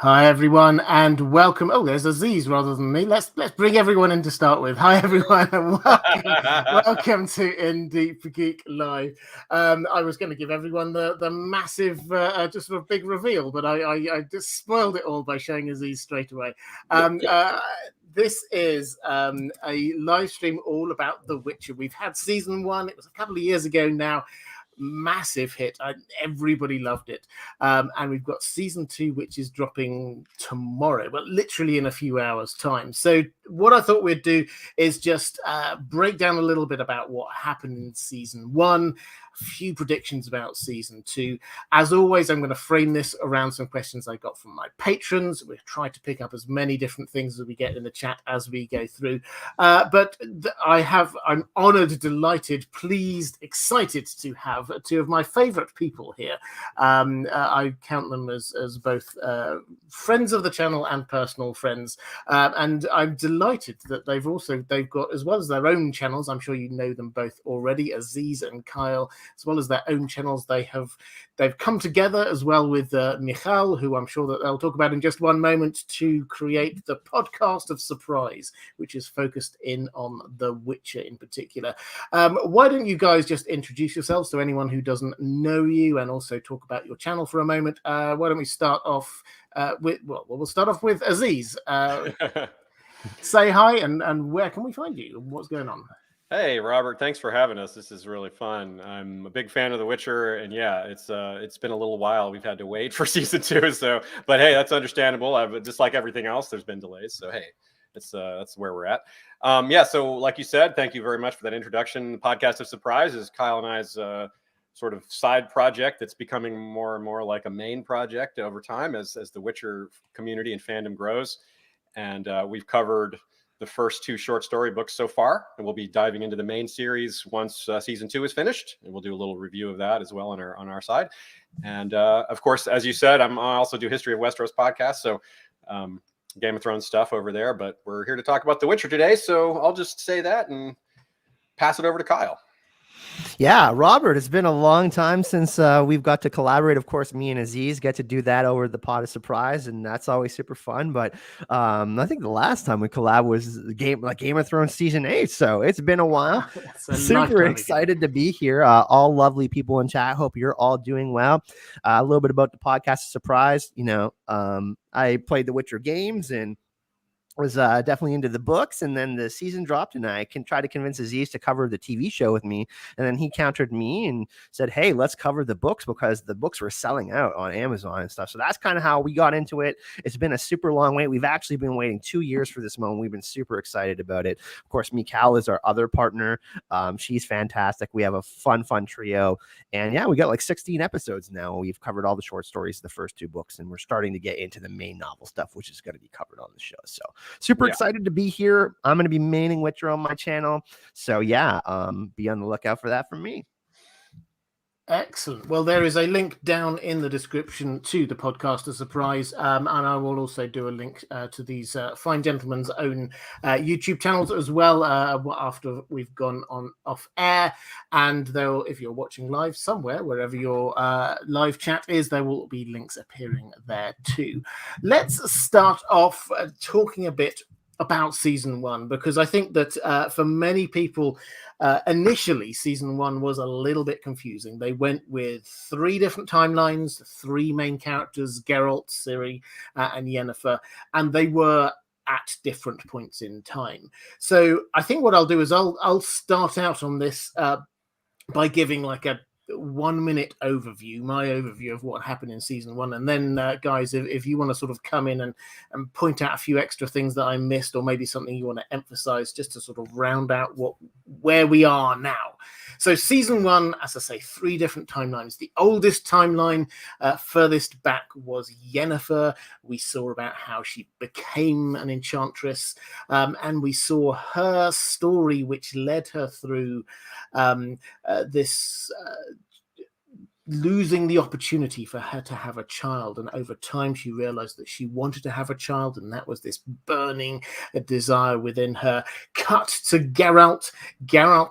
Hi everyone, and welcome. Oh, there's Aziz rather than me. Let's bring everyone in to start with. Hi everyone, and welcome to Deep Geek Live. I was going to give everyone the massive, just sort of big reveal, but I just spoiled it all by showing Aziz straight away. This is a live stream all about The Witcher. We've had season 1. It was a couple of years ago now. Massive hit. Everybody loved it. And we've got season 2, which is dropping tomorrow, but literally in a few hours' time. So what I thought we'd do is just break down a little bit about what happened in season 1, a few predictions about season 2. As always, I'm going to frame this around some questions I got from my patrons. We've tried to pick up as many different things as we get in the chat as we go through. But I'm honored, delighted, pleased, excited to have 2 of my favorite people here. I count them as both friends of the channel and personal friends. And I'm delighted that they've got, as well as their own channels, I'm sure you know them both already, Aziz and Kyle, as well as their own channels. They've come together as well with Michal, who I'm sure that they'll talk about in just one moment, to create the podcast of Surprise, which is focused in on The Witcher in particular. Why don't you guys just introduce yourselves to anyone who doesn't know you, and also talk about your channel for a moment. Why don't we start off we'll start off with Aziz. Say hi, and where can we find you? What's going on? Hey, Robert, thanks for having us. This is really fun. I'm a big fan of The Witcher, and yeah, it's been a little while. We've had to wait for season 2, but hey, that's understandable. Just like everything else, there's been delays, so hey, that's where we're at. So like you said, thank you very much for that introduction. The podcast of Surprise is Kyle and I's sort of side project that's becoming more and more like a main project over time as the Witcher community and fandom grows. And we've covered the first 2 short story books so far, and we'll be diving into the main series once season 2 is finished, and we'll do a little review of that as well on our side. And of course, as you said, I also do History of Westeros podcast, so Game of Thrones stuff over there. But we're here to talk about The Witcher today, so I'll just say that and pass it over to Kyle. Yeah, Robert, it's been a long time since we've got to collaborate. Of course, me and Aziz get to do that over the Pod of Surprise, and that's always super fun. But I think the last time we collabed was Game of Thrones season 8, so it's been a while. Super excited to be here. All lovely people in chat. Hope you're all doing well. A little bit about the podcast of Surprise. I played the Witcher games and was definitely into the books, and then the season dropped, and I can try to convince Aziz to cover the TV show with me, and then he countered me and said, hey, let's cover the books, because the books were selling out on Amazon and stuff. So that's kind of how we got into it. It's been a super long wait. We've actually been waiting 2 years for this moment. We've been super excited about it. Of course, Mikal is our other partner. She's fantastic. We have a fun trio, and yeah, we got like 16 episodes now. We've covered all the short stories of the first 2 books, and we're starting to get into the main novel stuff, which is going to be covered on the show. So super excited to be here. I'm going to be maining Witcher on my channel. So yeah, be on the lookout for that from me. Excellent. Well, there is a link down in the description to the podcast of Surprise, and I will also do a link to these fine gentlemen's own YouTube channels as well after we've gone on off air. And if you're watching live somewhere, wherever your live chat is, there will be links appearing there too. Let's start off talking a bit about season 1, because I think that for many people, initially season 1 was a little bit confusing. They went with 3 different timelines, 3 main characters, Geralt, Ciri, and Yennefer, and they were at different points in time. So I think what I'll do is I'll start out on this by giving like a 1-minute overview, my overview of what happened in season 1, and then guys, if you want to sort of come in and point out a few extra things that I missed, or maybe something you want to emphasize, just to sort of round out where we are now. So season 1, as I say, 3 different timelines. The oldest timeline, furthest back, was Yennefer. We saw about how she became an enchantress, and we saw her story, which led her through this losing the opportunity for her to have a child, and over time she realized that she wanted to have a child, and that was this burning desire within her. Cut to Geralt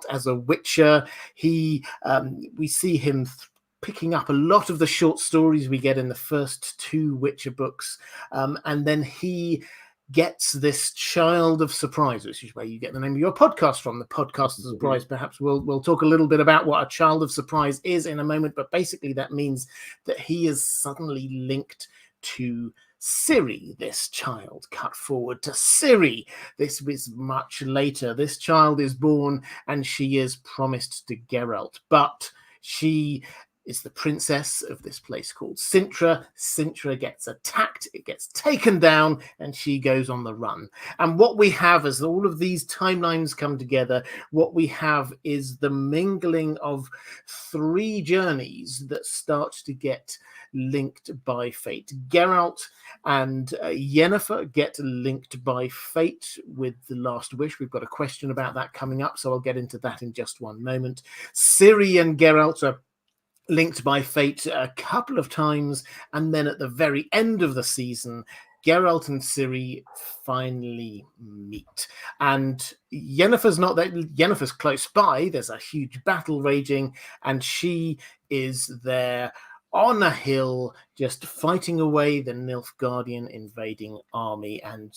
as a Witcher. We see him picking up a lot of the short stories we get in the first 2 Witcher books, and then he gets this child of surprise, which is where you get the name of your podcast from, the podcast of surprise. Perhaps we'll talk a little bit about what a child of surprise is in a moment, but basically that means that he is suddenly linked to Ciri, this child. Cut forward to Ciri. This is much later. This child is born and she is promised to Geralt, but she is the princess of this place called Sintra. Sintra gets attacked, it gets taken down, and she goes on the run. And what we have as all of these timelines come together, what we have is the mingling of 3 journeys that start to get linked by fate. Geralt and Yennefer get linked by fate with the Last Wish. We've got a question about that coming up, so I'll get into that in just one moment. Ciri and Geralt are linked by fate a couple of times, and then at the very end of the season, Geralt and Ciri finally meet. And Yennefer's not there. Yennefer's close by. There's a huge battle raging, and she is there on a hill, just fighting away the Nilfgaardian invading army. And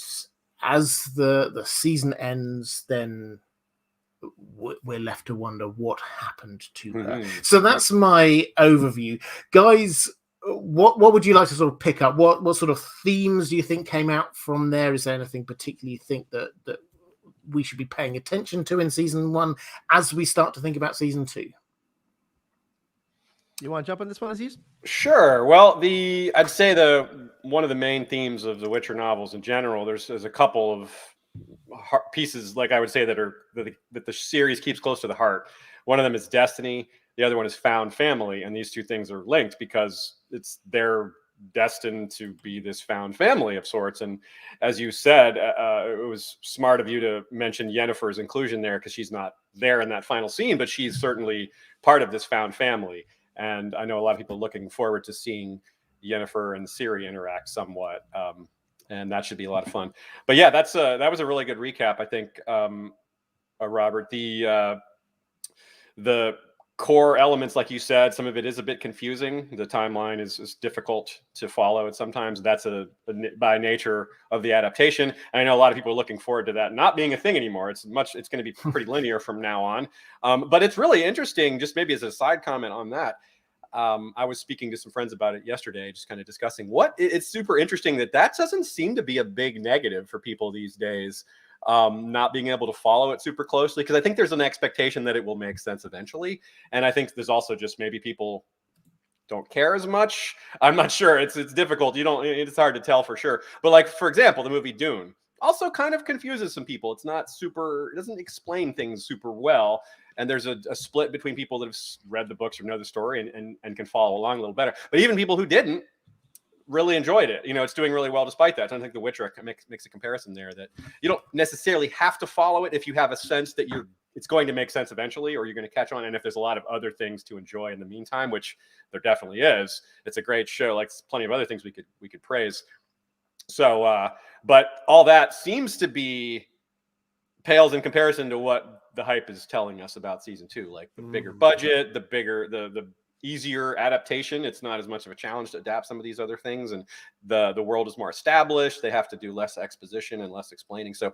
as the season ends, then we're left to wonder what happened to her. So that's my overview. Guys, what would you like to sort of pick up? What sort of themes do you think came out from there? Is there anything particularly you think that we should be paying attention to in season 1 as we start to think about season 2? You want to jump on this one, Aziz? Sure. Well, I'd say one of the main themes of the Witcher novels in general, there's a couple of pieces, like I would say, that the series keeps close to the heart. One of them is destiny. The other one is found family. And these 2 things are linked because they're destined to be this found family of sorts. And as you said, it was smart of you to mention Yennefer's inclusion there, because she's not there in that final scene, but she's certainly part of this found family. And I know a lot of people are looking forward to seeing Yennefer and Ciri interact somewhat. And that should be a lot of fun. But yeah, that was a really good recap, I think, Robert. The core elements, like you said, some of it is a bit confusing. The timeline is difficult to follow, and sometimes that's by nature of the adaptation. And I know a lot of people are looking forward to that not being a thing anymore. It's going to be pretty linear from now on. But it's really interesting, just maybe as a side comment on that. I was speaking to some friends about it yesterday, just kind of discussing it's super interesting that doesn't seem to be a big negative for people these days, not being able to follow it super closely, because I think there's an expectation that it will make sense eventually. And I think there's also just maybe people don't care as much. I'm not sure. It's difficult. It's hard to tell for sure. But like, for example, the movie Dune also kind of confuses some people. It doesn't explain things super well. And there's a split between people that have read the books or know the story and can follow along a little better. But even people who didn't really enjoyed it. It's doing really well despite that. I don't think The Witcher makes a comparison there, that you don't necessarily have to follow it if you have a sense that it's going to make sense eventually, or you're going to catch on. And if there's a lot of other things to enjoy in the meantime, which there definitely is, it's a great show. Like plenty of other things we could praise. So, but all that seems to be pales in comparison to what the hype is telling us about season 2, like the bigger budget, the easier adaptation. It's not as much of a challenge to adapt some of these other things, and the world is more established. They have to do less exposition and less explaining. So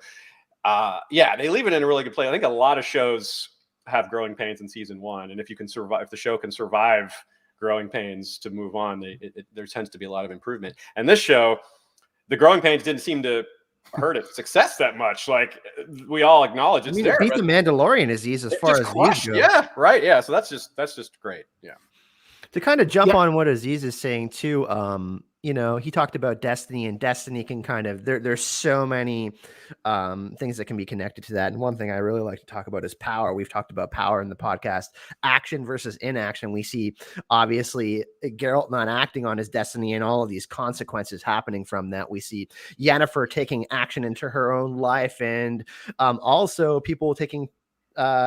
they leave it in a really good place. I think a lot of shows have growing pains in season 1, and if the show can survive growing pains to move on, there tends to be a lot of improvement. And this show, the growing pains didn't seem to hurt its success that much. Like, we all acknowledge it's there. It beat the Mandalorian, Aziz, as far as these go. Yeah, right. Yeah, so that's just great. Yeah. To kind of jump on what Aziz is saying too, he talked about destiny, and destiny can kind of there's so many things that can be connected to that. And one thing I really like to talk about is power. We've talked about power in the podcast, action versus inaction. We see obviously Geralt not acting on his destiny and all of these consequences happening from that. We see Yennefer taking action into her own life, and also people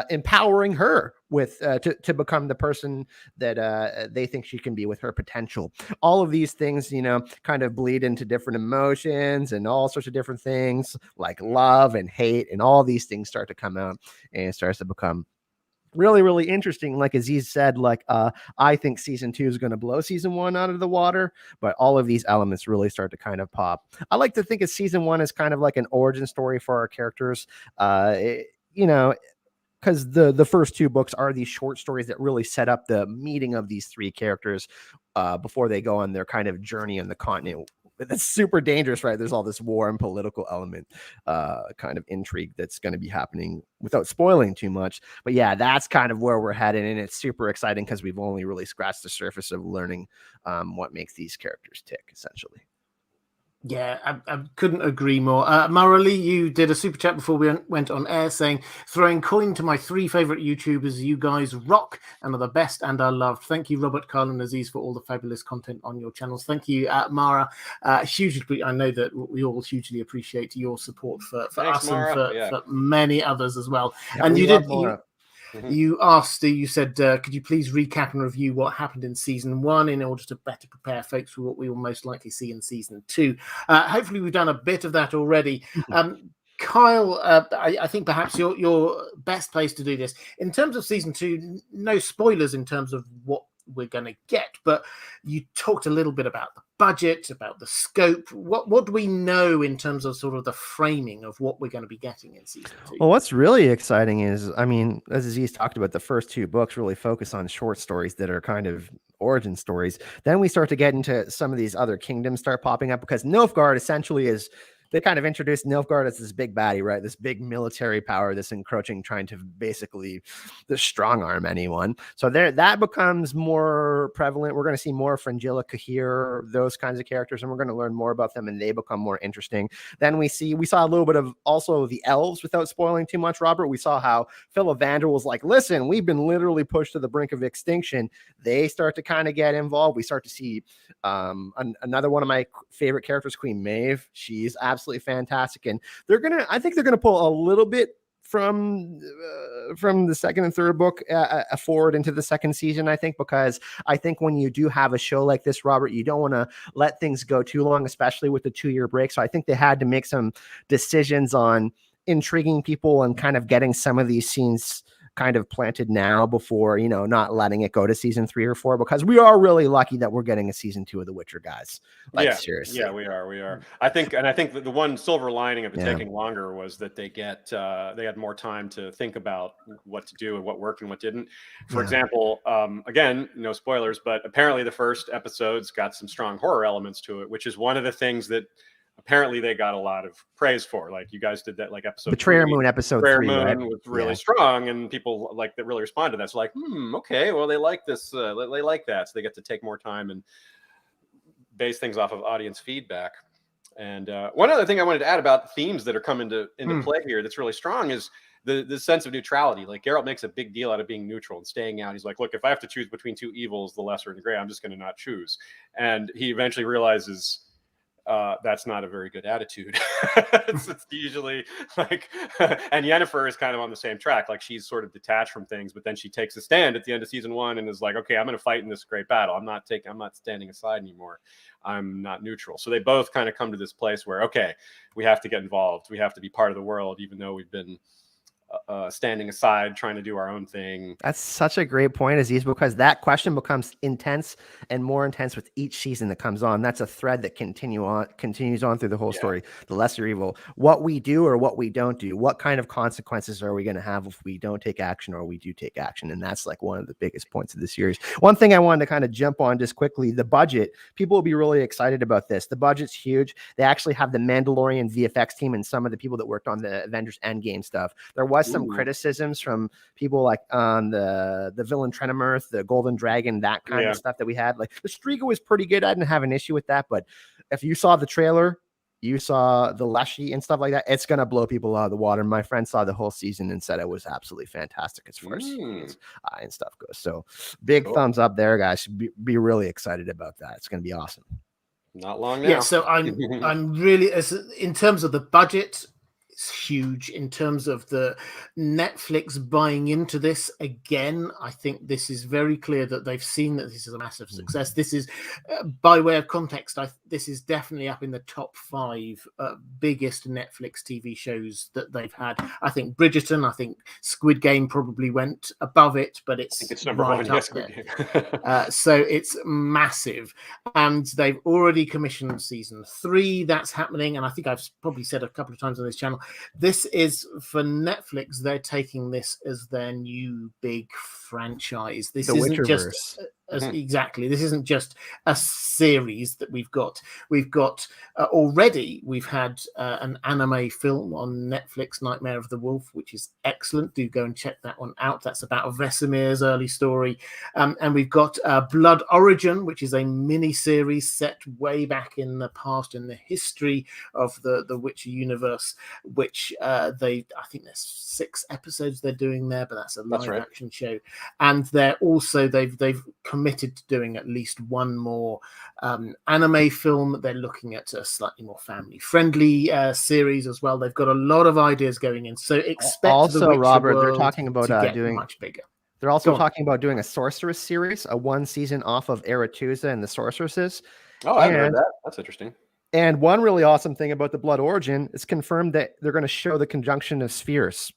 empowering her with to become the person that they think she can be with her potential. All of these things, kind of bleed into different emotions and all sorts of different things like love and hate, and all these things start to come out, and it starts to become really, really interesting. Like Aziz said, like I think season 2 is going to blow season 1 out of the water, but all of these elements really start to kind of pop. I like to think of season 1 as kind of like an origin story for our characters. Because the first 2 books are these short stories that really set up the meeting of these 3 characters before they go on their kind of journey on the continent. That's super dangerous, right? There's all this war and political element kind of intrigue that's going to be happening without spoiling too much. But yeah, that's kind of where we're headed, and it's super exciting because we've only really scratched the surface of learning what makes these characters tick, essentially. Yeah, I couldn't agree more. Morally, you did a super chat before we went on air saying, throwing coin to my 3 favorite YouTubers. You guys rock and are the best and are loved. Thank you, Robert, Carl, and Aziz, for all the fabulous content on your channels. Thank you, Mara. Hugely, I know that we all hugely appreciate your support for Thanks, us Mara. and for many others as well. Yeah, and you did. You asked, you said, could you please recap and review what happened in season 1 in order to better prepare folks for what we will most likely see in season 2? Hopefully, we've done a bit of that already. Kyle, I think perhaps your best place to do this in terms of season 2. No spoilers in terms of what we're going to get, but you talked a little bit about the budget, about the scope. What do we know in terms of sort of the framing of what we're going to be getting in season 2? Well, what's really exciting is, I mean, as Aziz talked about, the first 2 books really focus on short stories that are kind of origin stories. Then we start to get into some of these other kingdoms start popping up, because Nilfgaard essentially is, they kind of introduced Nilfgaard as this big baddie, right? This big military power, this encroaching, trying to basically strong arm anyone. So there, that becomes more prevalent. We're going to see more Fringilla, Cahir, those kinds of characters, and we're going to learn more about them, and they become more interesting. Then we saw a little bit of also the elves, without spoiling too much, Robert. We saw how Phil Evander was like, listen, we've been literally pushed to the brink of extinction. They start to kind of get involved. We start to see another one of my favorite characters, Queen Maeve. She's absolutely fantastic, and I think they're gonna pull a little bit from the second and third book forward into the second season, I think, because I think when you do have a show like this, Robert, you don't want to let things go too long, especially with the 2-year break. So I think they had to make some decisions on intriguing people and kind of getting some of these scenes kind of planted now before, not letting it go to season 3 or 4, because we are really lucky that we're getting a season 2 of The Witcher, guys. Like, seriously. Yeah, we are. I think that the one silver lining of it taking longer was that they had more time to think about what to do and what worked and what didn't. For example, again, no spoilers, but apparently the first episode's got some strong horror elements to it, which is one of the things that apparently they got a lot of praise for. Like, you guys did that, like, episode Betrayer 3. Moon episode Betrayer 3, Moon right? was really strong, and people like that really responded to that. So like, okay, well, they like this, they like that, so they get to take more time and base things off of audience feedback. And one other thing I wanted to add about the themes that are coming into play here that's really strong is the sense of neutrality. Like, Geralt makes a big deal out of being neutral and staying out. He's like, look, if I have to choose between 2 evils, the lesser and the greater, I'm just going to not choose. And he eventually realizes that's not a very good attitude. It's usually like, and Yennefer is kind of on the same track. Like, she's sort of detached from things, but then she takes a stand at the end of season 1 and is like, okay, I'm going to fight in this great battle. I'm not standing aside anymore. I'm not neutral. So they both kind of come to this place where, okay, we have to get involved. We have to be part of the world, even though we've been standing aside, trying to do our own thing. That's such a great point, Aziz, because that question becomes intense and more intense with each season that comes on. That's a thread that continues on through the whole story. The lesser evil, what we do or what we don't do, what kind of consequences are we going to have if we don't take action or we do take action? And that's like one of the biggest points of the series. One thing I wanted to kind of jump on just quickly, the budget. People will be really excited about this. The budget's huge. They actually have the Mandalorian VFX team and some of the people that worked on the Avengers Endgame stuff. There was some criticisms from people like on the villain Trenemirth, the Golden Dragon, that kind of stuff that we had. Like, the Striga was pretty good. I didn't have an issue with that, but if you saw the trailer, you saw the Leshy and stuff like that, it's going to blow people out of the water. My friend saw the whole season and said it was absolutely fantastic as far as scenes and stuff goes. So big thumbs up there, guys. Be really excited about that. It's going to be awesome. Not long now. Yeah, so I'm really, in terms of the budget, it's huge. In terms of the Netflix buying into this again, I think this is very clear that they've seen that this is a massive success. This is, by way of context, this is definitely up in the top 5 biggest Netflix TV shows that they've had. I think Bridgerton, I think Squid Game probably went above it, but I think it's it's number right one. up Yes, there. Game. So it's massive, and they've already commissioned season 3. That's happening, and I think I've probably said a couple of times on this channel, this is for Netflix. They're taking this as their new big franchise. This isn't just exactly. This isn't just a series that we've got. We've got already. We've had an anime film on Netflix, Nightmare of the Wolf, which is excellent. Do go and check that one out. That's about Vesemir's early story. And we've got Blood Origin, which is a mini series set way back in the past in the history of the Witcher universe, which I think there's 6 episodes they're doing there, but that's a live action show. And they're also they've committed to doing at least one more anime film. They're looking at a slightly more family friendly series as well. They've got a lot of ideas going in, so expect also the Witcher Robert, world they're talking about to get doing much bigger. They're also talking about doing a sorceress series, a 1 season off of Aretusa and the sorceresses. Oh, I haven't heard that. That's interesting. And one really awesome thing about the Blood Origin is confirmed that they're going to show the conjunction of spheres,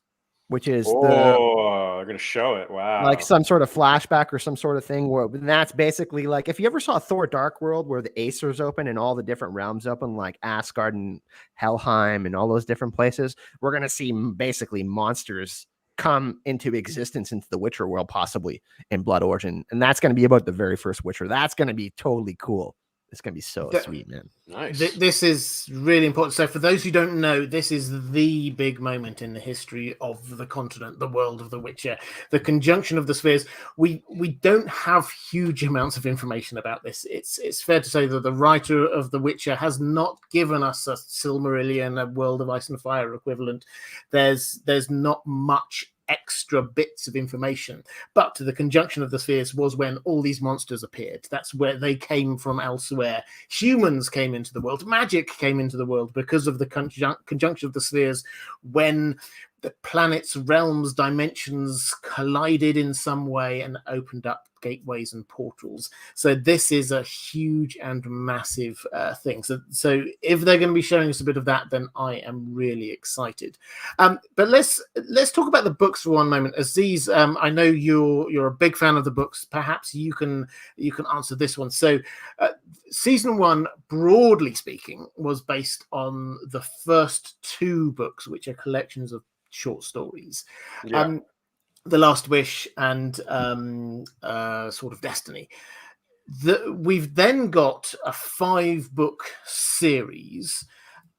which is they're going to show it. Wow. Like some sort of flashback or some sort of thing where that's basically like if you ever saw Thor Dark World where the Acer's open and all the different realms open, like Asgard and Helheim and all those different places, we're going to see basically monsters come into existence into the Witcher world, possibly in Blood Origin. And that's going to be about the very first Witcher. That's going to be totally cool. It's going to be so sweet, man. Nice. This is really important. So for those who don't know, this is the big moment in the history of the continent, the world of The Witcher, the conjunction of the spheres. We don't have huge amounts of information about this. It's fair to say that the writer of The Witcher has not given us a Silmarillion, a World of Ice and Fire equivalent. There's not much extra bits of information, but the conjunction of the spheres was when all these monsters appeared. That's where they came from elsewhere. Humans came into the world, magic came into the world because of the conjunction of the spheres. When the planets, realms, dimensions collided in some way and opened up gateways and portals. So this is a huge and massive thing. So if they're going to be showing us a bit of that, then I am really excited. But let's talk about the books for one moment. Aziz, I know you're a big fan of the books. Perhaps you can answer this one. So season 1, broadly speaking, was based on the first 2 books, which are collections of short stories. Yeah. The Last Wish and Sword of Destiny. We've then got a 5-book series,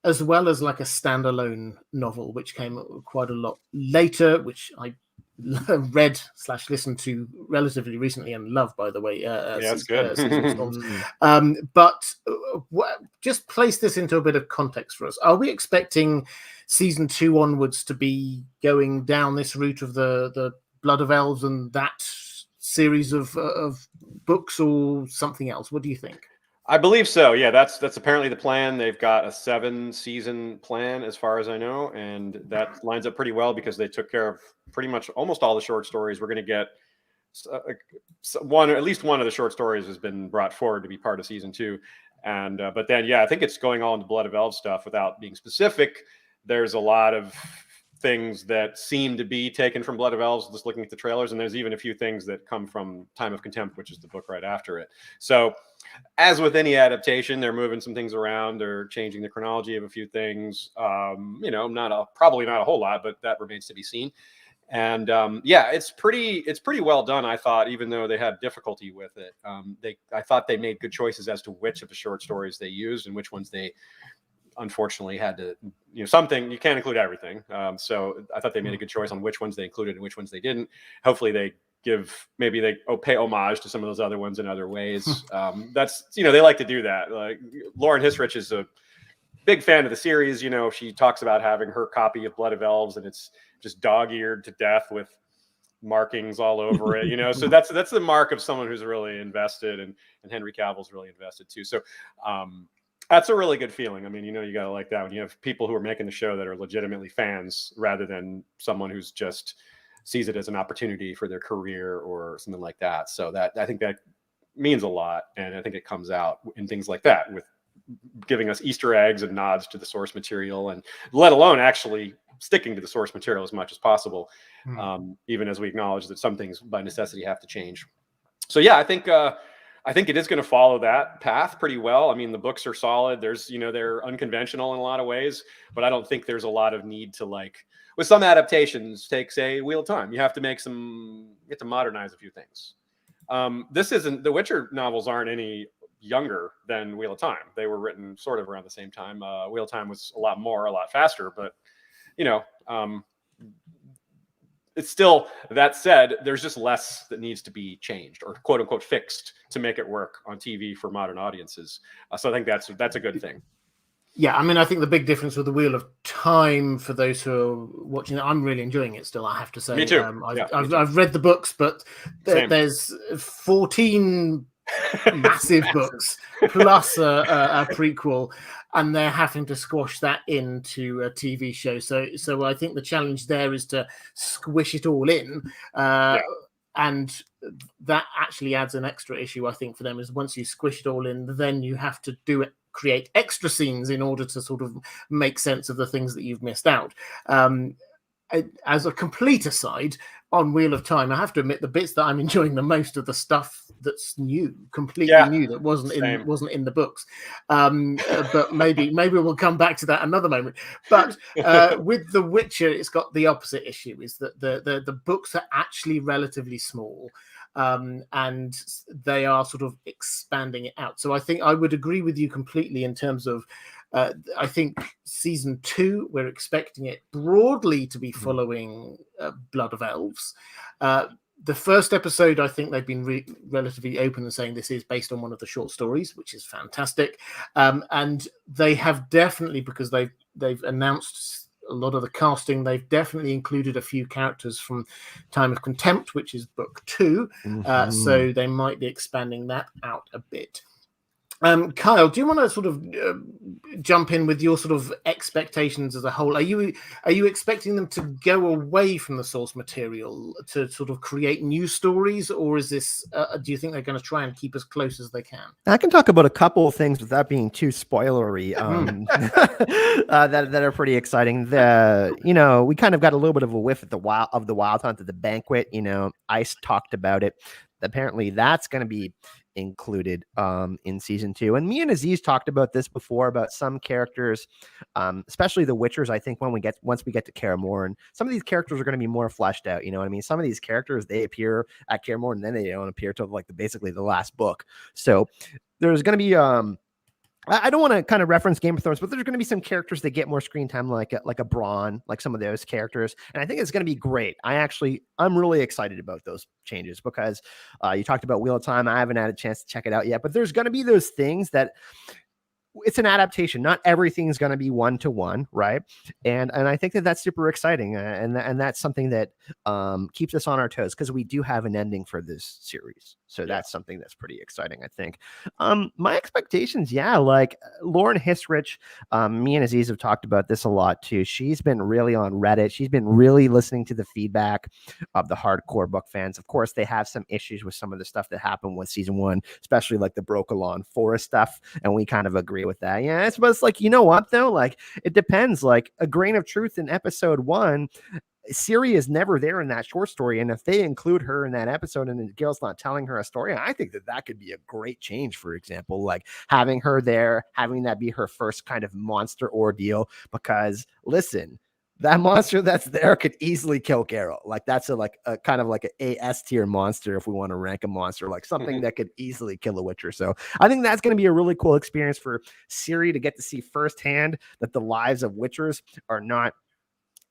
as well as like a standalone novel, which came quite a lot later, which I read/listened to relatively recently and love, by the way. That's good. But just place this into a bit of context for us. Are we expecting season 2 onwards to be going down this route of the Blood of Elves and that series of books, or something else? What do you think? I believe so. Yeah, that's apparently the plan. They've got a 7-season plan, as far as I know, and that lines up pretty well because they took care of pretty much almost all the short stories. We're going to get at least one of the short stories has been brought forward to be part of season 2, and but then I think it's going all into Blood of Elves stuff without being specific. There's a lot of things that seem to be taken from Blood of Elves, just looking at the trailers, and there's even a few things that come from Time of Contempt, which is the book right after it. So as with any adaptation, they're moving some things around, they're changing the chronology of a few things. Probably not a whole lot, but that remains to be seen. And it's pretty well done, I thought, even though they had difficulty with it. I thought they made good choices as to which of the short stories they used and which ones they unfortunately had to, something, you can't include everything. So I thought they made a good choice on which ones they included and which ones they didn't. Hopefully they pay homage to some of those other ones in other ways. That's, they like to do that. Like Lauren Hisrich is a big fan of the series. She talks about having her copy of Blood of Elves and it's just dog-eared to death with markings all over it, so that's the mark of someone who's really invested, and Henry Cavill's really invested too. So that's a really good feeling. I mean, you gotta like that when you have people who are making the show that are legitimately fans rather than someone who's just sees it as an opportunity for their career or something like that. So that, I think that means a lot. And I think it comes out in things like that with giving us Easter eggs and nods to the source material, and let alone actually sticking to the source material as much as possible, even as we acknowledge that some things by necessity have to change. So yeah, I think it is going to follow that path pretty well. I mean, the books are solid. There's, they're unconventional in a lot of ways, but I don't think there's a lot of need to, like, with some adaptations, take, say, Wheel of Time. You have to modernize a few things. The Witcher novels aren't any younger than Wheel of Time. They were written sort of around the same time. Wheel of Time was a lot faster, but it's still, that said, there's just less that needs to be changed or quote unquote fixed to make it work on TV for modern audiences. So I think that's a good thing. Yeah, I mean, I think the big difference with the Wheel of Time, for those who are watching it, I'm really enjoying it still, I have to say. Me too. I've read the books, but there's 14 massive books plus a prequel, and they're having to squash that into a TV show. So I think the challenge there is to squish it all in. And that actually adds an extra issue, I think, for them, is once you squish it all in, then you have to create extra scenes in order to sort of make sense of the things that you've missed out. As a complete aside, on Wheel of Time, I have to admit the bits that I'm enjoying the most are the stuff that's completely new, that wasn't in the books. But maybe we'll come back to that another moment. But with The Witcher, it's got the opposite issue: is that the books are actually relatively small. And they are sort of expanding it out. So I think I would agree with you completely in terms of I think season 2, we're expecting it broadly to be following Blood of Elves. The first episode, I think they've been relatively open in saying this is based on one of the short stories, which is fantastic. And they have definitely, because they've announced a lot of the casting, they've definitely included a few characters from Time of Contempt, which is book 2. So they might be expanding that out a bit. Kyle, do you want to sort of jump in with your sort of expectations as a whole? Are you expecting them to go away from the source material to sort of create new stories, or is this? Do you think they're going to try and keep as close as they can? I can talk about a couple of things without being too spoilery. That are pretty exciting. We kind of got a little bit of a whiff of the Wild Hunt at the banquet. Ice talked about it. Apparently, that's going to be included in season 2, and me and Aziz talked about this before, about some characters, especially the Witchers. I think once we get to Kaer Morhen, some of these characters are going to be more fleshed out. You know what I mean? Some of these characters, they appear at Kaer Morhen and then they don't appear till basically the last book. So there's going to be I don't want to kind of reference Game of Thrones, but there's going to be some characters that get more screen time, like a Bronn, like some of those characters. And I think it's going to be great. I'm really excited about those changes because you talked about Wheel of Time. I haven't had a chance to check it out yet, but there's going to be those things that it's an adaptation. Not everything's going to be 1-to-1, right? And I think that's super exciting, and that's something that keeps us on our toes, because we do have an ending for this series. So that's something that's pretty exciting, I think. My expectations, like Lauren Hisrich, me and Aziz have talked about this a lot too. She's been really on Reddit. She's been really listening to the feedback of the hardcore book fans. Of course, they have some issues with some of the stuff that happened with season 1, especially like the Brokilon Forest stuff, and we kind of agree with that. Yeah, it's like, you know what though? Like, it depends. Like, a grain of truth in episode 1, Ciri is never there in that short story, and if they include her in that episode and Geralt's not telling her a story, I think that could be a great change. For example, like having her there, having that be her first kind of monster ordeal, because listen, that monster that's there could easily kill Geralt. Like, that's a kind of like a S tier monster, if we want to rank a monster, like something that could easily kill a Witcher. So I think that's going to be a really cool experience for Ciri to get to see firsthand that the lives of Witchers are not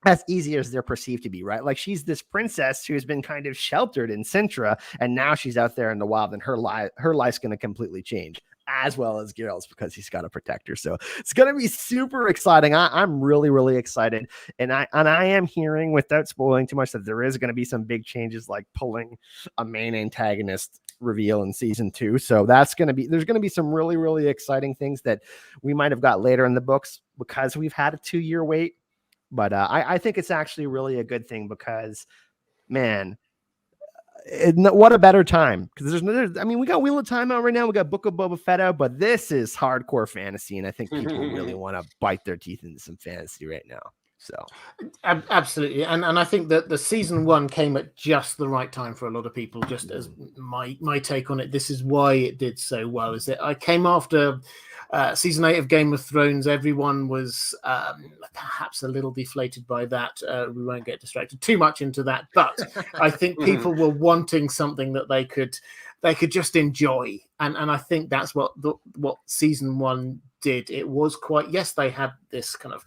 as easy as they're perceived to be, right? Like, she's this princess who's been kind of sheltered in Sintra, and now she's out there in the wild, and her life's going to completely change, as well as Geralt's, because he's got to protect her. So it's going to be super exciting. I'm really, really excited. And I am hearing, without spoiling too much, that there is going to be some big changes, like pulling a main antagonist reveal in season 2. So there's going to be some really, really exciting things that we might have got later in the books because we've had a 2-year wait. But I think it's actually really a good thing, because, man, what a better time, because I mean, we got Wheel of Time out right now, we got Book of Boba Fett out, but this is hardcore fantasy, and I think people really want to bite their teeth into some fantasy right now. So absolutely, and I think that the season 1 came at just the right time for a lot of people. Just as my take on it, this is why it did so well. Is that I came after season 8 of Game of Thrones. Everyone was perhaps a little deflated by that. We won't get distracted too much into that, but I think people were wanting something that they could just enjoy, and I think that's what season 1 did. It was quite, yes, they had this kind of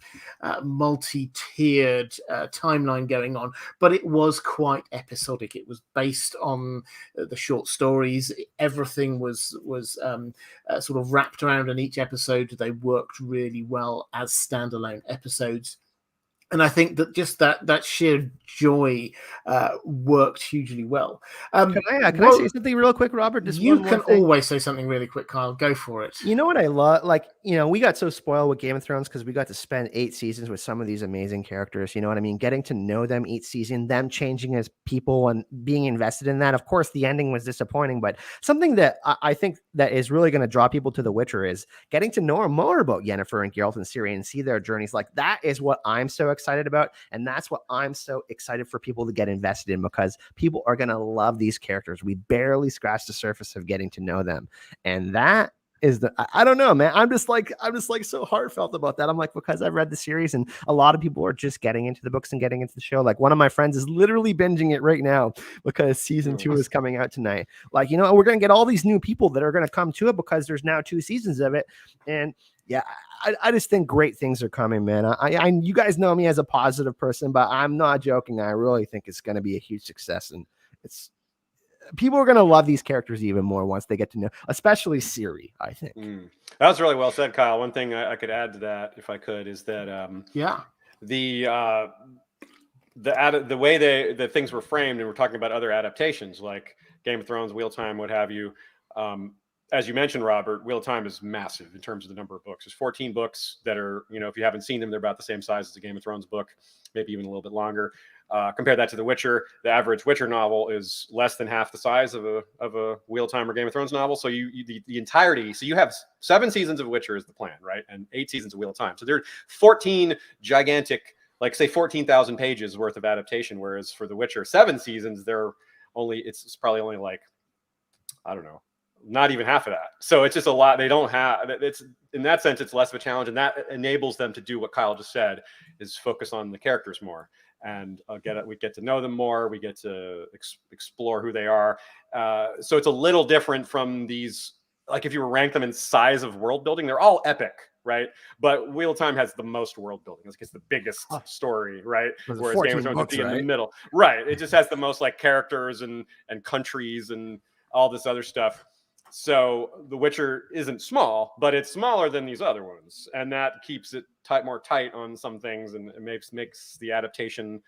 multi-tiered timeline going on, but it was quite episodic. It was based on the short stories. Everything was sort of wrapped around in each episode. They worked really well as standalone episodes. And I think that just that sheer joy worked hugely well. Can I say something real quick, Robert? Just you can always say something really quick, Kyle. Go for it. You know what I love? Like, we got so spoiled with Game of Thrones because we got to spend 8 seasons with some of these amazing characters. You know what I mean? Getting to know them each season, them changing as people and being invested in that. Of course, the ending was disappointing, but something that I think that is really going to draw people to The Witcher is getting to know more about Yennefer and Geralt and Ciri and see their journeys. Like, that is what I'm so excited about, and that's what I'm so excited for people to get invested in, because people are going to love these characters. We barely scratched the surface of getting to know them, and that is I don't know, man. I'm just like so heartfelt about that. I'm like, because I've read the series, and a lot of people are just getting into the books and getting into the show. Like, one of my friends is literally binging it right now because season 2 is coming out tonight. Like, we're going to get all these new people that are going to come to it because there's now 2 seasons of it. And yeah, I just think great things are coming, man. I you guys know me as a positive person, but I'm not joking. I really think it's going to be a huge success, and people are going to love these characters even more once they get to know, especially Ciri, I think. That was really well said, Kyle. One thing I could add to that, if I could, is that the way the things were framed, and we're talking about other adaptations like Game of Thrones, Wheel of Time, what have you. As you mentioned, Robert, Wheel of Time is massive in terms of the number of books. There's 14 books that are, if you haven't seen them, they're about the same size as a Game of Thrones book, maybe even a little bit longer. Compare that to The Witcher. The average Witcher novel is less than half the size of a Wheel of Time or Game of Thrones novel. So the entirety. So you have 7 seasons of Witcher is the plan, right? And 8 seasons of Wheel of Time. So there are 14 gigantic, like say 14,000 pages worth of adaptation. Whereas for The Witcher, 7 seasons, it's probably only like, I don't know, not even half of that. So it's just a lot. They don't have, it's in that sense, it's less of a challenge, and that enables them to do what Kyle just said, is focus on the characters more, and we get to know them more. We get to explore who they are. So it's a little different from these, like if you were rank them in size of world building, they're all epic, right? But Wheel of Time has the most world building. It's the biggest story, right? Whereas Game of Thrones would be in the middle. Right. It just has the most like characters and countries and all this other stuff. So The Witcher isn't small, but it's smaller than these other ones, and that keeps it more tight on some things, and it makes the adaptation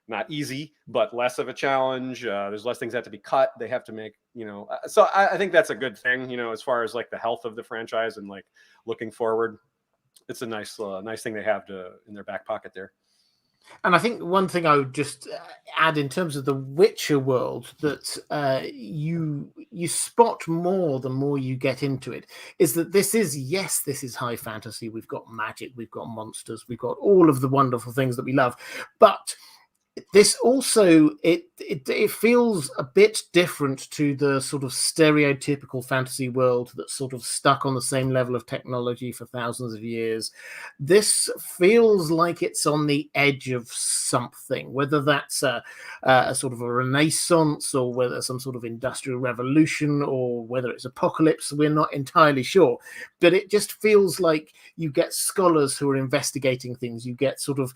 not easy, but less of a challenge. There's less things that have to be cut. They have to make, So I think that's a good thing, as far as like the health of the franchise and like looking forward. It's a nice thing they have in their back pocket there. And I think one thing I would just add in terms of the Witcher world that you spot more the more you get into it is that this is high fantasy. We've got magic, we've got monsters, we've got all of the wonderful things that we love. But this also, it feels a bit different to the sort of stereotypical fantasy world that's sort of stuck on the same level of technology for thousands of years. This feels like it's on the edge of something, whether that's a sort of a renaissance, or whether some sort of industrial revolution, or whether it's apocalypse. We're not entirely sure, but it just feels like you get scholars who are investigating things. You get sort of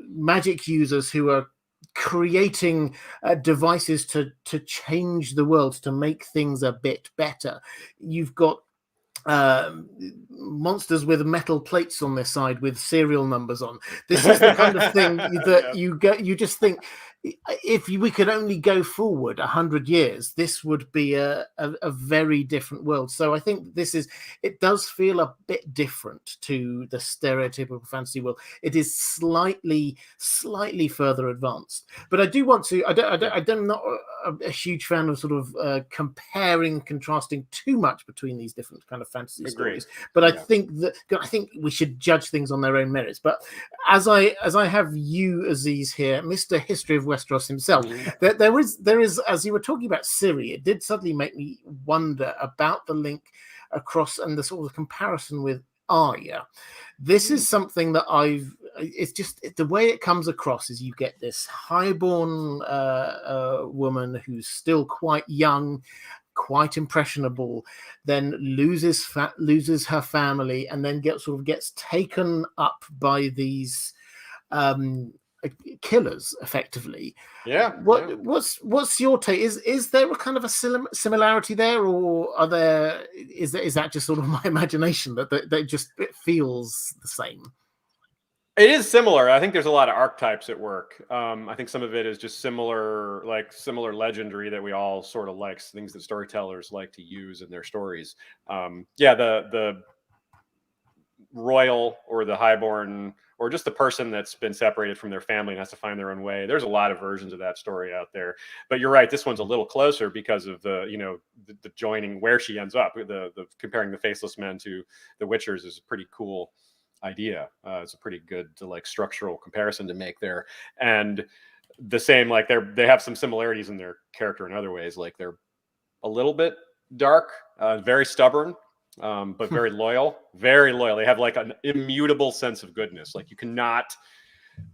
magic users who are creating devices to change the world, to make things a bit better. You've got monsters with metal plates on their side with serial numbers on. This is the kind of thing that you just think if we could only go forward 100 years, this would be a very different world. So I think it does feel a bit different to the stereotypical fantasy world. It is slightly further advanced. But I do want to, I'm not a huge fan of sort of comparing, contrasting too much between these different kind of fantasy stories. But I think we should judge things on their own merits. But as I have you, Aziz, here, Mr. History of Westeros himself, there is, as you were talking about Ciri, it did suddenly make me wonder about the link across and the sort of comparison with Arya. This is something that it's just the way it comes across is you get this highborn woman who's still quite young, quite impressionable, then loses her family, and then gets taken up by these killers, effectively. What's your take? Is there a kind of a similarity there, or is that just sort of my imagination that it feels the same? It is similar. I think there's a lot of archetypes at work. I think some of it is just similar legendary that we all sort of like, things that storytellers like to use in their stories. The royal or the highborn or just the person that's been separated from their family and has to find their own way. There's a lot of versions of that story out there. But you're right, this one's a little closer because of the joining where she ends up. The comparing the Faceless Men to the Witchers is a pretty cool idea. It's a pretty good structural comparison to make there. And the same, they have some similarities in their character in other ways. Like they're a little bit dark, very stubborn, but very loyal. They have an immutable sense of goodness. Like you cannot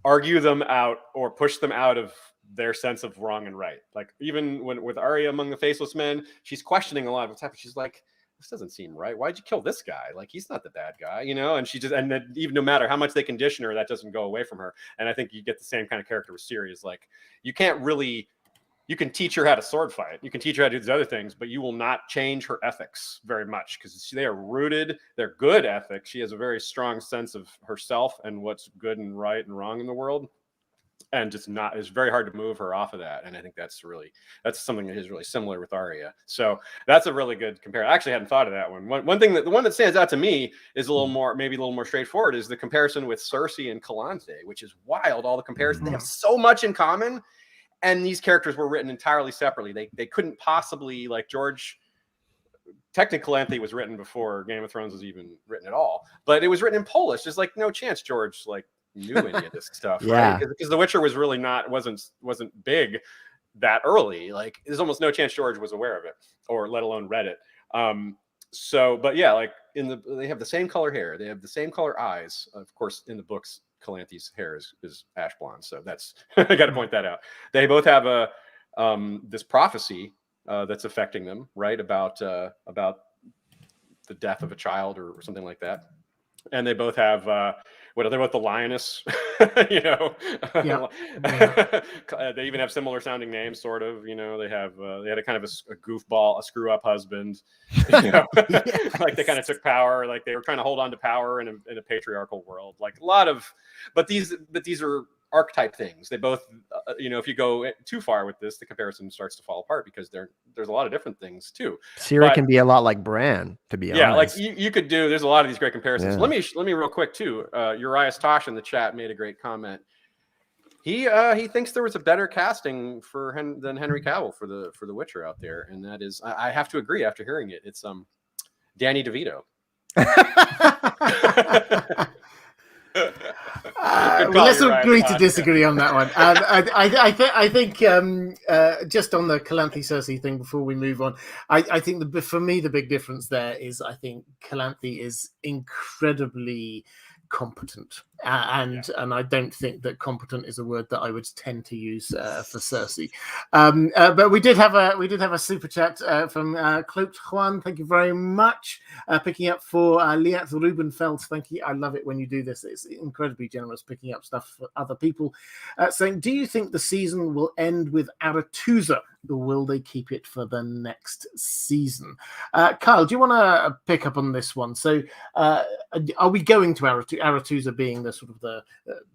argue them out or push them out of their sense of wrong and right. Like even with Arya among the Faceless Men, she's questioning a lot of what's happening. She's like, this doesn't seem right. Why'd you kill this guy? Like, he's not the bad guy, And and then even no matter how much they condition her, that doesn't go away from her. And I think you get the same kind of character with Ciri. Is like, you can teach her how to sword fight. You can teach her how to do these other things, but you will not change her ethics very much because they are rooted. They're good ethics. She has a very strong sense of herself and what's good and right and wrong in the world. And it's very hard to move her off of that. And I think that's something that is really similar with Arya. So that's a really good comparison. I actually hadn't thought of that one. The one that stands out to me is maybe a little more straightforward, is the comparison with Cersei and Calanthe, which is wild. All the comparisons, they have so much in common. And these characters were written entirely separately. They couldn't possibly, George, technically Calanthe was written before Game of Thrones was even written at all, but it was written in Polish. There's no chance George knew any of this stuff, right? Because The Witcher was really wasn't big that early. There's almost no chance George was aware of it, or let alone read it. They have the same color hair, they have the same color eyes. Of course, in the books, Calanthe's hair is ash blonde, so that's I got to point that out. They both have this prophecy that's affecting them, right? About the death of a child or something like that. And they both have they're both the lioness, They even have similar sounding names, sort of. They had a kind of a goofball, a screw up husband. They kind of took power, they were trying to hold on to power in a patriarchal world. But these are archetype things. They both, if you go too far with this, the comparison starts to fall apart because there's a lot of different things too. Ciri can be a lot like Bran, to be honest. You could do. There's a lot of these great comparisons. Yeah. Let me real quick too. Urias Tosh in the chat made a great comment. He thinks there was a better casting than Henry Cavill for the Witcher out there, and that is, I have to agree after hearing it. It's Danny DeVito. Let's agree to disagree on that one. I think just on the Calanthe Cersei thing before we move on, I think for me the big difference there is I think Calanthe is incredibly competent, and I don't think that competent is a word that I would tend to use for Cersei. But we did have a super chat from Cloaked Juan. Thank you very much. Picking up for Liat Rubenfeld. Thank you. I love it when you do this. It's incredibly generous picking up stuff for other people. Saying, do you think the season will end with Aretusa, or will they keep it for the next season? Kyle, do you want to pick up on this one? So are we going to Aretusa being the sort of the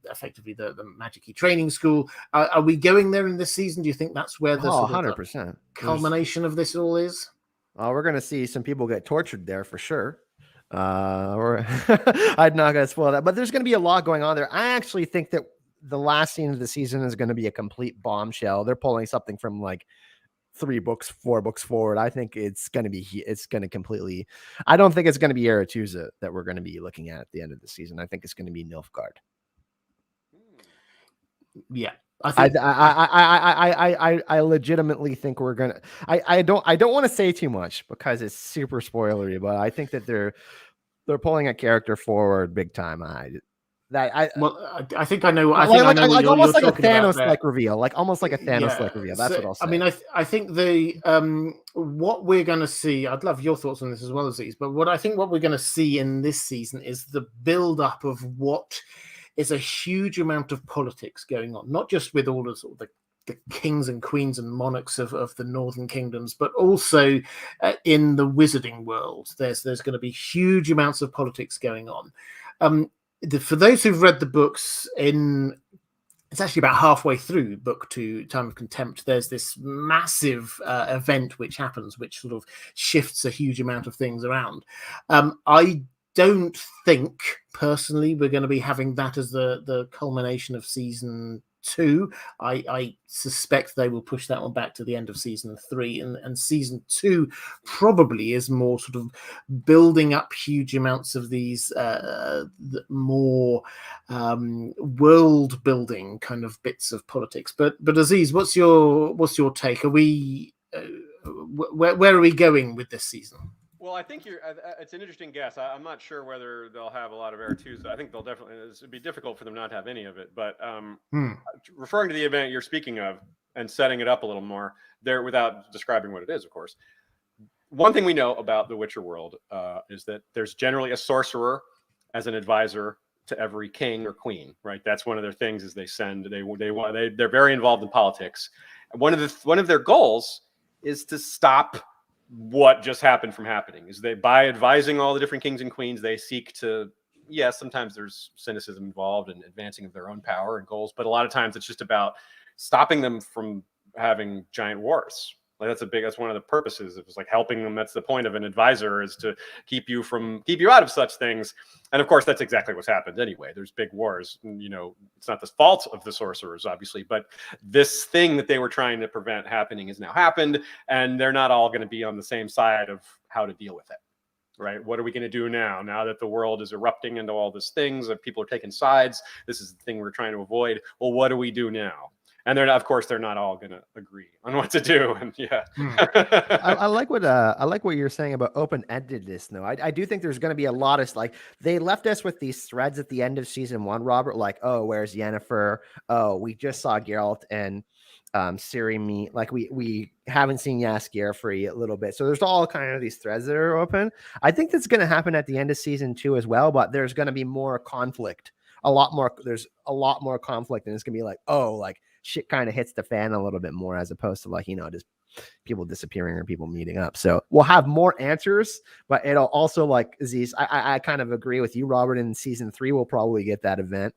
effectively the magic-y training school. Are we going there in this season? Do you think that's where the sort of 100% culmination of this all is? We're going to see some people get tortured there for sure. Or I'm not going to spoil that, but there's going to be a lot going on there. I actually think that the last scene of the season is going to be a complete bombshell. They're pulling something from like 4 books forward. I think it's going to completely, I don't think it's going to be Aretuza that we're going to be looking at the end of the season. I think it's going to be Nilfgaard. Yeah. I legitimately think we're gonna. I don't want to say too much because it's super spoilery, but I think that they're pulling a character forward big time. I think I know. Almost like a Thanos-like reveal, like almost like a Thanos-like reveal. That's what I'll say. I mean, I think the what we're going to see. I'd love your thoughts on this as well as these. But what we're going to see in this season is the build-up of what is a huge amount of politics going on, not just with all of sort of the kings and queens and monarchs of the northern kingdoms, but also in the wizarding world. There's going to be huge amounts of politics going on. For those who've read the books, it's actually about halfway through book 2, Time of Contempt. There's this massive event which happens, which sort of shifts a huge amount of things around. I don't think personally we're going to be having that as the culmination of season 2. I suspect they will push that one back to the end of season 3, and season 2 probably is more sort of building up huge amounts of these more world building kind of bits of politics. But Aziz, what's your take? Are we where are we going with this season? Well, I think it's an interesting guess. I'm not sure whether they'll have a lot of Aretuza. I think they'll definitely, it'd be difficult for them not to have any of it. But referring to the event you're speaking of and setting it up a little more there without describing what it is, of course. One thing we know about the Witcher world is that there's generally a sorcerer as an advisor to every king or queen, right? That's one of their things is they're very involved in politics. One of their goals is to stop what just happened from happening. Is they, by advising all the different kings and queens, they seek to, yes, sometimes there's cynicism involved and advancing of their own power and goals, but a lot of times it's just about stopping them from having giant wars. Like that's one of the purposes. It was like helping them. That's the point of an advisor, is to keep you out of such things. And of course, that's exactly what's happened anyway. There's big wars. You know, it's not the fault of the sorcerers, obviously, but this thing that they were trying to prevent happening has now happened, and they're not all going to be on the same side of how to deal with it. Right? What are we going to do now that the world is erupting into all these things and people are taking sides? This is the thing we're trying to avoid. Well, what do we do now? And they're not all going to agree on what to do. And yeah, I like what you're saying about open-endedness. Though I do think there's going to be a lot of they left us with these threads at the end of season 1, Robert. Like, oh, where's Yennefer? Oh, we just saw Geralt and Ciri meet. Like we haven't seen Jaskier for a little bit. So there's all kind of these threads that are open. I think that's going to happen at the end of season 2 as well. But there's going to be more conflict. There's a lot more conflict, and it's going to be like, oh, like shit kind of hits the fan a little bit more, as opposed to like, just people disappearing or people meeting up. So we'll have more answers, but it'll also, like Aziz, I kind of agree with you, Robert. In season 3, we'll probably get that event.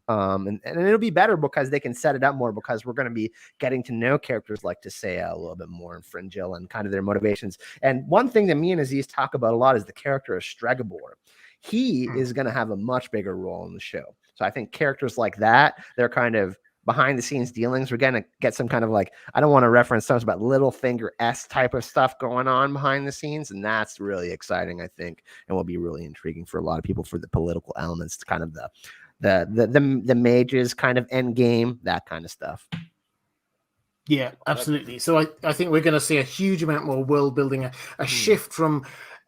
And it'll be better because they can set it up more, because we're going to be getting to know characters like Tisea a little bit more, and Fringil, and kind of their motivations. And one thing that me and Aziz talk about a lot is the character of Stregobor. He is going to have a much bigger role in the show. So I think characters like that, they're kind of behind the scenes dealings. We're going to get some kind of, like, I don't want to reference stuff, but Littlefinger-esque type of stuff going on behind the scenes. And that's really exciting, I think, and will be really intriguing for a lot of people, for the political elements, kind of the mages kind of end game, that kind of stuff. Yeah, absolutely. So I think we're going to see a huge amount more world building, a shift from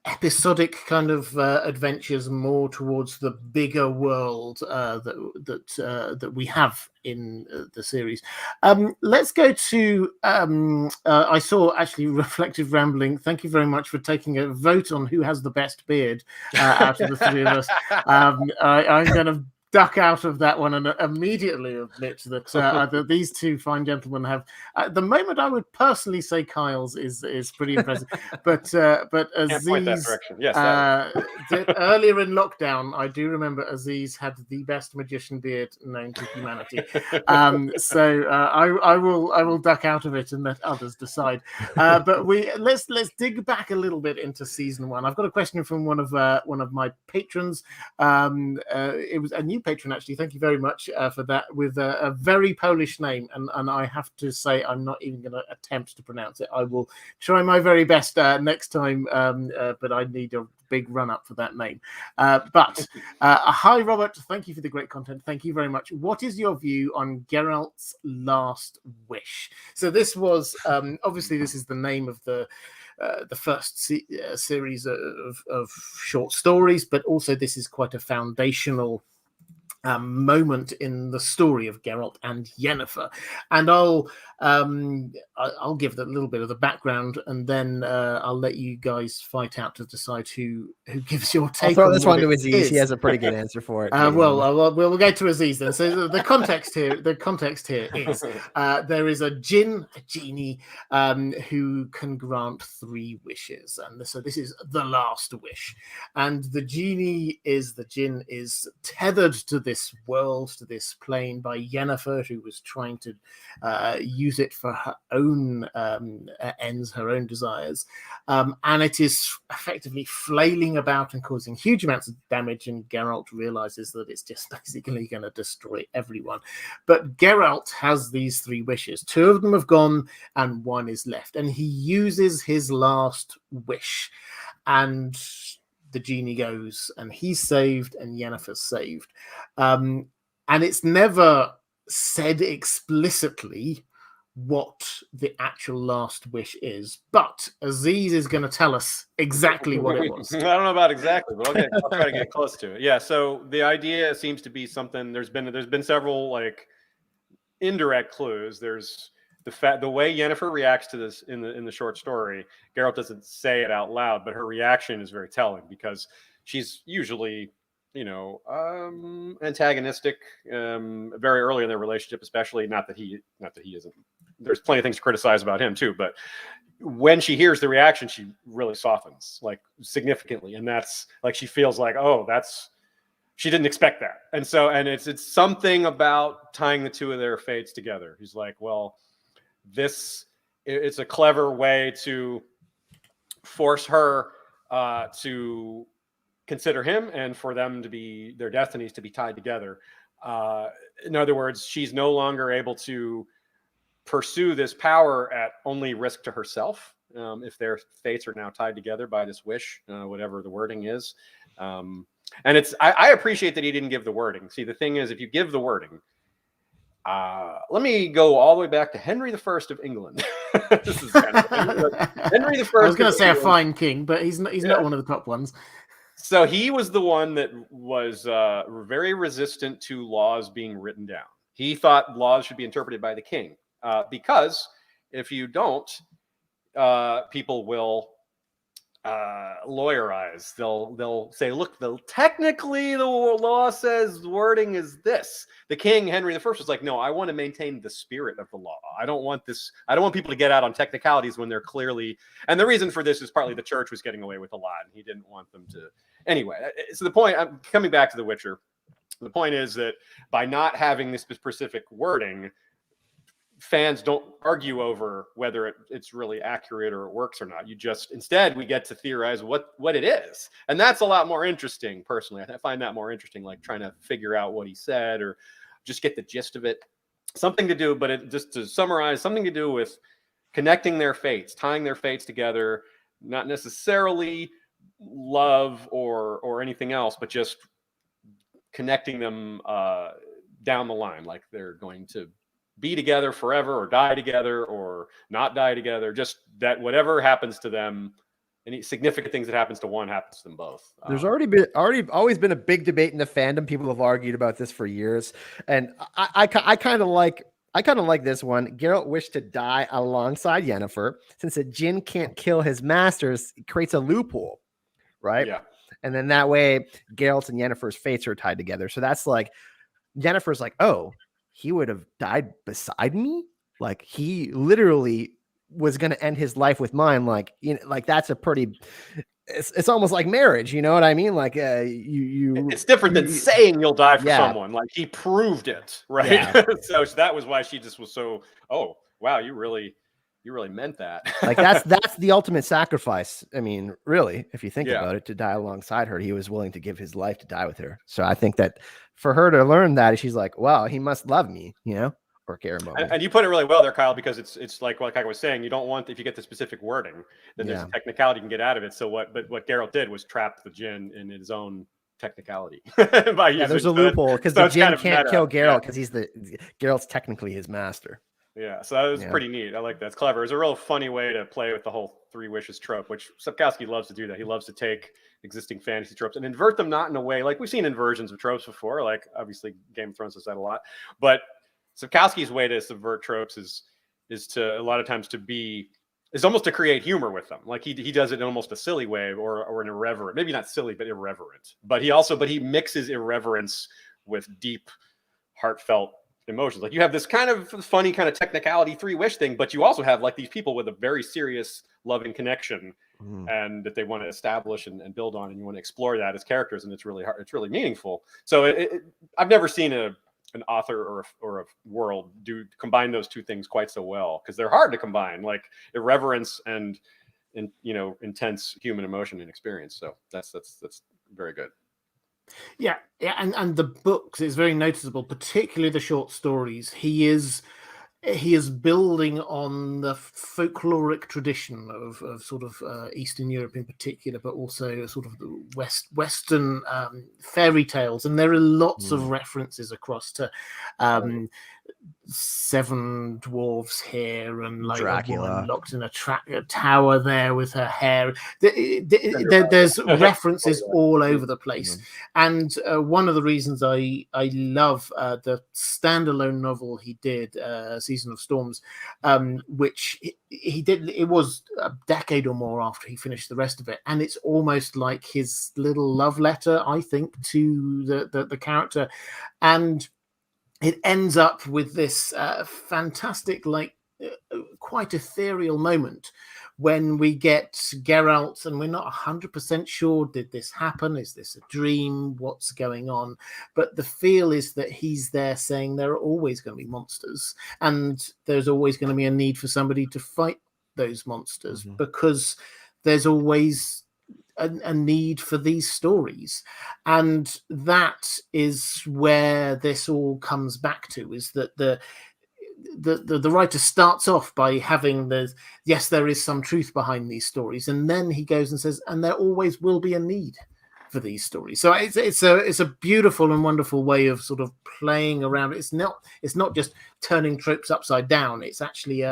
episodic kind of adventures more towards the bigger world that we have in the series. Let's go to I saw actually Reflective Rambling. Thank you very much for taking a vote on who has the best beard out of the three of us. I'm going to duck out of that one and immediately admit that these two fine gentlemen have. At the moment, I would personally say Kyle's is pretty impressive, but Can't point that Aziz. direction. Yes, Earlier in lockdown, I do remember Aziz had the best magician beard known to humanity. So I will duck out of it and let others decide. But let's dig back a little bit into season 1. I've got a question from one of my patrons. It was a new patron, actually. Thank you very much for that, with a very Polish name, and I have to say I'm not even going to attempt to pronounce it. I will try my very best next time, but I need a big run up for that name. Hi, Robert. Thank you for the great content. Thank you very much. What is your view on Geralt's last wish? So this was obviously this is the name of the first series of short stories, but also this is quite a foundational moment in the story of Geralt and Yennefer. And I'll give a little bit of the background, and then I'll let you guys fight out to decide who gives your take. I'll throw on this what one to it Aziz. is. He has a pretty good answer for it. We'll go to Aziz then. So the context here is there is a genie, who can grant 3 wishes, and so this is the last wish. And the jinn is tethered to this world, to this plane, by Yennefer, who was trying to use it for her own ends, her own desires, and it is effectively flailing about and causing huge amounts of damage, and Geralt realizes that it's just basically going to destroy everyone. But Geralt has these 3 wishes. 2 of them have gone and 1 is left, and he uses his last wish, and the genie goes, and he's saved, and Yennefer's saved. And it's never said explicitly what the actual last wish is, but Aziz is going to tell us exactly what it was. I don't know about exactly, but I'll try to get close to it. Yeah. So the idea seems to be something. There's been several like indirect clues. There's the way Yennefer reacts to this in the short story. Geralt doesn't say it out loud, but her reaction is very telling, because she's usually, antagonistic very early in their relationship, especially. Not that he isn't. There's plenty of things to criticize about him too, but when she hears the reaction, she really softens, like, significantly, and that's like she feels like, oh, she didn't expect that, and it's something about tying the 2 of their fates together. He's like, well, it's a clever way to force her to consider him, and for them to be, their destinies to be tied together. In other words, she's no longer able to pursue this power at only risk to herself, if their fates are now tied together by this wish, whatever the wording is. And I appreciate that he didn't give the wording. See, the thing is, if you give the wording, let me go all the way back to Henry I of England. This is kind of Henry I. I was going to say a fine king, but he's not one of the top ones. So he was the one that was very resistant to laws being written down. He thought laws should be interpreted by the king, because if you don't, people will lawyerize. They'll say, look, technically the law says the wording is this. The king, Henry I, was like, no, I want to maintain the spirit of the law. I don't want people to get out on technicalities when they're clearly, and the reason for this is partly the church was getting away with a lot, and he didn't want them to. Anyway, so the point, I'm coming back to The Witcher. The point is that by not having this specific wording, fans don't argue over whether it's really accurate or it works or not. Instead, we get to theorize what it is. And that's a lot more interesting, personally. I find that more interesting, like trying to figure out what he said or just get the gist of it. Something to do, but just to summarize, something to do with connecting their fates, tying their fates together, not necessarily love or anything else, but just connecting them down the line, like they're going to be together forever or die together or not die together. Just that whatever happens to them, any significant things that happens to one happens to them both. There's always been a big debate in the fandom. People have argued about this for years, and I kind of like this one. Geralt wished to die alongside Yennefer. Since a djinn can't kill his masters, it creates a loophole, right? Yeah. And then that way, Geralt's and Yennefer's fates are tied together. So that's like, Yennefer's like, oh, he would have died beside me? Like, he literally was going to end his life with mine. Like, you know, like that's a pretty, it's almost like marriage. You know what I mean? Like, it's different than saying you'll die for someone. Like, he proved it, right? Yeah. So that was why she just was so, oh, wow, you really meant that. Like, that's the ultimate sacrifice. I mean, really, if you think about it, to die alongside her, he was willing to give his life to die with her. So I think that for her to learn that, she's like, wow, he must love me, you know, or care about me. And you put it really well there, Kyle, because it's like I was saying, you don't want, if you get the specific wording, then there's a technicality you can get out of it. So what Geralt did was trap the djinn in his own technicality. There's a loophole because the djinn can't kill Geralt because Geralt's technically his master. Yeah, so that was pretty neat. I like that. It's clever. It's a real funny way to play with the whole three wishes trope, which Sapkowski loves to do that. He loves to take existing fantasy tropes and invert them, not in a way like we've seen inversions of tropes before, like obviously Game of Thrones does that a lot. But Sapkowski's way to subvert tropes is to a lot of times is almost to create humor with them. Like he does it in almost a silly way or an irreverent, maybe not silly, but irreverent. But he mixes irreverence with deep, heartfelt emotions. Like, you have this kind of funny kind of technicality three wish thing, but you also have like these people with a very serious loving connection and that they want to establish and build on, and you want to explore that as characters, and it's really hard, it's really meaningful. So I've never seen an author or a world combine those two things quite so well, because they're hard to combine, like irreverence and you know, intense human emotion and experience. So that's very good. Yeah, and the books is very noticeable, particularly the short stories. He is building on the folkloric tradition of sort of Eastern Europe in particular, but also sort of the Western fairy tales, and there are lots of references across to seven dwarves here, and like Dracula. a woman locked in a tower there with her hair. There's references all over the place. And one of the reasons I love the standalone novel he did, Season of Storms, which he did, it was a decade or more after he finished the rest of it, and it's almost like his little love letter, I think, to the character. And it ends up with this fantastic, like quite ethereal moment when we get Geralt, and we're not 100% sure, did this happen? Is this a dream? What's going on? But the feel is that he's there saying there are always going to be monsters, and there's always going to be a need for somebody to fight those monsters, because there's always a need for these stories. And that is where this all comes back to, is that the writer starts off by having there is some truth behind these stories, and then he goes and says, and there always will be a need for these stories. So it's a beautiful and wonderful way of sort of playing around. It's not just turning tropes upside down. It's actually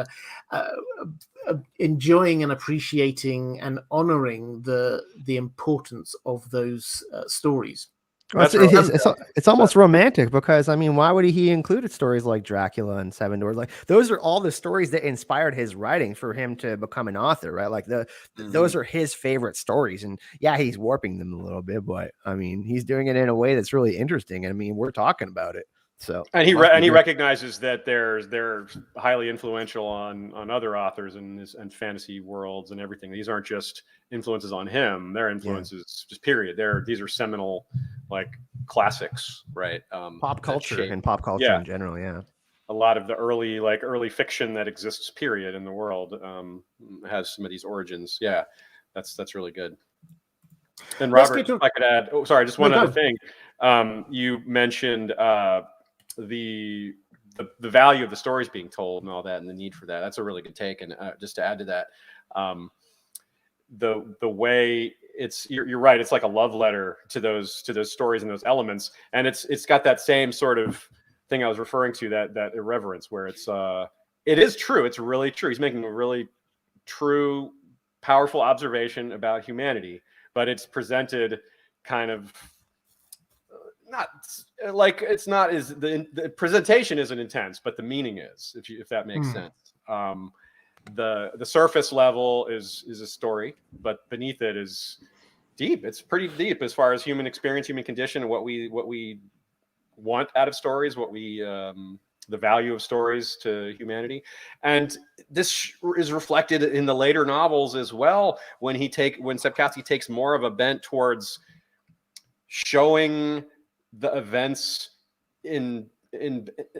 enjoying and appreciating and honoring the importance of those stories. Well, it's almost romantic, because I mean, why would he included stories like Dracula and Seven Dwarfs? Like, those are all the stories that inspired his writing for him to become an author, right? Like those are his favorite stories, and yeah, he's warping them a little bit, but I mean, he's doing it in a way that's really interesting. I mean, we're talking about it. So, and he recognizes that they're highly influential on other authors and fantasy worlds and everything. These aren't just influences on him; they're influences, just period. These are seminal, like, classics, right? Pop culture and pop culture in general. Yeah, a lot of the early fiction that exists, period, in the world has some of these origins. Yeah, that's really good. And Robert, if I could add, just one other thing. You mentioned the value of the stories being told and all that, and the need for that. That's a really good take. And just to add to that, the way you're right, it's like a love letter to those stories and those elements, and it's got that same sort of thing I was referring to, that irreverence, where it is true. It's really true. He's making a really true, powerful observation about humanity, but it's presented kind of not like, it's not as the presentation isn't intense, but the meaning is, if that makes sense. The surface level is a story, but beneath it is deep. It's pretty deep as far as human experience, human condition, and what we want out of stories, what we the value of stories to humanity. And this is reflected in the later novels as well, when Sapkowski takes more of a bent towards showing the events in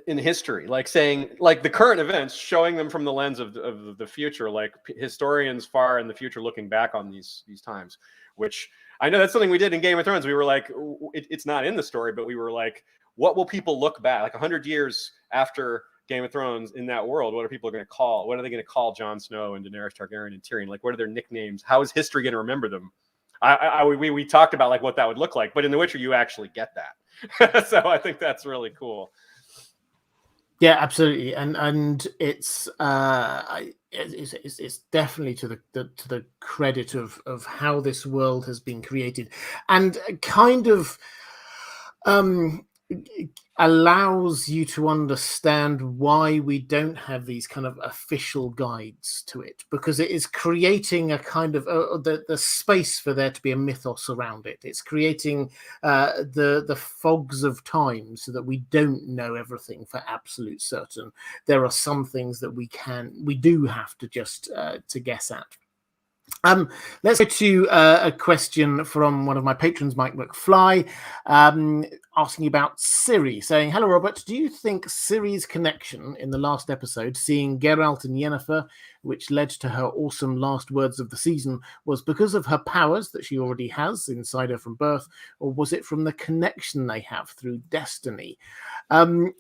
history, like saying, like the current events, showing them from the lens of the future, like historians far in the future looking back on these times, which I know that's something we did in Game of Thrones. We were like, it's not in the story, but we were like, what will people look back, like 100 years after Game of Thrones in that world? What are people going to call? What are they going to call Jon Snow and Daenerys Targaryen and Tyrion? Like, what are their nicknames? How is history going to remember them? We talked about like what that would look like, but in The Witcher, you actually get that. So I think that's really cool. Yeah, absolutely, and it's definitely to the credit of how this world has been created, and kind of allows you to understand why we don't have these kind of official guides to it, because it is creating a kind of the space for there to be a mythos around it. It's creating the fogs of time so that we don't know everything for absolute certain. There are some things that we do have to just to guess at. Let's go to a question from one of my patrons, Mike McFly, asking about Ciri, saying, "Hello, Robert. Do you think Ciri's connection in the last episode, seeing Geralt and Yennefer, which led to her awesome last words of the season, was because of her powers that she already has inside her from birth, or was it from the connection they have through destiny?" For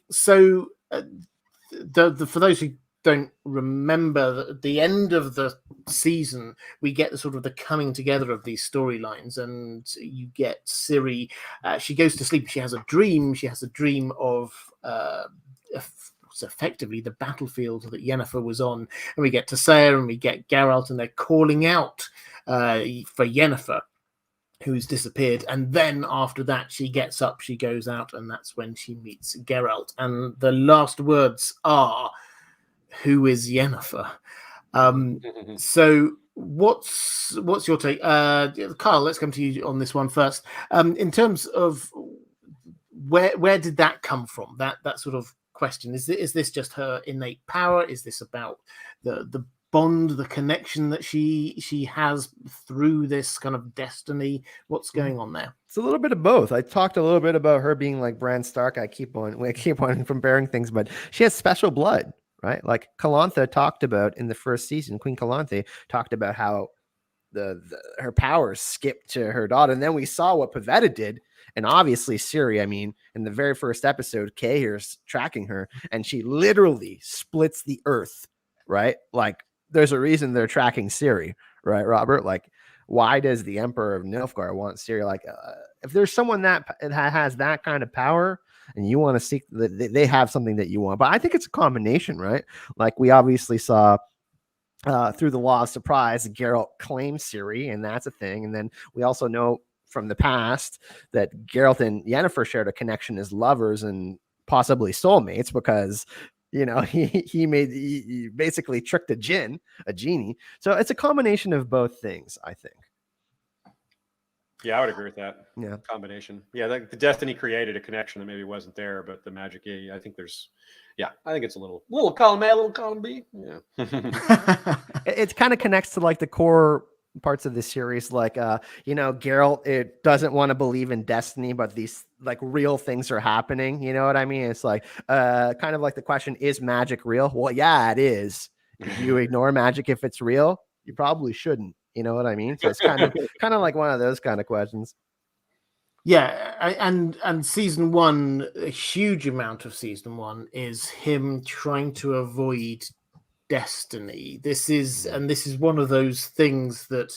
those who don't remember, at the end of the season, we get the sort of the coming together of these storylines, and you get Ciri. She goes to sleep. She has a dream. She has a dream of effectively the battlefield that Yennefer was on, and we get Tissaia and we get Geralt, and they're calling out for Yennefer, who's disappeared. And then after that, she gets up, she goes out, and that's when she meets Geralt. And the last words are, "Who is Yennefer?" So what's your take? Kyle, let's come to you on this one first. In terms of where did that come from? That sort of question. Is this just her innate power? Is this about the bond, the connection that she has through this kind of destiny? What's going on there? It's a little bit of both. I talked a little bit about her being like Bran Stark. I keep on comparing things, but she has special blood. Right, like Calanthe talked about in the first season, Queen Calanthe talked about how her powers skipped to her daughter, and then we saw what Pavetta did, and obviously Ciri. I mean, in the very first episode, Cahir's tracking her, and she literally splits the earth. Right, like there's a reason they're tracking Ciri, right, Robert? Like, why does the Emperor of Nilfgaard want Ciri? Like, if there's someone that has that kind of power, and you want to seek that, they have something that you want. But I think it's a combination, right? Like we obviously saw through the Law of Surprise, Geralt claimed Ciri, and that's a thing. And then we also know from the past that Geralt and Yennefer shared a connection as lovers and possibly soulmates, because he basically tricked a genie. So it's a combination of both things, I think. Yeah, I would agree with that. Yeah, combination. Yeah, the destiny created a connection that maybe wasn't there, but the magic. Yeah, I think there's. Yeah, I think it's a little column A, little column B. Yeah, it kind of connects to like the core parts of the series, like Geralt. It doesn't want to believe in destiny, but these like real things are happening. You know what I mean? It's like kind of like the question: is magic real? Well, yeah, it is. If you ignore magic if it's real, you probably shouldn't. You know what I mean? So it's kind of like one of those kind of questions. Yeah, and season one, a huge amount of season one is him trying to avoid destiny. This is one of those things that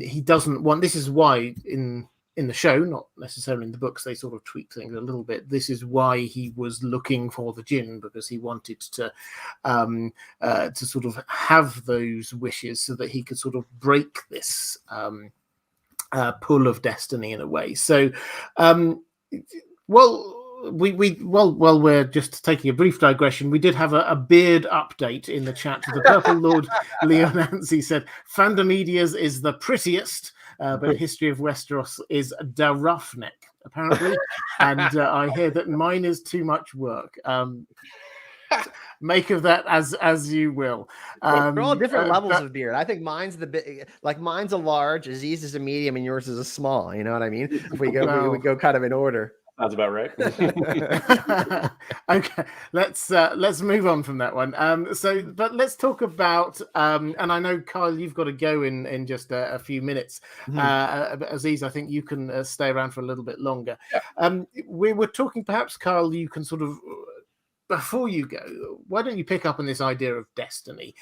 he doesn't want. This is why in the show, not necessarily in the books, they sort of tweak things a little bit. This is why he was looking for the djinn, because he wanted to sort of have those wishes so that he could sort of break this pull of destiny in a way. So, while we're just taking a brief digression, we did have a beard update in the chat. The Purple Lord Leo Nancy said, "Fandom Medias is the prettiest." but History of Westeros is da roughneck, apparently. And I hear that mine is too much work. Make of that as you will. They're all different levels of beard. I think mine's mine's a large, Aziz is a medium, and yours is a small. You know what I mean? If we go kind of in order. Sounds about right. Okay, let's move on from that one. But let's talk about and I know, Kyle, you've got to go in just a few minutes. Aziz, I think you can stay around for a little bit longer. Yeah. We were talking, perhaps, Kyle, you can sort of, before you go, why don't you pick up on this idea of destiny?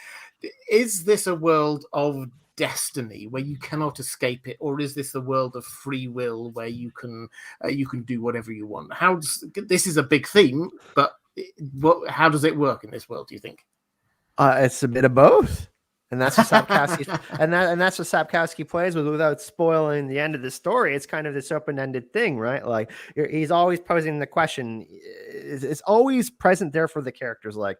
Is this a world of destiny where you cannot escape it, or is this a world of free will where you can do whatever you want? This is a big theme, but how does it work in this world, do you think? It's a bit of both, and that's what Sapkowski and that's what Sapkowski plays with, without spoiling the end of the story. It's kind of this open-ended thing, right? Like, he's always posing the question. It's always present there for the characters, like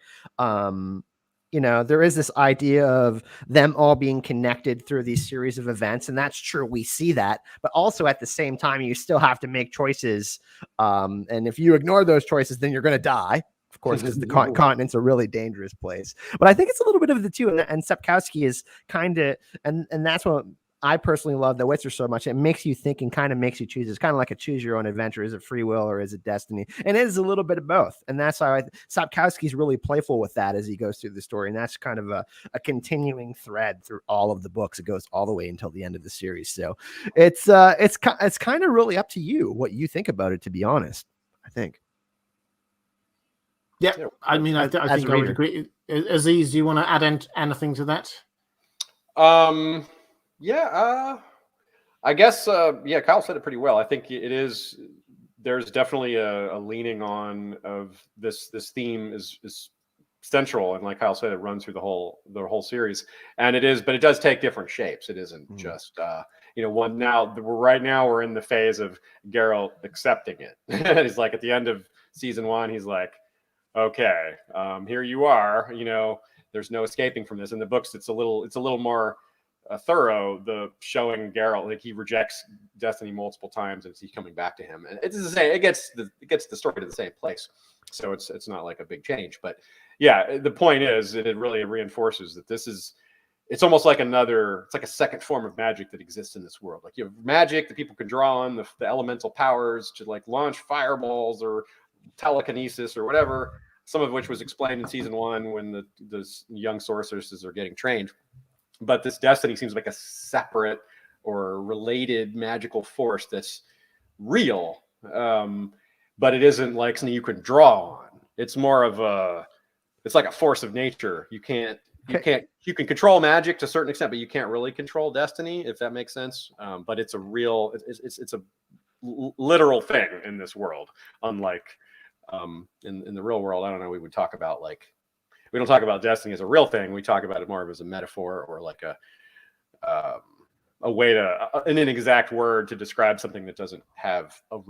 there is this idea of them all being connected through these series of events, and that's true. We see that, but also at the same time, you still have to make choices. And if you ignore those choices, then you're going to die. Of course, because the continent's a really dangerous place. But I think it's a little bit of the two, and Sapkowski is kind of, and that's what I personally love The Witcher so much. It makes you think and kind of makes you choose. It's kind of like a choose your own adventure. Is it free will or is it destiny? And it is a little bit of both. And that's how Sapkowski's really playful with that as he goes through the story. And that's kind of a continuing thread through all of the books. It goes all the way until the end of the series. So it's kind of really up to you what you think about it, to be honest, I think. Yeah, I mean, I think I would agree. Aziz, do you want to add anything to that? I guess, Kyle said it pretty well. I think it is, there's definitely a leaning on of this theme is central. And like Kyle said, it runs through the whole series, and but it does take different shapes. It isn't just, right now we're in the phase of Geralt accepting it. He's like, at the end of season 1, he's like, okay, here you are, there's no escaping from this. In the books, it's a little more thorough, the showing Geralt, like, he rejects destiny multiple times and he's coming back to him, and it's the same. It gets the story to the same place, so it's not like a big change. But yeah, the point is that it really reinforces that it's almost like it's like a second form of magic that exists in this world. Like, you have magic that people can draw on, the elemental powers to like launch fireballs or telekinesis or whatever, some of which was explained in season 1 when the young sorceresses are getting trained. But this destiny seems like a separate or related magical force that's real, but it isn't like something you can draw on. It's more of it's like a force of nature. You can control magic to a certain extent, but you can't really control destiny, if that makes sense. But it's a literal thing in this world, unlike in the real world. I don't know, we would talk about, like, we don't talk about destiny as a real thing. We talk about it more of as a metaphor, or like a way an inexact word to describe something that doesn't have a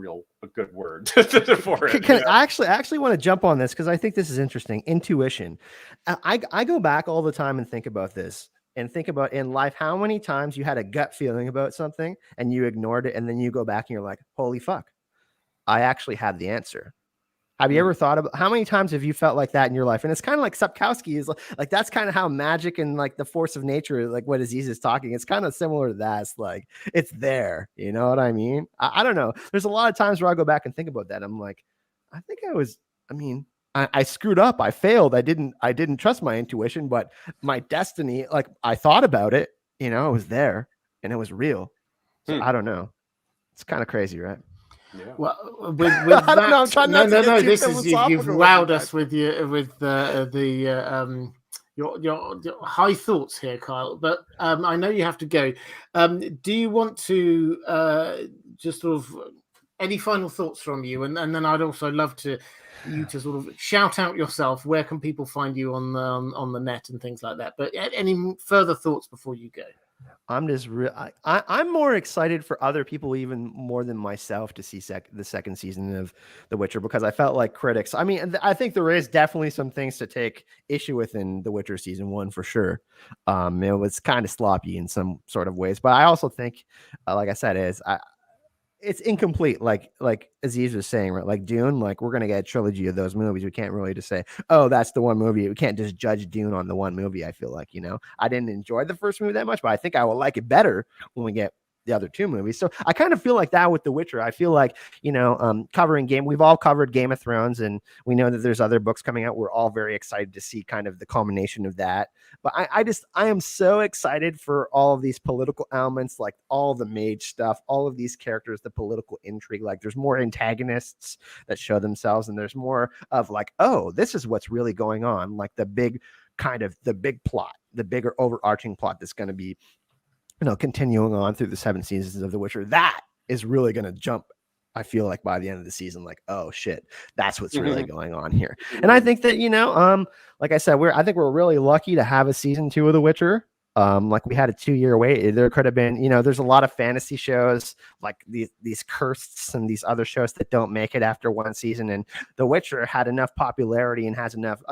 good word for it. I actually want to jump on this because I think this is interesting. Intuition. I go back all the time and think about this, and think about in life how many times you had a gut feeling about something and you ignored it, and then you go back and you're like, holy fuck, I actually had the answer. Have you ever thought about how many times have you felt like that in your life? And it's kind of like Sapkowski is like that's kind of how magic and like the force of nature, like what Aziz is talking, it's kind of similar to that. It's like, it's there. You know what I mean? I don't know. There's a lot of times where I go back and think about that. I'm like, I screwed up. I failed. I didn't trust my intuition, but my destiny, like, I thought about it, it was there and it was real. So I don't know. It's kind of crazy, right? Yeah. Well, with I don't know. I'm trying not to get this is you've wowed us with your high thoughts here, Kyle. But I know you have to go. Do you want to just sort of any final thoughts from you, and then I'd also love you to sort of shout out yourself. Where can people find you on the net and things like that? But any further thoughts before you go? I'm just I'm more excited for other people even more than myself to see the second season of The Witcher, because I felt like critics. I mean, I think there is definitely some things to take issue with in The Witcher season 1 for sure. It was kind of sloppy in some sort of ways, but I also think, like I said, it's incomplete. Like Aziz was saying, right? Like Dune, like we're gonna get a trilogy of those movies. We can't really just say, oh, that's the one movie. We can't just judge Dune on the one movie. I feel like, I didn't enjoy the first movie that much, but I think I will like it better when we get the other two movies. So I kind of feel like that with The Witcher. I feel like, covering we've all covered Game of Thrones, and we know that there's other books coming out. We're all very excited to see kind of the culmination of that. But I am so excited for all of these political elements, like all the mage stuff, all of these characters, the political intrigue. Like there's more antagonists that show themselves, and there's more of like, oh, this is what's really going on. Like the big plot, the bigger overarching plot that's going to be, continuing on through the 7 seasons of The Witcher. That is really going to jump. I feel like by the end of the season, like, oh shit, that's what's really going on here. And I think that, like I said, I think we're really lucky to have a season 2 of The Witcher. Like we had a 2-year wait. There could have been, there's a lot of fantasy shows like these Curses and these other shows that don't make it after one season. And The Witcher had enough popularity and has enough.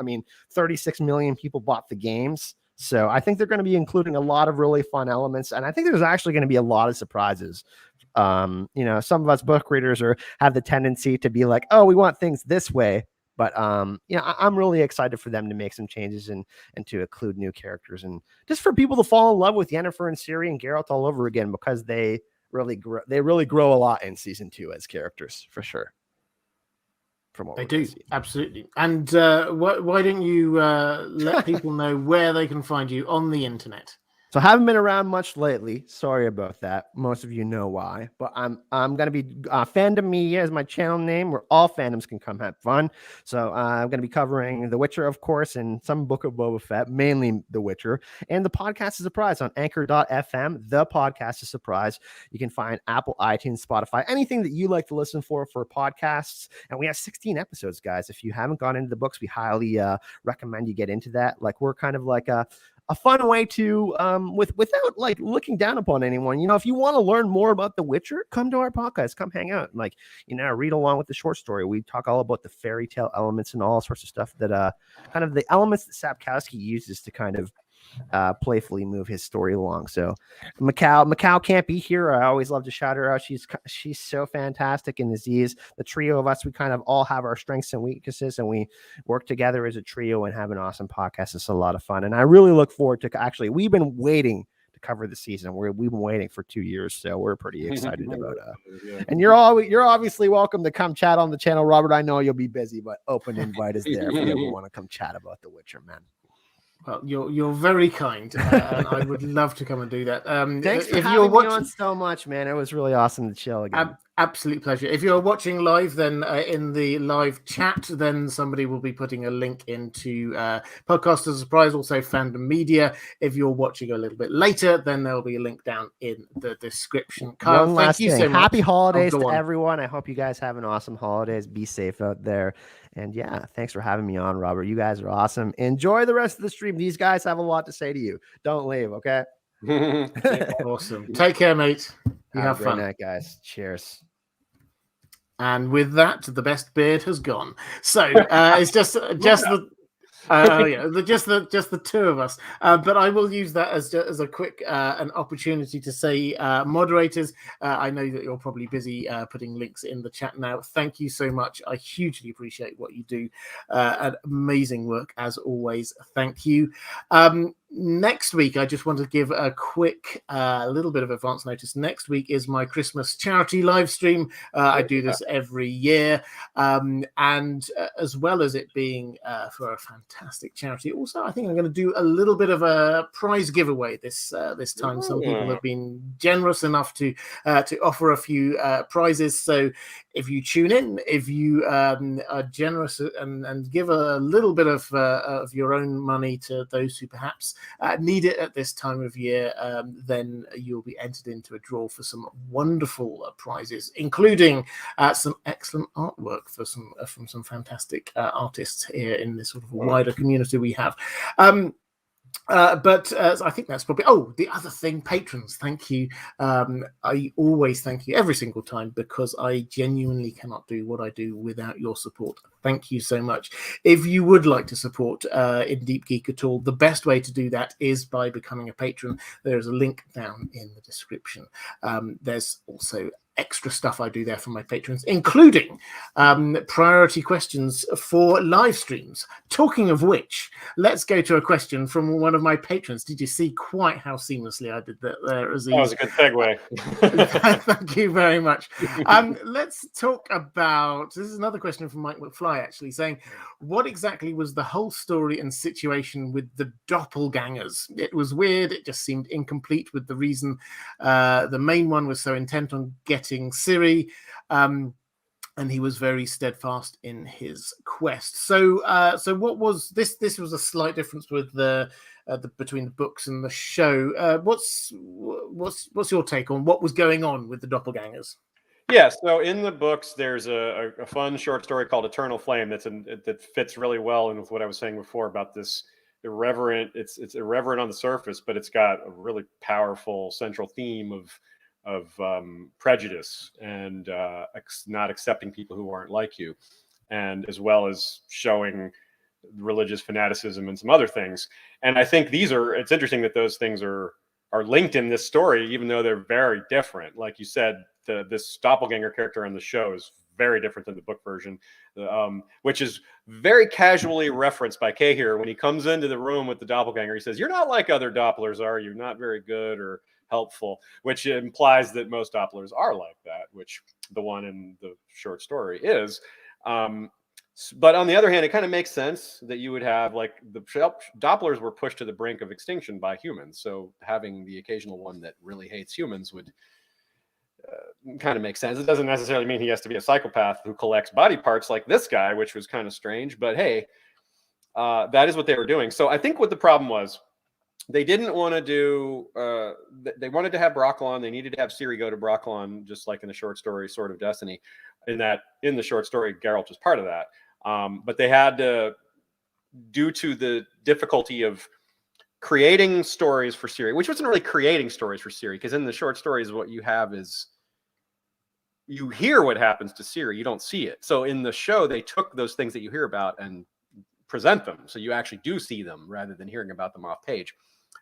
36 million people bought the games. So I think they're going to be including a lot of really fun elements. And I think there's actually going to be a lot of surprises. Some of us book readers have the tendency to be like, oh, we want things this way. But, I'm really excited for them to make some changes and to include new characters, and just for people to fall in love with Yennefer and Ciri and Geralt all over again, because they really grow a lot in season 2 as characters, for sure. They do, absolutely. And why don't you let people know where they can find you on the internet? So I haven't been around much lately. Sorry about that. Most of you know why. But I'm going to be Fandom Media is my channel name, where all fandoms can come have fun. So I'm going to be covering The Witcher, of course, and some Book of Boba Fett, mainly The Witcher. And the podcast is Surprise on Anchor.fm. The podcast is Surprise. You can find Apple, iTunes, Spotify, anything that you like to listen for podcasts. And we have 16 episodes, guys. If you haven't gone into the books, we highly recommend you get into that. Like we're kind of like a fun way to, without like looking down upon anyone. If you want to learn more about The Witcher, come to our podcast, come hang out, like, read along with the short story. We talk all about the fairy tale elements and all sorts of stuff that, kind of the elements that Sapkowski uses to kind of playfully move his story along. So Macau can't be here. I always love to shout her out. She's so fantastic. And Aziz, the trio of us, we kind of all have our strengths and weaknesses, and we work together as a trio and have an awesome podcast. It's a lot of fun, and I really look forward to we've been waiting to cover the season. We've been waiting for 2 years, so we're pretty excited about and you're obviously welcome to come chat on the channel, Robert. I know you'll be busy, but open invite is there if you ever want to come chat about The Witcher, man. Well, you're very kind, and I would love to come and do that. Thanks for having me on so much, man. It was really awesome to chill again. Absolute pleasure. If you're watching live, then in the live chat, then somebody will be putting a link into Podcast as a Surprise, also Fandom Media. If you're watching a little bit later, then there'll be a link down in the description. Kyle, one last thank you thing. so much. Happy holidays to everyone. I hope you guys have an awesome holidays. Be safe out there. And yeah, thanks for having me on, Robert. You guys are awesome. Enjoy the rest of the stream. These guys have a lot to say to you. Don't leave, okay? Awesome. Take care, mate. You have fun. Great night, guys. Cheers. And with that, the best beard has gone. So it's just the just the two of us. But I will use that as a quick an opportunity to say, moderators, I know that you're probably busy putting links in the chat now. Thank you so much. I hugely appreciate what you do. Amazing work as always. Thank you. Next week, I just want to give a quick little bit of advance notice. Next week is my Christmas charity live stream. I do this every year. And as well as it being for a fantastic charity, also, I think I'm going to do a little bit of a prize giveaway this time. Some people have been generous enough to offer a few prizes. So if you tune in, if you are generous and give a little bit of your own money to those who perhaps need it at this time of year, then you'll be entered into a draw for some wonderful prizes, including some excellent artwork from some fantastic artists here in this sort of wider community we have. But I think that's probably. Oh, the other thing, patrons. Thank you. I always thank you every single time, because I genuinely cannot do what I do without your support. Thank you so much. If you would like to support in Deep Geek at all, the best way to do that is by becoming a patron. There is a link down in the description. There's also extra stuff I do there for my patrons, including priority questions for live streams. Talking of which, let's go to a question from one of my patrons. Did you see quite how seamlessly I did that there, Aziz? That was a good segue. Thank you very much. Let's talk about, this is another question from Mike McFly, actually, saying, what exactly was the whole story and situation with the doppelgangers? It was weird. It just seemed incomplete with the reason the main one was so intent on getting Ciri, and he was very steadfast in his quest. So what was this? This was a slight difference with the between the books and the show. What's your take on what was going on with the doppelgangers? Yeah, so in the books, there's a fun short story called Eternal Flame that fits really well in with what I was saying before about this irreverent. It's irreverent on the surface, but it's got a really powerful central theme of prejudice and not accepting people who aren't like you, and as well as showing religious fanaticism and some other things. And I think it's interesting that those things are linked in this story, even though they're very different. Like you said, this doppelganger character on the show is very different than the book version, which is very casually referenced by Kay here when he comes into the room with the doppelganger. He says, "You're not like other Dopplers, are you? Not very good or helpful," which implies that most Dopplers are like that, which the one in the short story is. But on the other hand, it kind of makes sense that you would have, like, the Dopplers were pushed to the brink of extinction by humans. So having the occasional one that really hates humans would kind of make sense. It doesn't necessarily mean he has to be a psychopath who collects body parts like this guy, which was kind of strange. But hey, that is what they were doing. So I think what the problem was, they didn't want to do, they wanted to have Brocklon. They needed to have Ciri go to Brocklon, just like in the short story, Sword of Destiny. In the short story, Geralt was part of that. But they had to, due to the difficulty of creating stories for Ciri, which wasn't really creating stories for Ciri, because in the short stories, what you have is you hear what happens to Ciri, you don't see it. So in the show, they took those things that you hear about and present them, so you actually do see them rather than hearing about them off page.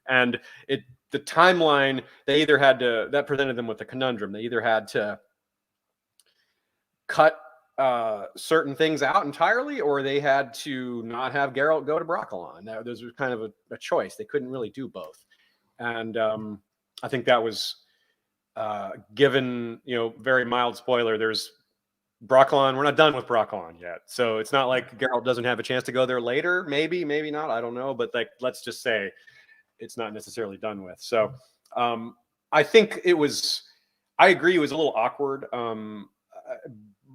And the timeline, they either had to, that presented them with a conundrum. They either had to cut certain things out entirely, or they had to not have Geralt go to Brocklon. Now, those was kind of a choice. They couldn't really do both. And I think that was given, very mild spoiler. There's Brocklon. We're not done with Brocklon yet. So it's not like Geralt doesn't have a chance to go there later. Maybe not. I don't know. But let's just say it's not necessarily done with. So I think I agree it was a little awkward.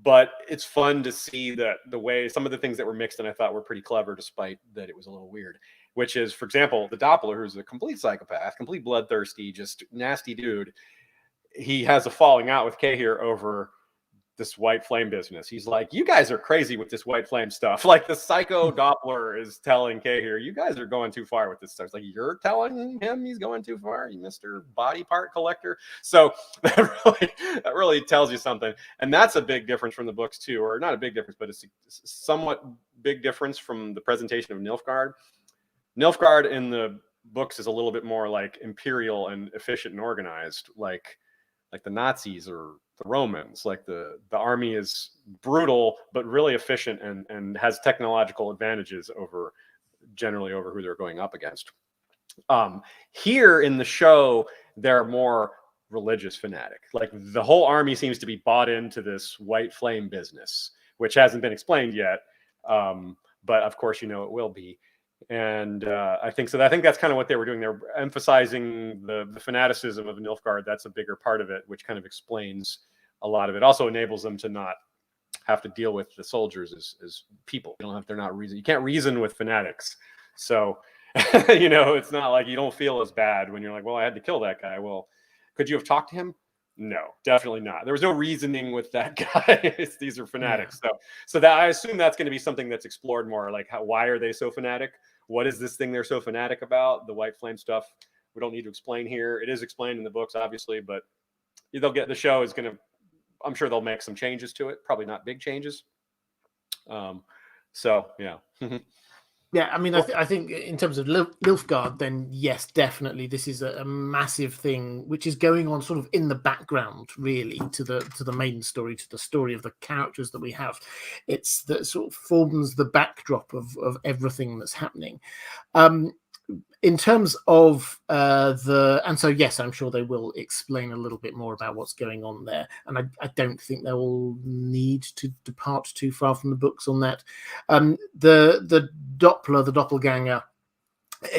But it's fun to see that the way some of the things that were mixed and I thought were pretty clever, despite that it was a little weird, which is, for example, the Doppler, who's a complete psychopath, complete bloodthirsty, just nasty dude. He has a falling out with Kay here over this white flame business. He's like, "You guys are crazy with this white flame stuff." Like, the psycho Doppler is telling Kay here, "You guys are going too far with this stuff." It's like, you're telling him he's going too far, you Mr. Body Part Collector. So that really tells you something. And that's a big difference from the books too, or not a big difference, but it's a somewhat big difference from the presentation of Nilfgaard. Nilfgaard in the books is a little bit more like imperial and efficient and organized, like the Nazis or the Romans. Like the army is brutal but really efficient and has technological advantages generally over who they're going up against. Here in the show, they're more religious fanatic. Like, the whole army seems to be bought into this white flame business, which hasn't been explained yet, but of course it will be. And I think that's kind of what they were doing. They're emphasizing the fanaticism of Nilfgaard. That's a bigger part of it, which kind of explains a lot of it. Also enables them to not have to deal with the soldiers as people. They're not reason. You can't reason with fanatics. So, it's not like you don't feel as bad when you're like, well, I had to kill that guy. Well, could you have talked to him? No, definitely not. There was no reasoning with that guy. These are fanatics. Yeah. So that, I assume that's going to be something that's explored more. Like, why are they so fanatic? what is this thing they're so fanatic about? The white flame stuff we don't need to explain here. It is explained in the books, obviously, but they'll get, the show is going to, I'm sure they'll make some changes to it, probably not big changes. So yeah. Yeah, I mean, I think in terms of Nilfgaard, then yes, definitely, this is a massive thing which is going on sort of in the background, really, to the main story, to the story of the characters that we have. It's that sort of forms the backdrop of everything that's happening. In terms of and so yes, I'm sure they will explain a little bit more about what's going on there, and I don't think they will need to depart too far from the books on that. The Doppler, the doppelganger.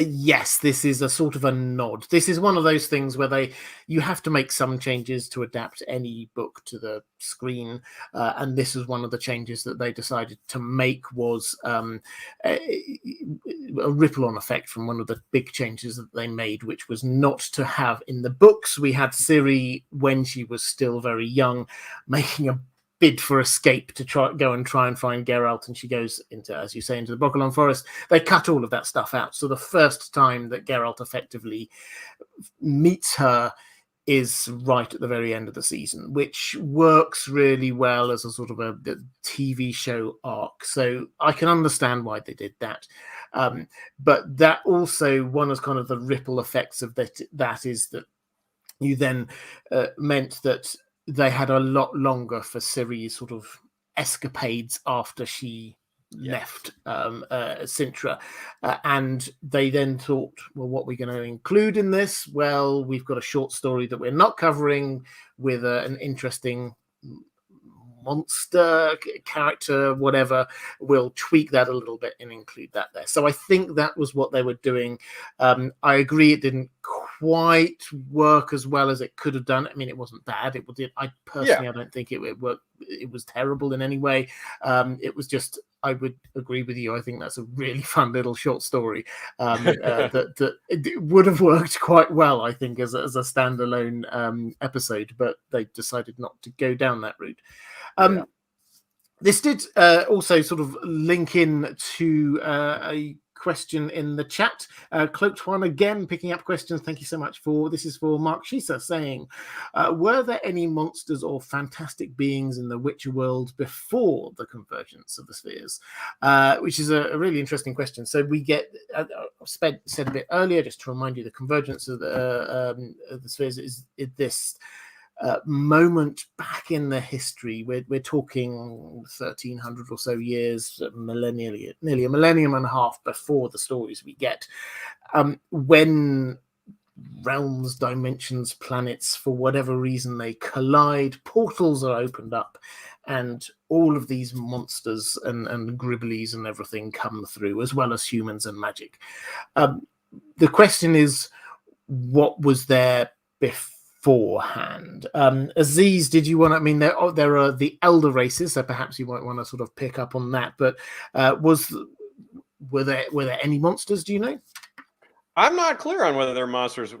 Yes, this is a sort of a nod. This is one of those things where you have to make some changes to adapt any book to the screen, and this is one of the changes that they decided to make, was a ripple-on effect from one of the big changes that they made, which was not to have in the books. We had Ciri, when she was still very young, making a bid for escape to try and find Geralt, and she goes into, as you say, into the Brokilon Forest. They cut all of that stuff out. So the first time that Geralt effectively meets her is right at the very end of the season, which works really well as a sort of a TV show arc. So I can understand why they did that. But that also, one of kind of the ripple effects of that is that you then meant that they had a lot longer for Ciri's sort of escapades after she left Sintra, and they then thought, well, what are we going to include in this? Well, we've got a short story that we're not covering with an interesting monster character, whatever. We'll tweak that a little bit and include that there. So I think that was what they were doing. I agree it didn't quite work as well as it could have done. I mean, it wasn't bad. I personally, I don't think it worked. It was terrible in any way. It was just, I would agree with you. I think that's a really fun little short story that it would have worked quite well, I think, as a standalone episode, but they decided not to go down that route. This did also sort of link in to a question in the chat. Cloaked One again picking up questions. Thank you so much for this. Is for Mark Shisa saying, were there any monsters or fantastic beings in the Witcher world before the convergence of the spheres? Which is a really interesting question. So we get said a bit earlier, just to remind you, the convergence of the spheres is this moment back in the history. We're talking 1300 or so years, nearly a millennium and a half before the stories we get, when realms, dimensions, planets, for whatever reason, they collide, portals are opened up, and all of these monsters and gribblies and everything come through, as well as humans and magic. The question is, what was there beforehand? Aziz, did you want to, I mean, there are the elder races, so perhaps you might want to sort of pick up on that, but were there any monsters, do you know? I'm not clear on whether there were monsters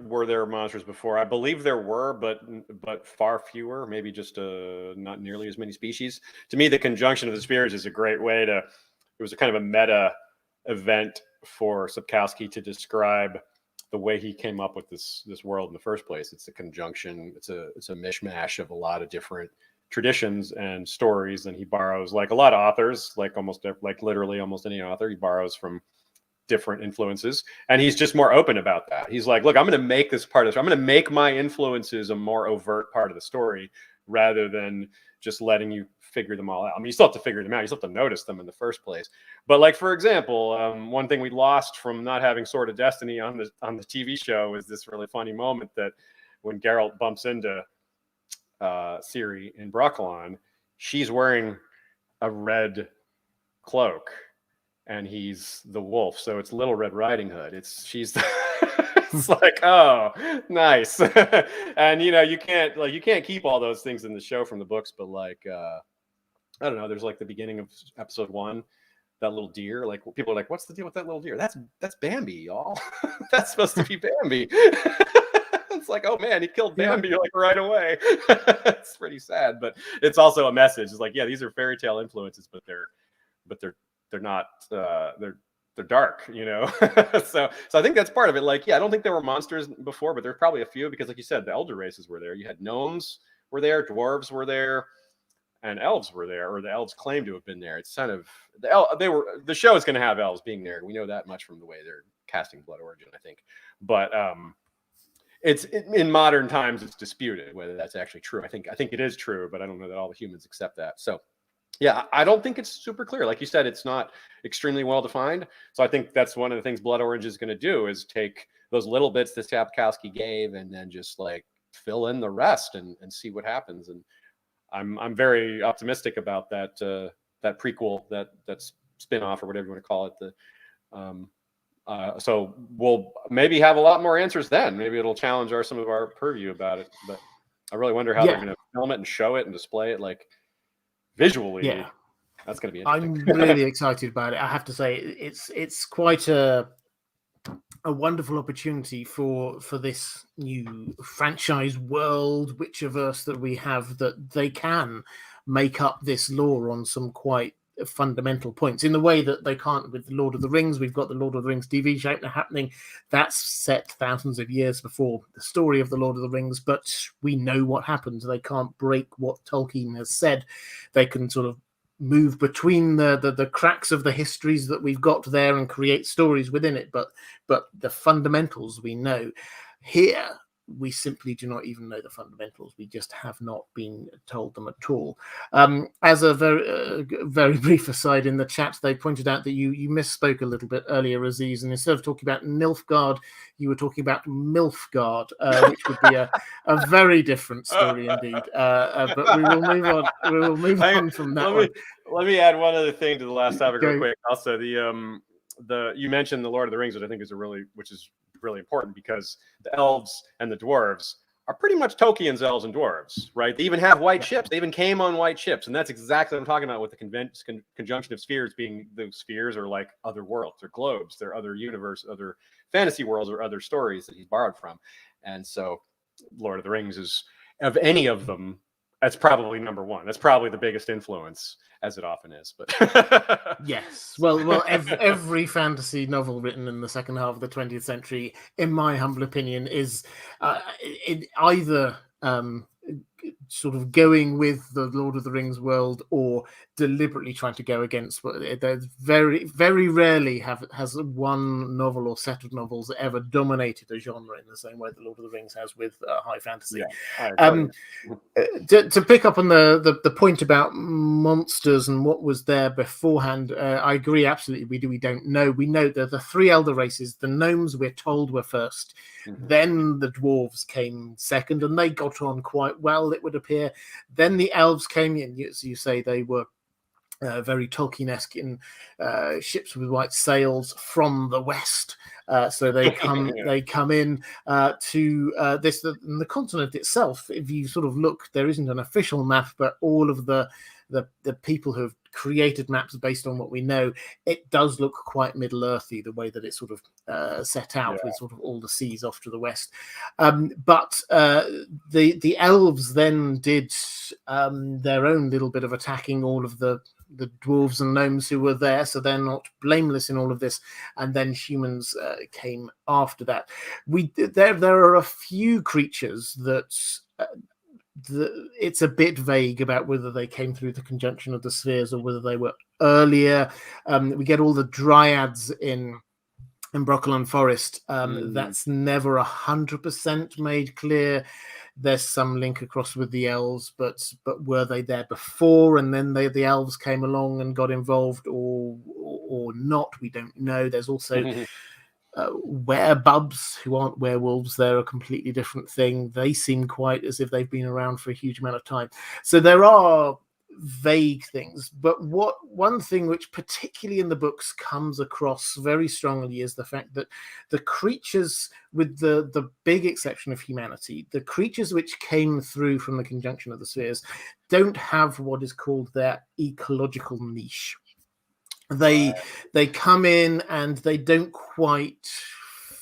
before. I believe there were, but far fewer, maybe just not nearly as many species. To me, the conjunction of the spheres is a great way to, it was a kind of a meta event for Sapkowski to describe the way he came up with this world in the first place. It's a conjunction, it's a mishmash of a lot of different traditions and stories, and he borrows, like a lot of authors, like literally almost any author, he borrows from different influences, and he's just more open about that. He's like, look, I'm going to make this part of this. I'm going to make my influences a more overt part of the story rather than just letting you figure them all out. I mean, you still have to figure them out. You still have to notice them in the first place. But like, for example, one thing we lost from not having Sword of Destiny on the TV show is this really funny moment that when Geralt bumps into Ciri in Brokilon, she's wearing a red cloak and he's the wolf, so it's Little Red Riding Hood. It's like, oh, nice. And you can't keep all those things in the show from the books, but like I don't know, there's like the beginning of episode 1, that little deer, like people are like, what's the deal with that little deer? That's Bambi, y'all. That's supposed to be Bambi. It's like, oh man, he killed Bambi like right away. It's pretty sad, but it's also a message. It's like, yeah, these are fairy tale influences, but they're not they're dark, you know. So I think that's part of it. Like, yeah, I don't think there were monsters before, but there's probably a few because, like you said, the elder races were there. You had gnomes were there, dwarves were there, and elves were there, or the elves claim to have been there. It's kind of the show is going to have elves being there. We know that much from the way they're casting Blood Origin, I think. But in modern times it's disputed whether that's actually true. I think it is true, but I don't know that all the humans accept that. So yeah, I don't think it's super clear. Like you said, it's not extremely well defined. So I think that's one of the things Blood Orange is going to do is take those little bits that Sapkowski gave and then just like fill in the rest and see what happens. And I'm very optimistic about that that prequel, that spin-off or whatever you want to call it. So we'll maybe have a lot more answers then. Maybe it'll challenge some of our purview about it. But I really wonder how they're going to film it and show it and display it like visually. Yeah, that's going to be interesting. I'm really excited about it. I have to say, it's quite a wonderful opportunity for this new franchise world Witcherverse that we have, that they can make up this lore on some quite fundamental points in the way that they can't with Lord of the Rings. We've got the Lord of the Rings TV show happening. That's set thousands of years before the story of the Lord of the Rings, but we know what happens. They can't break what Tolkien has said. They can sort of move between the cracks of the histories that we've got there and create stories within it, but the fundamentals we know. Here we simply do not even know the fundamentals. We just have not been told them at all. As a very brief aside, in the chat they pointed out that you misspoke a little bit earlier, Aziz, and instead of talking about Nilfgaard, you were talking about Milfgaard, which would be a very different story indeed. But we will move on. We will move on from that. Let me add one other thing to the last topic real quick. Also, you mentioned the Lord of the Rings, which I think is really important, because the elves and the dwarves are pretty much Tolkien's elves and dwarves, right? They even have white ships. They even came on white ships, and that's exactly what I'm talking about with the conjunction of spheres being, the spheres are like other worlds, they're globes, they're other universe, other fantasy worlds, or other stories that he's borrowed from. And so Lord of the Rings is, of any of them, that's probably number one. That's probably the biggest influence, as it often is. But yes, well, every fantasy novel written in the second half of the 20th century, in my humble opinion, is either sort of going with the Lord of the Rings world or deliberately trying to go against. There's very, very rarely has one novel or set of novels ever dominated a genre in the same way the Lord of the Rings has with high fantasy. Yeah, to pick up on the point about monsters and what was there beforehand, I agree absolutely. We don't know. We know that the three elder races, the gnomes, we're told, were first. Mm-hmm. Then the dwarves came second, and they got on quite well, it would appear. Then the elves came in. As you say, they were very Tolkien-esque in ships with white sails from the west. So they come in to the continent itself. If you sort of look, there isn't an official map, but all of the people who have created maps based on what we know, it does look quite Middle-earthy, the way that it's sort of set out, with sort of all the seas off to the west. But the elves then did their own little bit of attacking all of the dwarves and gnomes who were there, so they're not blameless in all of this. And then humans came after that. There are a few creatures that it's a bit vague about whether they came through the conjunction of the spheres or whether they were earlier. We get all the dryads in Broccolon Forest. That's never 100% made clear. There's some link across with the elves, but were they there before and then the elves came along and got involved, or not? We don't know. There's also werebubs who aren't werewolves. They're a completely different thing. They seem quite as if they've been around for a huge amount of time. So there are vague things, but one thing which particularly in the books comes across very strongly is the fact that the creatures, with the big exception of humanity, the creatures which came through from the conjunction of the spheres don't have what is called their ecological niche. They come in and they don't quite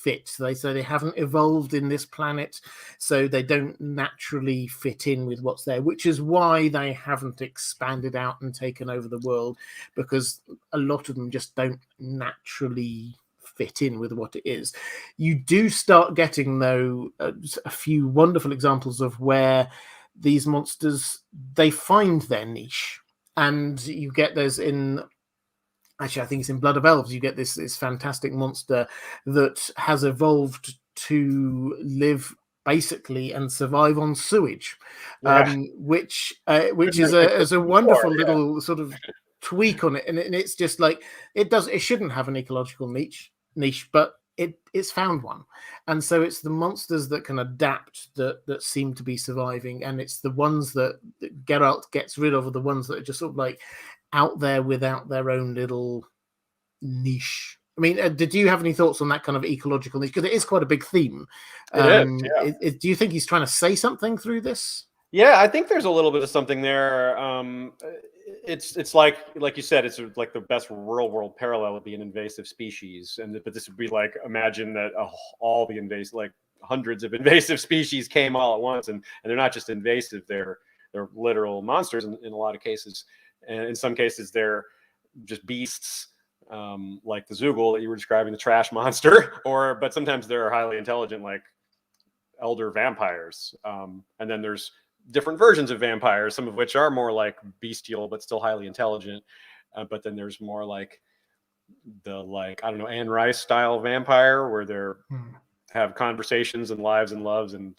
fit. They haven't evolved in this planet, so they don't naturally fit in with what's there, which is why they haven't expanded out and taken over the world, because a lot of them just don't naturally fit in with what it is. You do start getting, though, a few wonderful examples of where these monsters, they find their niche. And you get those in, actually, I think it's in Blood of Elves, you get this fantastic monster that has evolved to live basically and survive on sewage, which is a wonderful little sort of tweak on it. And it's just like, it shouldn't have an ecological niche, but it's found one. And so it's the monsters that can adapt that seem to be surviving, and it's the ones that Geralt gets rid of, are the ones that are just sort of like out there without their own little niche. I mean, did you have any thoughts on that kind of ecological niche? Because it is quite a big theme. Do you think he's trying to say something through this? Yeah, I think there's a little bit of something there. It's like you said, it's like the best real world parallel would be an invasive species, but this would be like, imagine that all the invasive, like hundreds of invasive species came all at once, and they're not just invasive, they're literal monsters in a lot of cases, and in some cases they're just beasts, like the Zoogle that you were describing, the trash monster, but sometimes they're highly intelligent, like elder vampires, and then there's different versions of vampires, some of which are more like bestial but still highly intelligent, but then there's more like the, like, I don't know, Anne Rice style vampire, where they're have conversations and lives and loves, and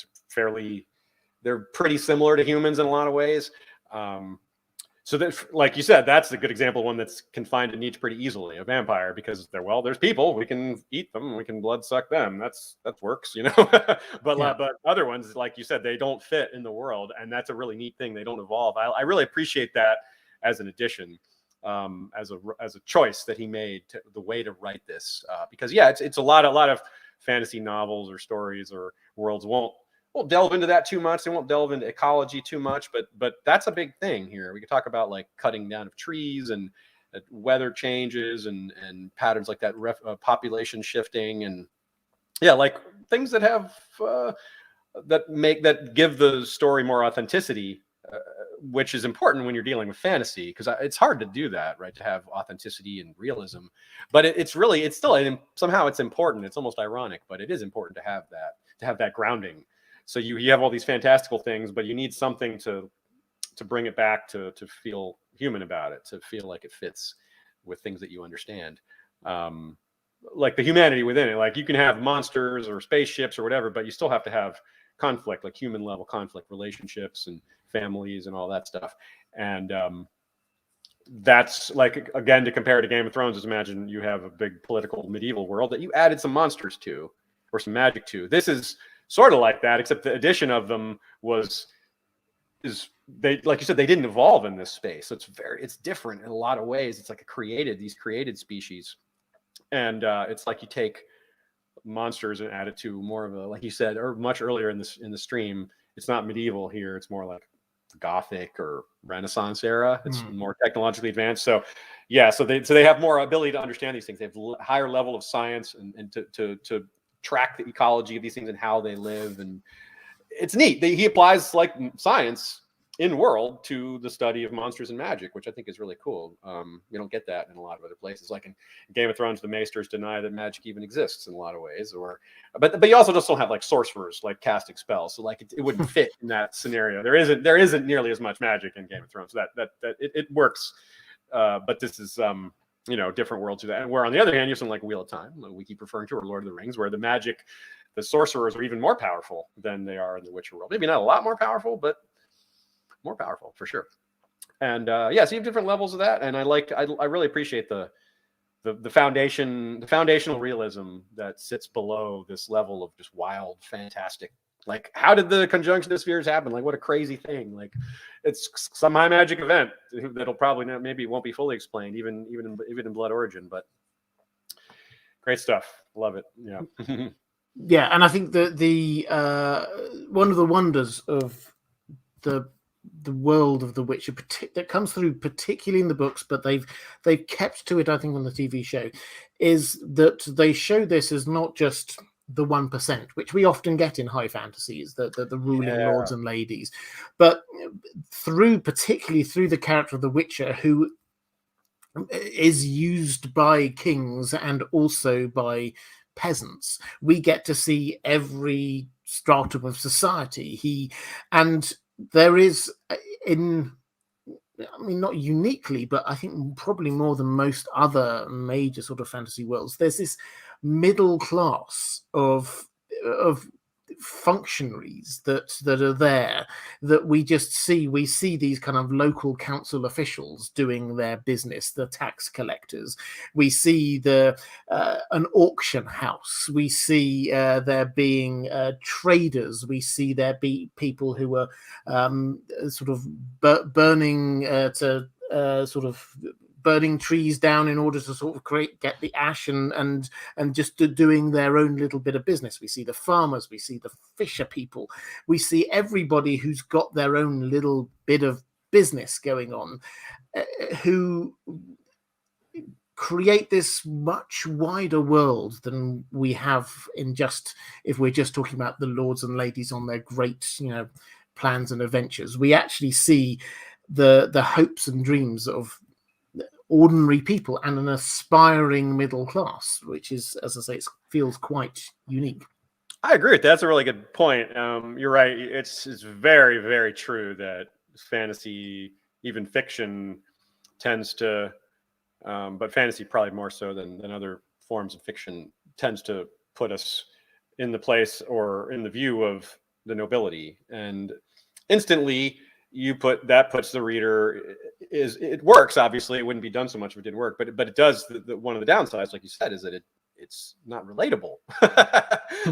they're pretty similar to humans in a lot of ways. So that, like you said, that's a good example, one that's can find a niche pretty easily, a vampire, because there's people, we can eat them, we can blood suck them. That works, but other ones, like you said, they don't fit in the world, and that's a really neat thing. They don't evolve. I really appreciate that as an addition, as a choice that he made to the way to write this, because it's a lot of fantasy novels or stories or worlds won't delve into that too much. They won't delve into ecology too much, but that's a big thing here. We could talk about like cutting down of trees and weather changes and patterns like that, population shifting, and like things that have that give the story more authenticity, which is important when you're dealing with fantasy, because it's hard to do that, right? To have authenticity and realism, but it's still somehow it's important. It's almost ironic, but it is important to have that grounding. So you have all these fantastical things, but you need something to bring it back to feel human about it, to feel like it fits with things that you understand, like the humanity within it. Like, you can have monsters or spaceships or whatever, but you still have to have conflict, like human level conflict, relationships and families and all that stuff. And that's like, again, to compare to Game of Thrones, is imagine you have a big political medieval world that you added some monsters to, or some magic to. This is sort of like that, except the addition of them is they, like you said, they didn't evolve in this space. So it's different in a lot of ways. It's like these created species. And it's like you take monsters and add it to more of a, like you said, or much earlier in the stream, it's not medieval here. It's more like Gothic or Renaissance era. It's more technologically advanced. So they have more ability to understand these things. They have higher level of science and to track the ecology of these things and how they live. And it's neat. He applies like science in world to the study of monsters and magic, which I think is really cool. You don't get that in a lot of other places. Like in Game of Thrones, the maesters deny that magic even exists in a lot of ways. But you also just don't have like sorcerers like casting spells. So like it wouldn't fit in that scenario. There isn't nearly as much magic in Game of Thrones. So that it works. But this is different worlds to that. And where on the other hand, you have something like Wheel of Time, like we keep referring to, or Lord of the Rings, where the sorcerers are even more powerful than they are in the Witcher world. Maybe not a lot more powerful, but more powerful for sure. And so you have different levels of that. And I really appreciate the foundational realism that sits below this level of just wild, fantastic. Like, how did the conjunction of spheres happen? Like, what a crazy thing! Like, it's some high magic event that'll probably maybe won't be fully explained, even in Blood Origin. But great stuff, love it. Yeah, yeah, and I think that the one of the wonders of the world of The Witcher that comes through, particularly in the books, but they've kept to it, I think, on the TV show, is that they show this as not just the 1%, which we often get in high fantasies, the ruling Yeah. lords and ladies. But particularly through the character of the Witcher, who is used by kings and also by peasants, we get to see every stratum of society. And there is not uniquely, but I think probably more than most other major sort of fantasy worlds, there's this middle class of functionaries that are there, that we see these kind of local council officials doing their business, the tax collectors. We see an auction house. We see there being traders. We see there be people who are sort of burning burning trees down in order to sort of get the ash and just doing their own little bit of business. We see the farmers, we see the fisher people, we see everybody who's got their own little bit of business going on, who create this much wider world than we have if we're just talking about the lords and ladies on their great, plans and adventures. We actually see the hopes and dreams of ordinary people and an aspiring middle class, which is, as I say, it feels quite unique. I agree with that. That's a really good point. You're right. It's very, very true that fantasy, even fiction, tends to, but fantasy probably more so than other forms of fiction, tends to put us in the place or in the view of the nobility, and instantly puts the reader, it works. Obviously, it wouldn't be done so much if it didn't work, but it does. One of the downsides, like you said, is that it's not relatable.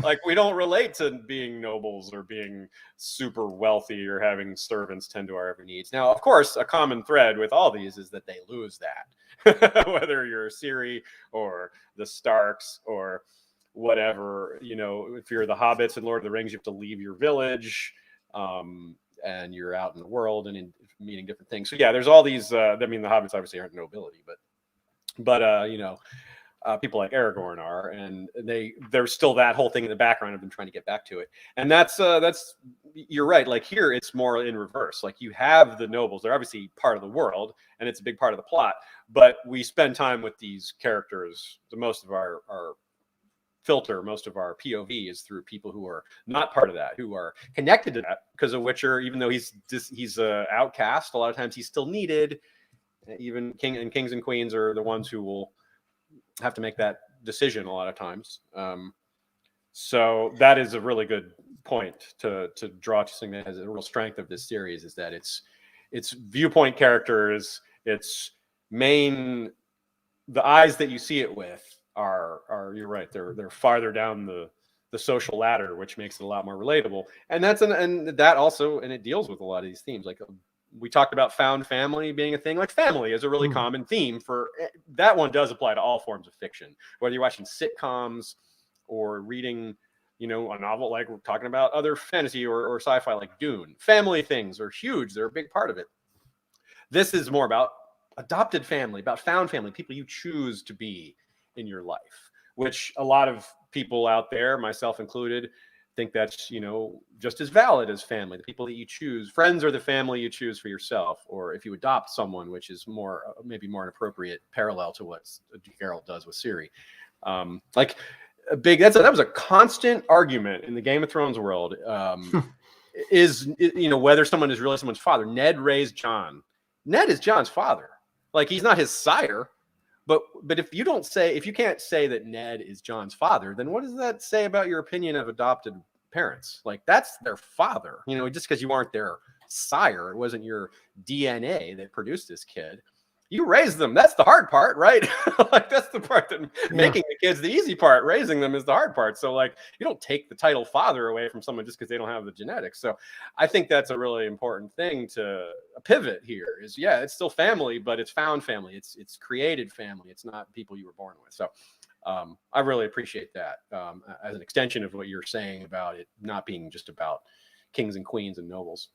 Like, we don't relate to being nobles or being super wealthy or having servants tend to our every needs. Now, of course, a common thread with all these is that they lose that, whether you're Ciri or the Starks or whatever. If you're the Hobbits in Lord of the Rings, you have to leave your village. And you're out in the world and meeting different things. So yeah, there's all these. The Hobbits obviously aren't nobility, but people like Aragorn are, and there's still that whole thing in the background of them trying to get back to it. And that's you're right. Like, here, it's more in reverse. Like, you have the nobles; they're obviously part of the world, and it's a big part of the plot. But we spend time with these characters. Most of our POV is through people who are not part of that, who are connected to that, because a Witcher, even though he's outcast, a lot of times he's still needed. Even kings and queens are the ones who will have to make that decision a lot of times. So that is a really good point to draw to something that has a real strength of this series, is that it's viewpoint characters, it's the eyes that you see it with are you're right, they're farther down the social ladder, which makes it a lot more relatable. And that also it deals with a lot of these themes. Like, we talked about found family being a thing. Like, family is a really common theme for that. One does apply to all forms of fiction, whether you're watching sitcoms or reading a novel, like we're talking about other fantasy or sci-fi like Dune. Family things are huge, they're a big part of it. This is more about adopted family, about found family, people you choose to be in your life, which a lot of people out there, myself included, think that's just as valid as family. The people that you choose, friends, are the family you choose for yourself. Or if you adopt someone, which is maybe more an appropriate parallel to what Geralt does with Ciri. That was a constant argument in the Game of Thrones world. Is whether someone is really someone's father. Ned raised Jon. Ned is Jon's father. Like, he's not his sire. But if you can't say that Ned is Jon's father, then what does that say about your opinion of adopted parents? Like, that's their father. Just because you aren't their sire, it wasn't your DNA that produced this kid. You raised them. That's the hard part, right? Like, that's the part that making the kids the easy part. Raising them is the hard part. So, like, you don't take the title father away from someone just because they don't have the genetics. So I think that's a really important thing to pivot here is, it's still family, but it's found family. It's created family. It's not people you were born with. So I really appreciate that as an extension of what you're saying about it not being just about kings and queens and nobles.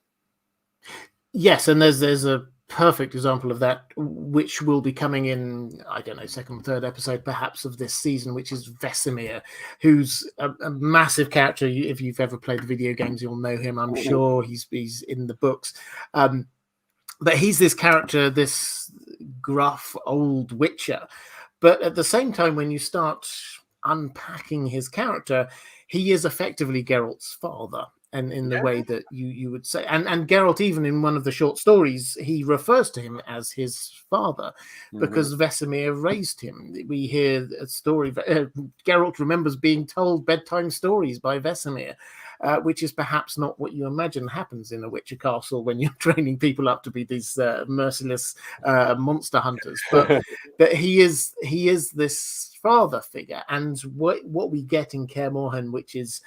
Yes, and there's a perfect example of that, which will be coming in, I don't know, second or third episode perhaps of this season, which is Vesemir, who's a massive character. If you've ever played the video games, you'll know him, I'm sure. He's in the books. But he's this character, this gruff old witcher. But at the same time, when you start unpacking his character, he is effectively Geralt's father. And in the way that you would say, and Geralt, even in one of the short stories, he refers to him as his father because Vesemir raised him. We hear a story. Geralt remembers being told bedtime stories by Vesemir, which is perhaps not what you imagine happens in a Witcher castle when you're training people up to be these merciless monster hunters. But he is this father figure, and what we get in Kaer Morhen, which is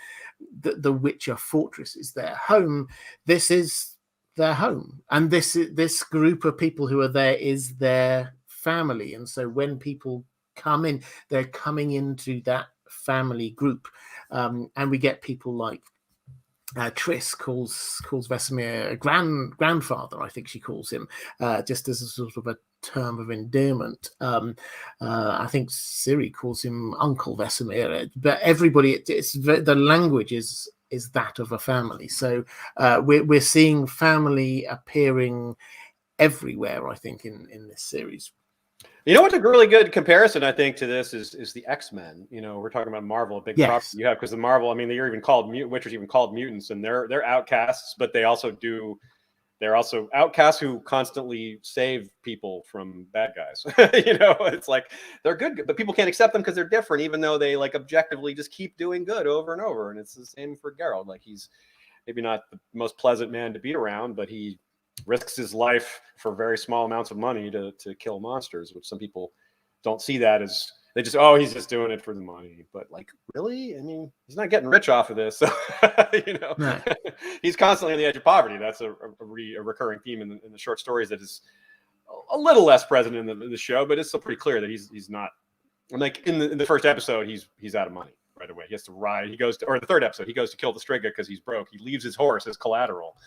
the Witcher fortress, is their home. This is their home, and this group of people who are there is their family. And so when people come in, they're coming into that family group, and we get people like Triss calls Vesemir a grandfather. I think she calls him, just as a sort of a term of endearment. I think Ciri calls him Uncle Vesemir. But everybody, the language is that of a family. So we're seeing family appearing everywhere, I think, in this series. You know what's a really good comparison, I think, to this is the X-Men. You know, we're talking about Marvel, a big problem you have, because the Marvel, I mean, they're even called Witcher's even called mutants, and they're outcasts, but they're also outcasts who constantly save people from bad guys. You know, it's like they're good, but people can't accept them because they're different, even though they like objectively just keep doing good over and over. And it's the same for Geralt. Like, he's maybe not the most pleasant man to be around, but he risks his life for very small amounts of money to kill monsters, which some people don't see that as, they just, oh, he's just doing it for the money. But like, really? I mean, he's not getting rich off of this. So, you know, no. He's constantly on the edge of poverty. That's a recurring theme in the short stories that is a little less present in the show, but it's still pretty clear that he's not, like in the first episode, he's out of money right away. He has to ride. Or the third episode, he goes to kill the Striga because he's broke. He leaves his horse as collateral.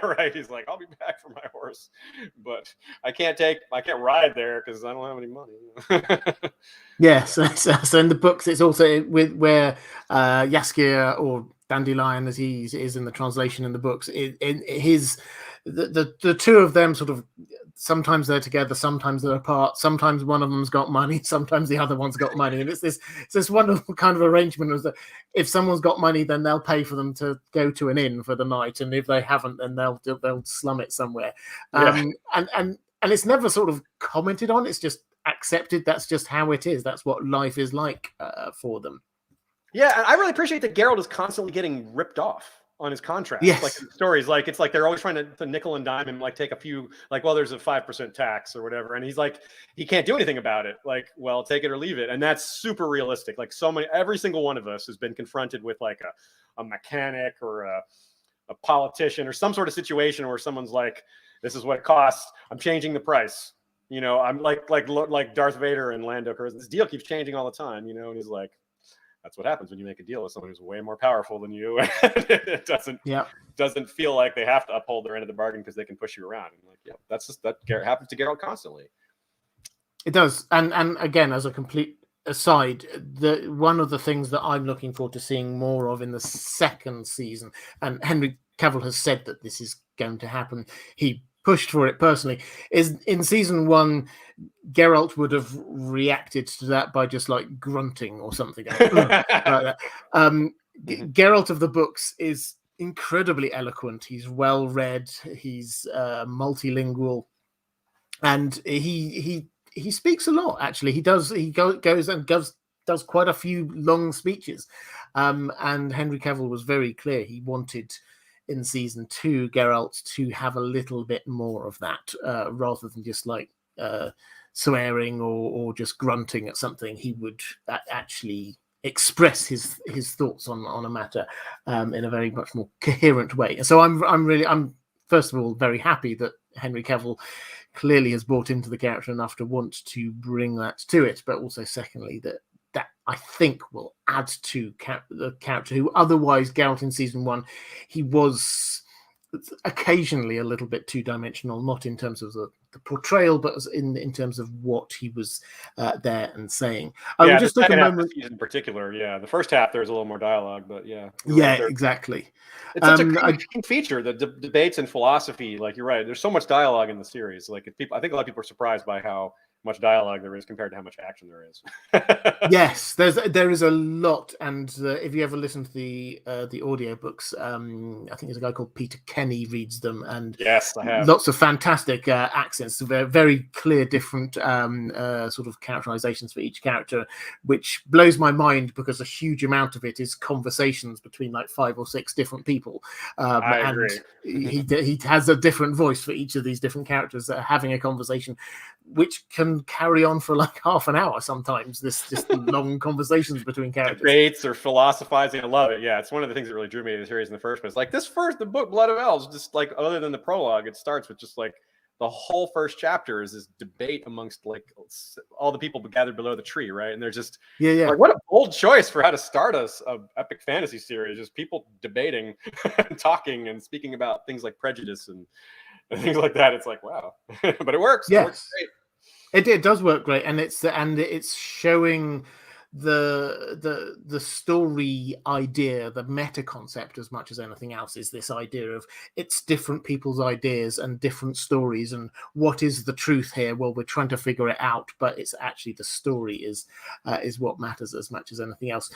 Right? He's like, I'll be back for my horse, but I can't ride there because I don't have any money. Yes. So in the books, it's also where Jaskier, or Dandelion as he is in the translation in the books, the two of them sort of, sometimes they're together, sometimes they're apart, sometimes one of them's got money, sometimes the other one's got money, and it's this wonderful kind of arrangement of that if someone's got money, then they'll pay for them to go to an inn for the night, and if they haven't, then they'll slum it somewhere. And it's never sort of commented on, it's just accepted. That's just how it is. That's what life is like for them. Yeah, and I really appreciate that Geralt is constantly getting ripped off on his contract. Yes. Like stories, like it's like they're always trying to nickel and dime him, like take a few, like, well, there's a 5% tax or whatever, and he's like, he can't do anything about it. Like, well, take it or leave it, and that's super realistic. Like, every single one of us has been confronted with like a mechanic or a politician or some sort of situation where someone's like, this is what it costs. I'm changing the price. You know, I'm like Darth Vader and Lando. This deal keeps changing all the time. You know, and he's like, that's what happens when you make a deal with someone who's way more powerful than you. It doesn't feel like they have to uphold their end of the bargain because they can push you around. And like, yeah, that happens to Geralt constantly. It does. And again, as a complete aside, one of the things that I'm looking forward to seeing more of in the second season, and Henry Cavill has said that this is going to happen, he pushed for it personally, is in season 1, Geralt would have reacted to that by just like grunting or something like that. Geralt of the books is incredibly eloquent. He's well read. He's multilingual, and he speaks a lot. Actually, he does. He goes and does quite a few long speeches. And Henry Cavill was very clear. He wanted, in season 2, Geralt to have a little bit more of that, rather than just like swearing or just grunting at something. He would actually express his thoughts on a matter in a very much more coherent way. And so I'm first of all very happy that Henry Cavill clearly has bought into the character enough to want to bring that to it, but also secondly that I think will add to the character, who otherwise, Geralt in season 1, he was occasionally a little bit two-dimensional, not in terms of the portrayal, but in terms of what he was there and saying. I will just take a moment. In particular, yeah, the first half there's a little more dialogue, but yeah, yeah, right, exactly. It's such a key feature, the debates and philosophy. Like, you're right, there's so much dialogue in the series. Like, I think a lot of people are surprised by how much dialogue there is compared to how much action there is. Yes, there is a lot, and if you ever listen to the audiobooks, I think there's a guy called Peter Kenny reads them, and yes, I have lots of fantastic accents, very clear, different sort of characterizations for each character, which blows my mind because a huge amount of it is conversations between like 5 or 6 different people. I agree. He has a different voice for each of these different characters that are having a conversation, which can carry on for like half an hour sometimes. This just long conversations between characters, debates or philosophizing. I love it. Yeah, it's one of the things that really drew me to the series in the first place. Like the book Blood of Elves, just like, other than the prologue, it starts with just like the whole first chapter is this debate amongst like all the people gathered below the tree, right? And they're just like, what a bold choice for how to start a epic fantasy series, just people debating and talking and speaking about things like prejudice and things like that. It's like, wow. But it works. Yes. It works great. It does work great, and it's showing the story idea, the meta concept, as much as anything else, is this idea of it's different people's ideas and different stories, and what is the truth here? Well, we're trying to figure it out, but it's actually the story is what matters as much as anything else.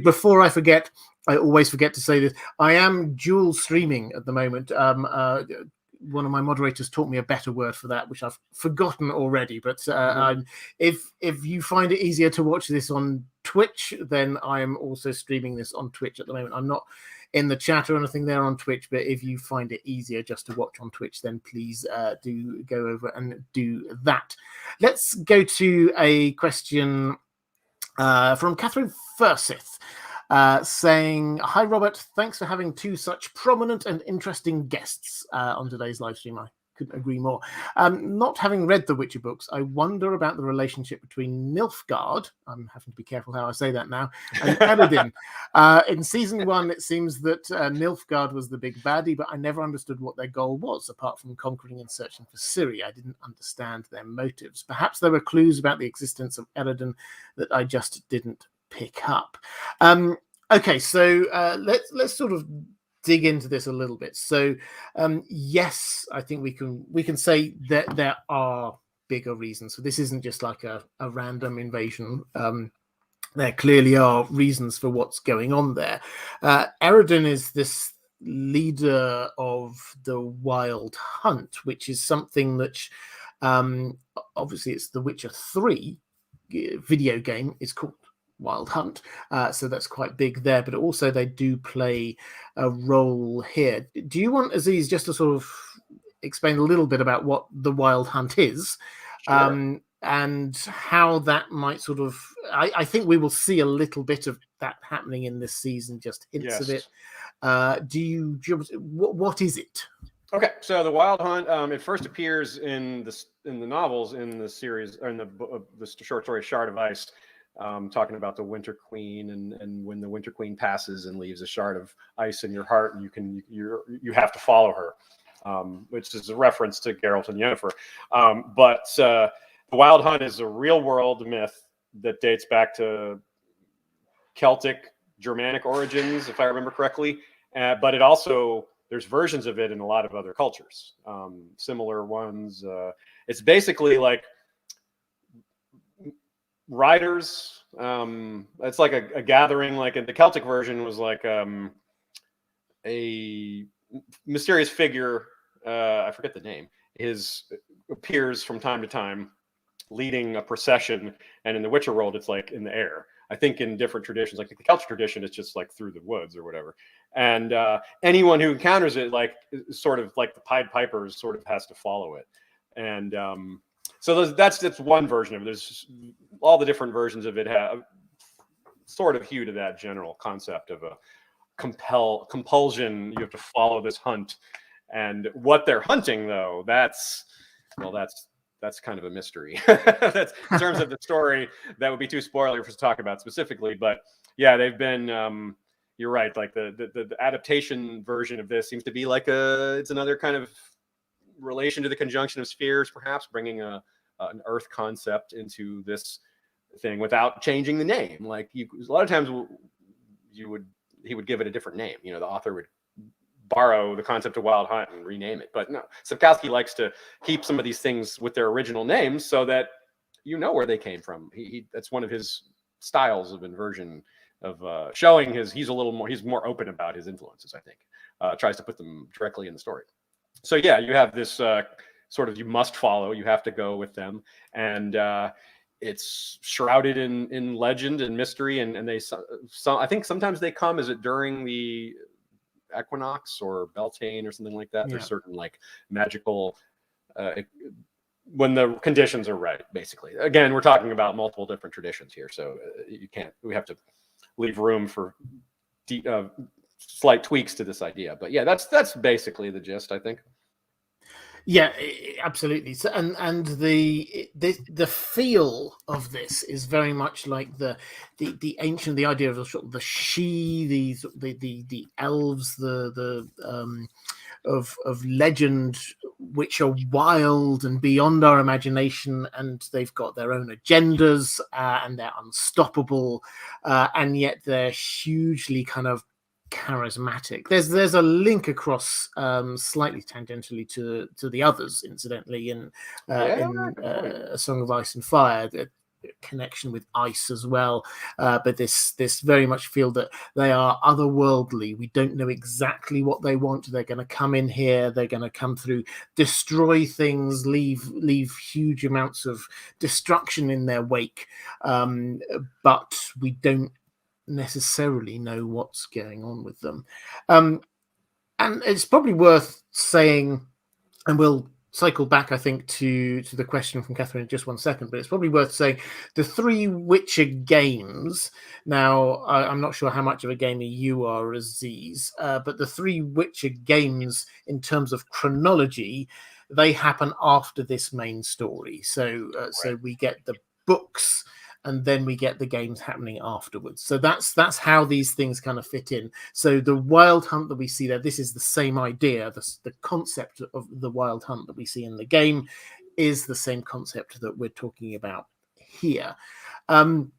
Before I forget, I always forget to say this, I am dual streaming at the moment. One of my moderators taught me a better word for that, which I've forgotten already. But if you find it easier to watch this on Twitch, then I am also streaming this on Twitch at the moment. I'm not in the chat or anything there on Twitch, but if you find it easier just to watch on Twitch, then please do go over and do that. Let's go to a question from Catherine Fursith. Saying, hi Robert, thanks for having 2 such prominent and interesting guests on today's live stream. I couldn't agree more. Not having read the Witcher books, I wonder about the relationship between Nilfgaard, I'm having to be careful how I say that now, and Eredin. In season 1, it seems that Nilfgaard was the big baddie, but I never understood what their goal was, apart from conquering and searching for Ciri. I didn't understand their motives. Perhaps there were clues about the existence of Eredin that I just didn't pick up. Okay, so let's sort of dig into this a little bit. So yes, I think we can say that there are bigger reasons. So this isn't just like a random invasion. There clearly are reasons for what's going on there. Eredin is this leader of the Wild Hunt, which is something that obviously it's the Witcher 3 video game is called Wild Hunt, so that's quite big there, but also they do play a role here. Do you want Aziz just to sort of explain a little bit about what the Wild Hunt is? Sure. And how that might sort of, I think we will see a little bit of that happening in this season, just hints of it. What is it? Okay, so the Wild Hunt, it first appears in the novels in the series, or in the short story Shard of Ice. Talking about the Winter Queen and when the Winter Queen passes and leaves a shard of ice in your heart, and you have to follow her, which is a reference to Geralt and Yennefer. But the Wild Hunt is a real world myth that dates back to Celtic, Germanic origins, if I remember correctly. But it also, there's versions of it in a lot of other cultures, similar ones. It's basically like riders. It's like a gathering, like in the Celtic version was like a mysterious figure, I forget the name, appears from time to time leading a procession, and in the Witcher world it's like in the air. I think in different traditions, like the Celtic tradition, it's just like through the woods or whatever, and anyone who encounters it, like sort of like the Pied Pipers, sort of has to follow it. And so that's one version of it. There's all the different versions of it have sort of hew to that general concept of a compulsion. You have to follow this hunt, and what they're hunting, though, that's kind of a mystery. That's in terms of the story. That would be too spoiler for us to talk about specifically. But yeah, they've been you're right. Like the adaptation version of this seems to be like it's another kind of relation to the conjunction of spheres, perhaps bringing an Earth concept into this thing without changing the name. Like a lot of times he would give it a different name. The author would borrow the concept of Wild Hunt and rename it. But no, Sapkowski likes to keep some of these things with their original names so that where they came from. That's one of his styles of inversion, of showing he's more open about his influences, I think. Tries to put them directly in the story. So yeah, you have this sort of, you must follow, you have to go with them. And it's shrouded in legend and mystery. And I think sometimes they come, is it during the equinox or Beltane or something like that? Yeah. There's certain like magical when the conditions are right, basically. Again, we're talking about multiple different traditions here, so we have to leave room for slight tweaks to this idea. But yeah, that's basically the gist, I think. Yeah, absolutely. So, and the feel of this is very much like the ancient, the idea of the Sidhe, the elves, of legend, which are wild and beyond our imagination, and they've got their own agendas, and they're unstoppable, and yet they're hugely kind of charismatic. There's a link across slightly tangentially to the others, incidentally, in A Song of Ice and Fire, the connection with ice as well, but this very much feel that they are otherworldly. We don't know exactly what they want. They're going to come in here, they're going to come through, destroy things, leave huge amounts of destruction in their wake, but we don't necessarily know what's going on with them. And it's probably worth saying, and we'll cycle back, I think, to the question from Catherine in just one second, but it's probably worth saying the 3 Witcher games. Now, I'm not sure how much of a gamer you are, Aziz, but the 3 Witcher games, in terms of chronology, they happen after this main story. So we get the books, and then we get the games happening afterwards. So that's how these things kind of fit in. So the Wild Hunt that we see there, this is the same idea. The concept of the Wild Hunt that we see in the game is the same concept that we're talking about here. And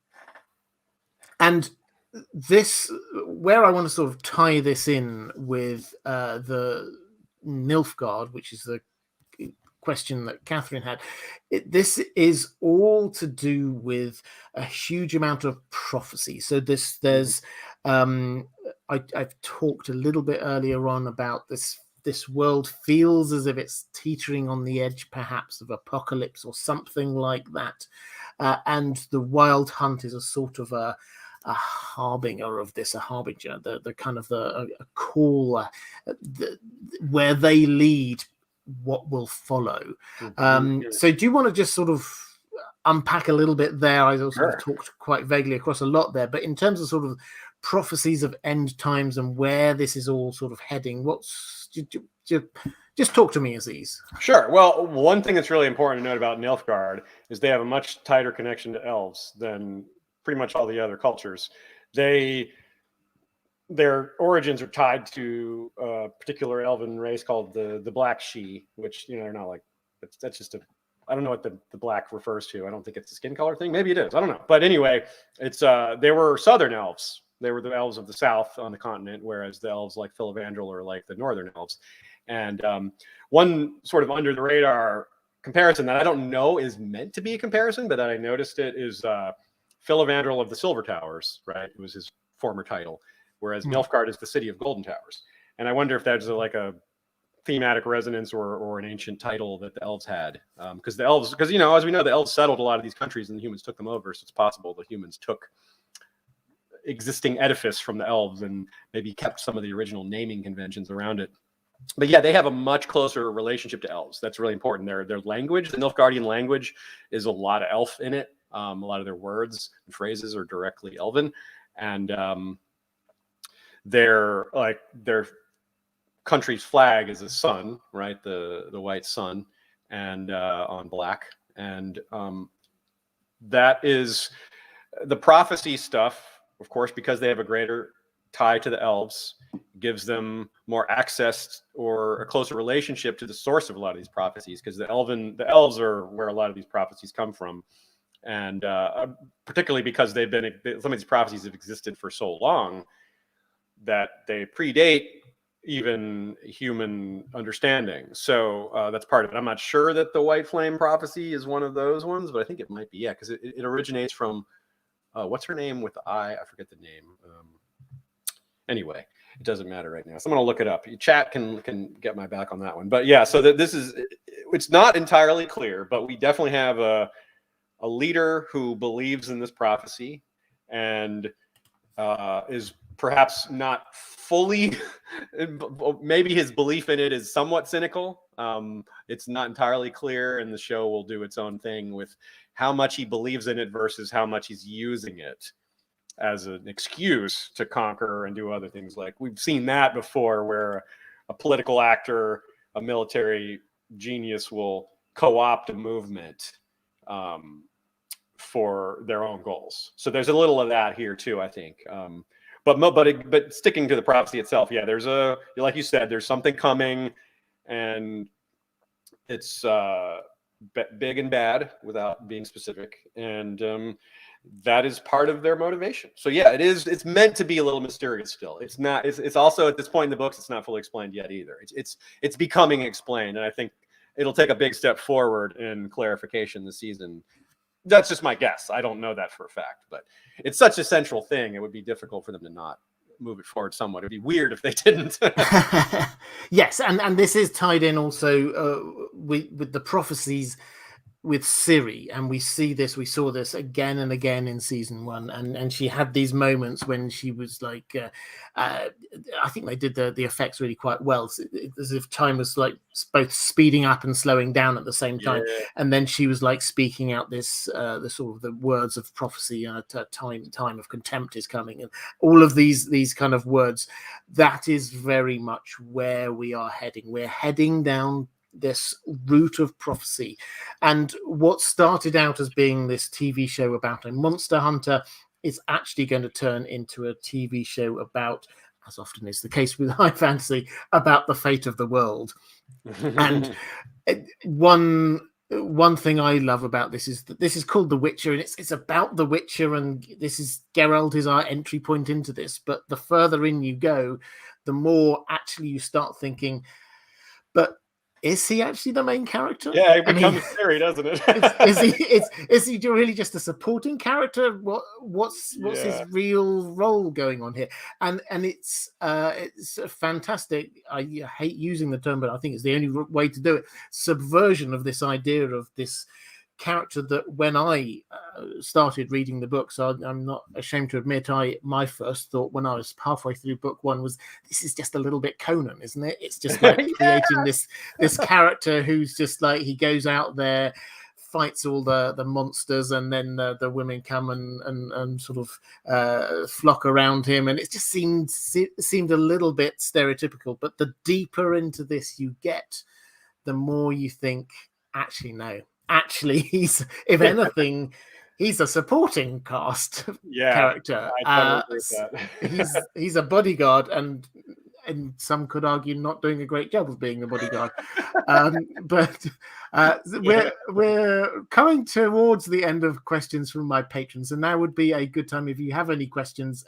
this, where I want to sort of tie this in with the Nilfgaard, which is the question that Catherine had, this is all to do with a huge amount of prophecy. So there's I've talked a little bit earlier on about this world feels as if it's teetering on the edge perhaps of apocalypse or something like that, and the Wild Hunt is a sort of a harbinger of this, a harbinger, the kind of a call, where they lead what will follow. So do you want to just sort of unpack a little bit there? I also sort of talked quite vaguely across a lot there, but in terms of sort of prophecies of end times and where this is all sort of heading, just talk to me, Aziz. Sure. Well, one thing that's really important to note about Nilfgaard is they have a much tighter connection to elves than pretty much all the other cultures. Their origins are tied to a particular elven race called the Black Sidhe, which, they're not like, that's just I don't know what the black refers to. I don't think it's a skin color thing. Maybe it is. I don't know. But anyway, it's they were southern elves. They were the elves of the south on the continent, whereas the elves like Filavandrel are like the northern elves. And one sort of under the radar comparison that I don't know is meant to be a comparison, but that I noticed it, is Filavandrel of the Silver Towers, right? It was his former title. Whereas Nilfgaard is the city of Golden Towers. And I wonder if that's like a thematic resonance or an ancient title that the elves had. Because as we know, the elves settled a lot of these countries and the humans took them over. So it's possible the humans took existing edifice from the elves and maybe kept some of the original naming conventions around it. But yeah, they have a much closer relationship to elves. That's really important. Their language, the Nilfgaardian language, is a lot of elf in it. A lot of their words and phrases are directly elven. And their country's flag is a sun, right? The white sun, and on black, and that is the prophecy stuff, of course, because they have a greater tie to the elves, gives them more access or a closer relationship to the source of a lot of these prophecies, because the elves are where a lot of these prophecies come from. And particularly because some of these prophecies have existed for so long that they predate even human understanding. So that's part of it. I'm not sure that the White Flame prophecy is one of those ones, but I think it might be, yeah, because it originates from what's her name with the I? I forget the name. Anyway, it doesn't matter right now. So I'm going to look it up. Chat can get my back on that one. But yeah, so it's not entirely clear, but we definitely have a leader who believes in this prophecy and is perhaps not fully, maybe his belief in it is somewhat cynical. It's not entirely clear, and the show will do its own thing with how much he believes in it versus how much he's using it as an excuse to conquer and do other things. Like we've seen that before, where a political actor, a military genius will co-opt a movement for their own goals. So there's a little of that here too, I think. But sticking to the prophecy itself, yeah, there's like you said, there's something coming, and it's big and bad without being specific, and that is part of their motivation. So yeah, it's meant to be a little mysterious still. It's not. It's also at this point in the books, it's not fully explained yet either. It's becoming explained, and I think it'll take a big step forward in clarification this season. That's just my guess. I don't know that for a fact, but it's such a central thing. It would be difficult for them to not move it forward somewhat. It'd be weird if they didn't. Yes, and this is tied in also with the prophecies with Ciri, and we saw this again and again in season 1, and she had these moments when she was like I think they did the effects really quite well, as if time was like both speeding up and slowing down at the same time. Yeah. And then she was like speaking out this the sort of the words of prophecy, time of contempt is coming, and all of these kind of words. That is very much where we are heading. We're heading down this route of prophecy, and what started out as being this TV show about a monster hunter is actually going to turn into a TV show about, as often is the case with high fantasy, about the fate of the world. And one thing I love about this is that this is called The Witcher, and it's about The Witcher, and this is Geralt is our entry point into this. But the further in you go, the more actually you start thinking, but is he actually the main character? Yeah, it becomes scary, doesn't it? Is he really just a supporting character? What's his real role going on here? And it's fantastic. I hate using the term, but I think it's the only way to do it. Subversion of this idea of this character that when I started reading the books, I'm not ashamed to admit, my first thought when I was halfway through book 1 was, this is just a little bit Conan, isn't it? It's just like creating this character who's just like, he goes out there, fights all the monsters, and then the women come and sort of flock around him, and it just seemed a little bit stereotypical. But the deeper into this you get, the more you think, actually no. Actually, he's, if anything, he's a supporting cast character. I totally agree with that. He's a bodyguard, and some could argue not doing a great job of being a bodyguard. But we're coming towards the end of questions from my patrons, and now would be a good time, if you have any questions,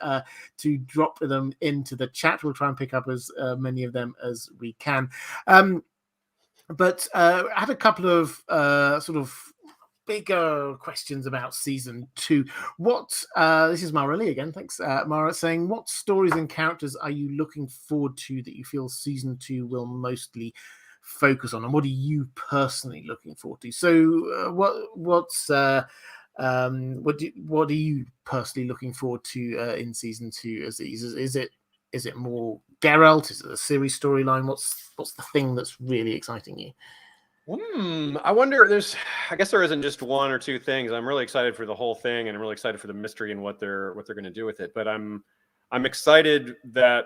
to drop them into the chat. We'll try and pick up as many of them as we can. But I had a couple of sort of bigger questions about season 2. This is Mara Lee again. Thanks, Mara, saying, what stories and characters are you looking forward to that you feel season 2 will mostly focus on, and what are you personally looking forward to? So, what are you personally looking forward to in season 2, Aziz? Is it more Geralt? Is it a series storyline? What's the thing that's really exciting you? I wonder. I guess there isn't just one or two things. I'm really excited for the whole thing, and I'm really excited for the mystery and what they're going to do with it. But I'm excited that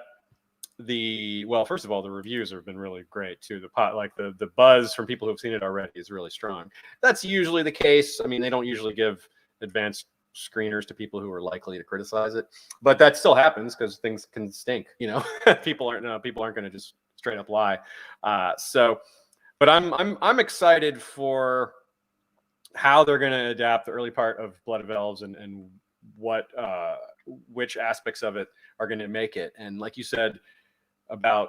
first of all, the reviews have been really great too. The buzz from people who've seen it already is really strong. That's usually the case. I mean, they don't usually give advanced screeners to people who are likely to criticize it. But that still happens because things can stink. People aren't going to just straight up lie. But I'm excited for how they're going to adapt the early part of Blood of Elves and what which aspects of it are going to make it. And like you said about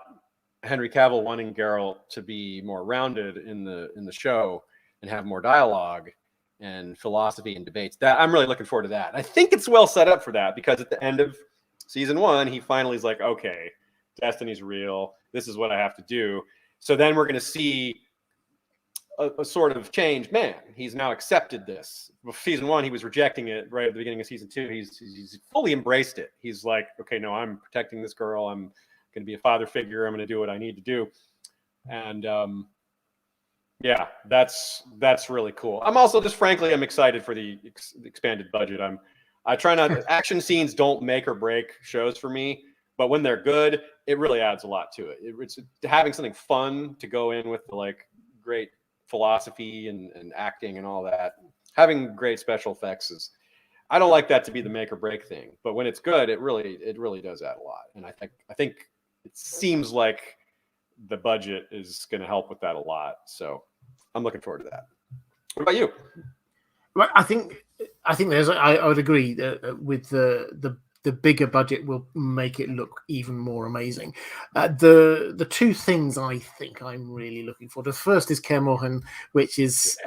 Henry Cavill wanting Geralt to be more rounded in the show and have more dialogue and philosophy and debates, that I'm really looking forward to that. I think it's well set up for that, because at the end of season 1, he finally is like, okay, destiny's real. This is what I have to do. So then we're going to see a sort of changed man. He's now accepted this. Season 1, he was rejecting it. Right at the beginning of season 2, he's fully embraced it. He's like, okay, no, I'm protecting this girl. I'm going to be a father figure. I'm going to do what I need to do. And yeah, that's really cool. I'm also just, frankly, I'm excited for the expanded budget. I try not. Action scenes don't make or break shows for me, but when they're good, it really adds a lot to it. It's having something fun to go in with, like great philosophy and acting and all that. Having great special effects is, I don't like that to be the make or break thing, but when it's good, it really does add a lot. And I think it seems like the budget is going to help with that a lot. So I'm looking forward to that. What about you? Well, I think there's. I would agree with the bigger budget will make it look even more amazing. The two things I think I'm really looking for. The first is Kaer Morhen, which is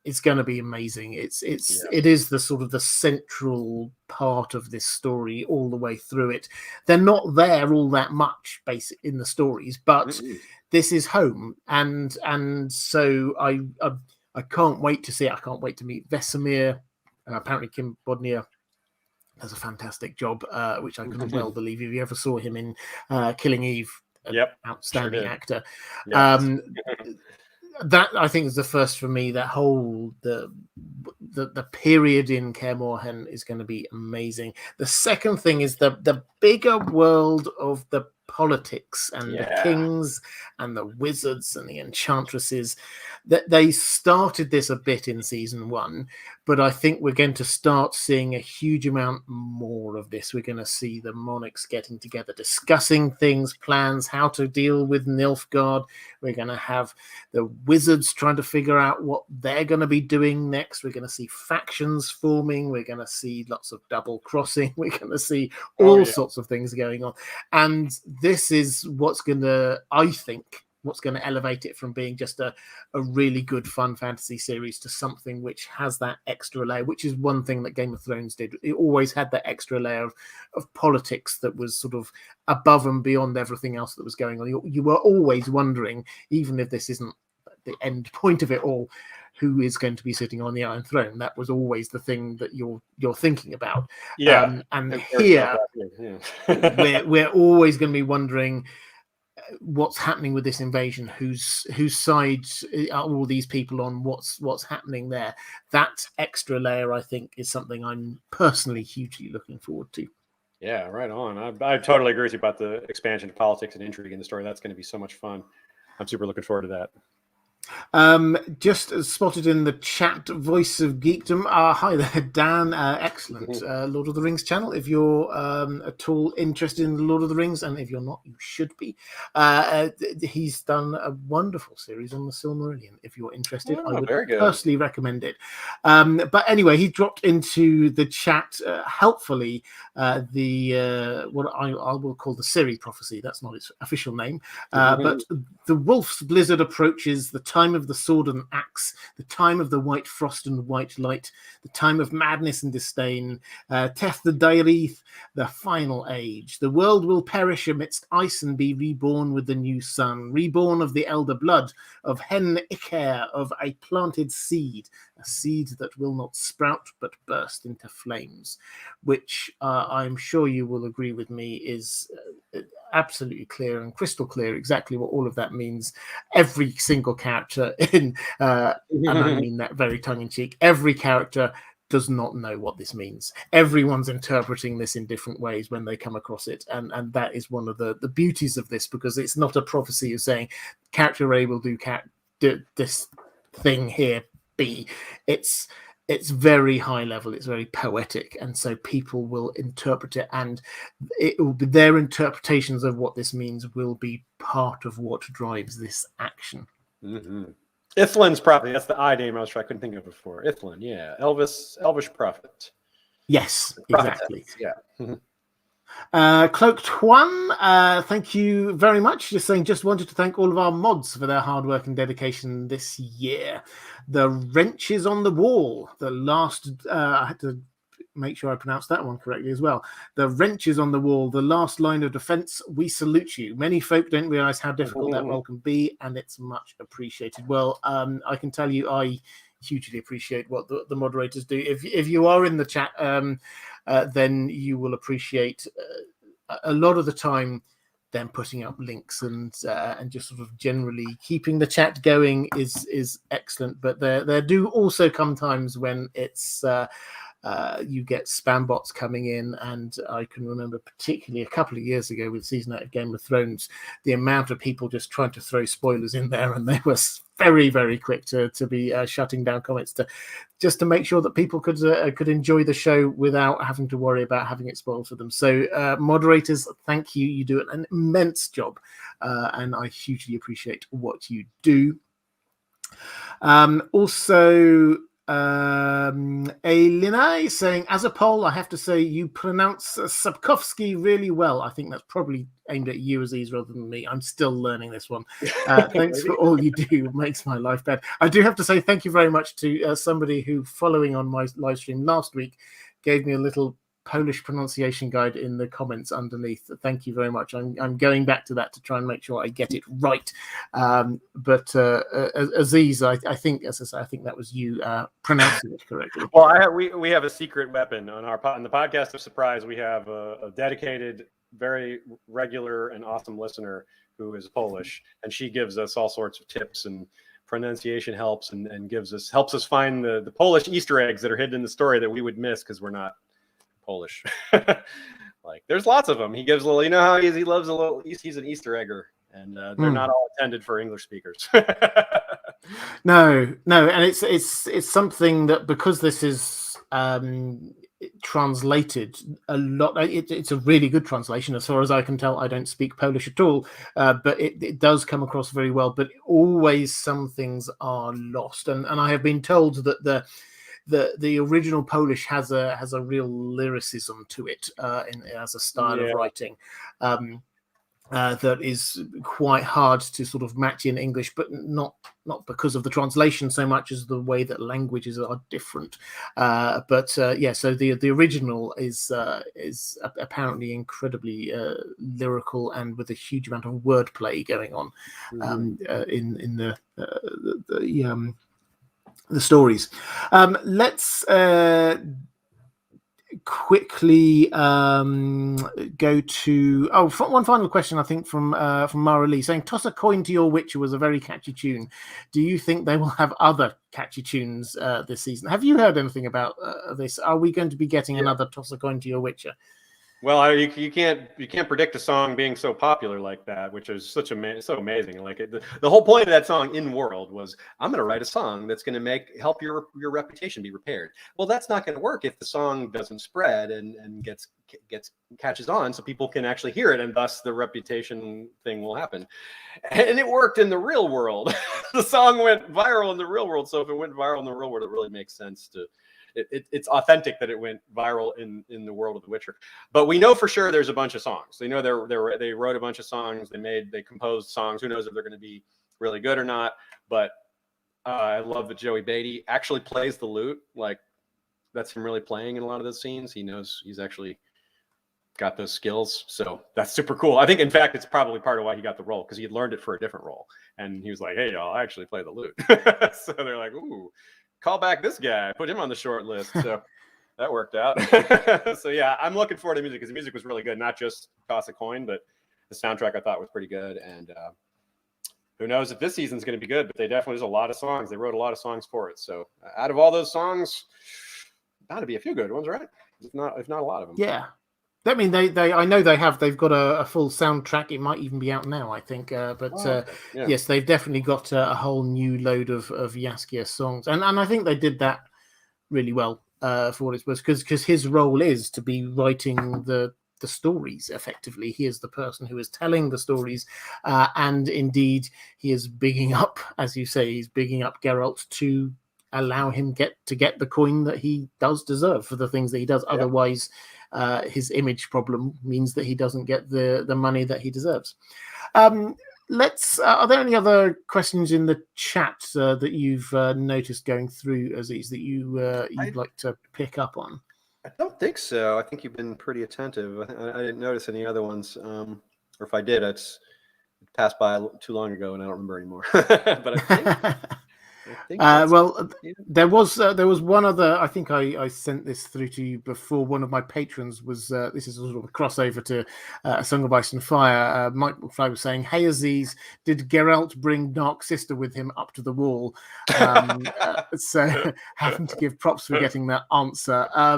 it's going to be amazing. It is the sort of the central part of this story all the way through it. They're not there all that much basic in the stories, but this is home, and so I can't wait to see it. I can't wait to meet Vesemir. Apparently Kim Bodnia does a fantastic job, which I couldn't well believe. If you ever saw him in Killing Eve, outstanding actor. Yes. That I think is the first for me. That whole the period in Kaer Morhen is going to be amazing. The second thing is the bigger world of the politics and the kings and the wizards and the enchantresses. That they started this a bit in season 1, but I think we're going to start seeing a huge amount more of this. We're going to see the monarchs getting together, discussing things, plans, how to deal with Nilfgaard. We're going to have the wizards trying to figure out what they're going to be doing next. We're going to see factions forming. We're going to see lots of double crossing. We're going to see all sorts of things going on. And this is what's going to, I think, what's going to elevate it from being just a really good fun fantasy series to something which has that extra layer, which is one thing that Game of Thrones did. It always had that extra layer of politics that was sort of above and beyond everything else that was going on. You were always wondering, even if this isn't the end point of it all, who is going to be sitting on the Iron Throne. That was always the thing that you're thinking about. And here we're always going to be wondering what's happening with this invasion, whose side are all these people on, what's happening there. That extra layer, I think, is something I'm personally hugely looking forward to. Yeah, right on. I totally agree with you about the expansion of politics and intrigue in the story. That's going to be so much fun. I'm super looking forward to that. Just spotted in the chat, Voice of Geekdom. Hi there, Dan. Excellent. Lord of the Rings channel. If you're at all interested in the Lord of the Rings, and if you're not, you should be. He's done a wonderful series on the Silmarillion. If you're interested, I would personally recommend it. But anyway, he dropped into the chat helpfully what I will call the Ciri prophecy. That's not its official name, but the Wolf's Blizzard approaches, the time of the sword and axe, the time of the white frost and white light, the time of madness and disdain, Teth the Dairith, the final age. The world will perish amidst ice and be reborn with the new sun, reborn of the elder blood, of Hen Iker, of a planted seed, a seed that will not sprout but burst into flames, which I'm sure you will agree with me is absolutely clear and crystal clear exactly what all of that means. Every single character in and I mean that very tongue-in-cheek, every character does not know what this means. Everyone's interpreting this in different ways when they come across it, and that is one of the beauties of this, because it's not a prophecy of saying character A will do this thing here B. It's it's very high level, it's very poetic, and so people will interpret it, and it will be their interpretations of what this means will be part of what drives this action. Mm-hmm. Ithlin's prophet. That's the I name I couldn't think of before. Ithlin, yeah. Elvish prophet. Yes, exactly. Yeah. Cloaked One, thank you very much. Just wanted to thank all of our mods for their hard work and dedication this year. The wrenches on the wall, the last, I had to make sure I pronounced that one correctly as well. The wrenches on the wall, the last line of defense, we salute you. Many folk don't realize how difficult that role can be, and it's much appreciated. Well, I can tell you, I hugely appreciate what the moderators do. If you are in the chat, then you will appreciate a lot of the time them putting up links and just sort of generally keeping the chat going is excellent. But there do also come times when it's you get spam bots coming in, and I can remember particularly a couple of years ago with season 8 of Game of Thrones, the amount of people just trying to throw spoilers in there, and they were very, very quick to be shutting down comments just to make sure that people could enjoy the show without having to worry about having it spoiled for them. So moderators, thank you. You do an immense job, and I hugely appreciate what you do. Also, Elena is saying, as a poll, I have to say you pronounce Sapkowski really well. I think that's probably aimed at you, Aziz, rather than me. I'm still learning this one. Thanks for all you do. It makes my life better. I do have to say thank you very much to somebody who, following on my live stream last week, gave me a little Polish pronunciation guide in the comments underneath. Thank you very much. I'm going back to that to try and make sure I get it right. But Aziz, I think, as I say, I think that was you pronouncing it correctly. Well, we have a secret weapon on the podcast of Surprise. We have a dedicated, very regular and awesome listener who is Polish, and she gives us all sorts of tips and pronunciation helps and helps us find the Polish Easter eggs that are hidden in the story that we would miss because we're not Polish. Like there's lots of them. He gives a little, you know how he loves a little, he's an Easter egger, and they're not all intended for English speakers. No, and it's something that, because this is translated a lot, it's a really good translation as far as I can tell. I don't speak Polish at all, but it does come across very well, but always some things are lost, and I have been told that the original Polish has a real lyricism to it, as a style of writing, that is quite hard to sort of match in English, but not because of the translation so much as the way that languages are different. So the original is apparently incredibly lyrical and with a huge amount of wordplay going on in the stories. Let's quickly go to one final question, I think, from Mara Lee, saying, toss a coin to your Witcher was a very catchy tune. Do you think they will have other catchy tunes this season? Have you heard anything about this? Are we going to be getting another toss a coin to your Witcher? Well, you can't predict a song being so popular like that, which is so amazing. Like the whole point of that song, In World, was I'm going to write a song that's going to help your reputation be repaired. Well, that's not going to work if the song doesn't spread and catches on, so people can actually hear it, and thus the reputation thing will happen. And it worked in the real world. The song went viral in the real world. So if it went viral in the real world, it really makes sense to. It's authentic that it went viral in the world of The Witcher, but we know for sure there's a bunch of songs. They know they wrote a bunch of songs. They composed songs. Who knows if they're going to be really good or not? But I love that Joey Beatty actually plays the lute. Like that's him really playing in a lot of those scenes. He knows he's actually got those skills, so that's super cool. I think, in fact, it's probably part of why he got the role, because he had learned it for a different role, and he was like, "Hey, y'all, I actually play the lute." So they're like, "Ooh, call back this guy, put him on the short list." So that worked out. So yeah, I'm looking forward to music, because the music was really good. Not just toss a coin, but the soundtrack I thought was pretty good. And who knows if this season's going to be good, but there's a lot of songs. They wrote a lot of songs for it. So out of all those songs, bound to be a few good ones, right? If not a lot of them. Yeah. I mean, I know they've got a full soundtrack. It might even be out now, I think. Yes, they've definitely got a whole new load of Jaskier songs, and I think they did that really well for what it's worth, because his role is to be writing the stories. Effectively, he is the person who is telling the stories, and indeed he is bigging up, as you say, he's bigging up Geralt to allow him to get the coin that he does deserve for the things that he does. Otherwise his image problem means that he doesn't get the money that he deserves. Are there any other questions in the chat that you've noticed going through, Aziz, that you'd like to pick up on? I don't think so. I think you've been pretty attentive. I didn't notice any other ones, or if I did, it passed by too long ago, and I don't remember anymore. But I think well, there was one other. I think I sent this through to you before. One of my patrons was. This is sort of a crossover to A Song of Ice and Fire. Mike McFly was saying, "Hey Aziz, did Geralt bring Dark Sister with him up to the wall?" So having to give props for getting that answer. I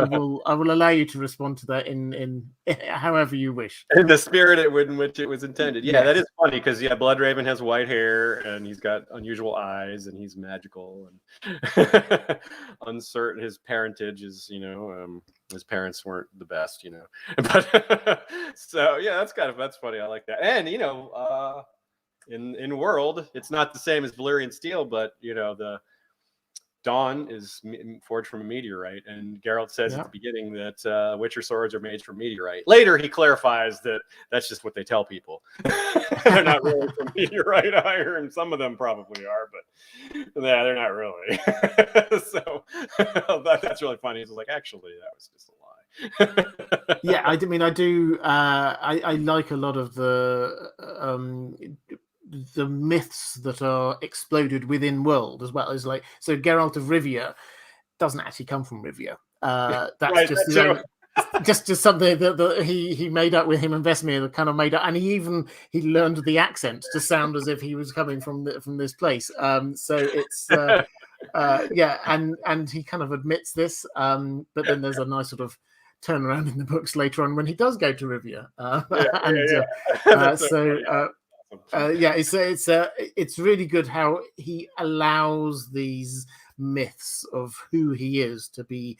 will allow you to respond to that in however you wish. In the spirit in which it was intended. Yeah, that is funny because Bloodraven has white hair and he's got unusual eyes and he's magical and uncertain. His parentage is, his parents weren't the best, But so yeah, that's funny. I like that. And in World, it's not the same as Valyrian steel, but the Dawn is forged from a meteorite, and Geralt says at the beginning that Witcher swords are made from meteorite. Later, he clarifies that that's just what they tell people. They're not really from meteorite iron. Some of them probably are, but yeah, they're not really. So that's really funny. He's like, actually, that was just a lie. Yeah, I do. I like a lot of the myths that are exploded within World as well. As like, so Geralt of Rivia doesn't actually come from Rivia. That's right, just something that he made up with him and Vesemir, kind of made up, and he learned the accent to sound as if he was coming from this place. So it's and he kind of admits this, but then there's a nice sort of turn around in the books later on when he does go to Rivia, it's really good how he allows these myths of who he is to be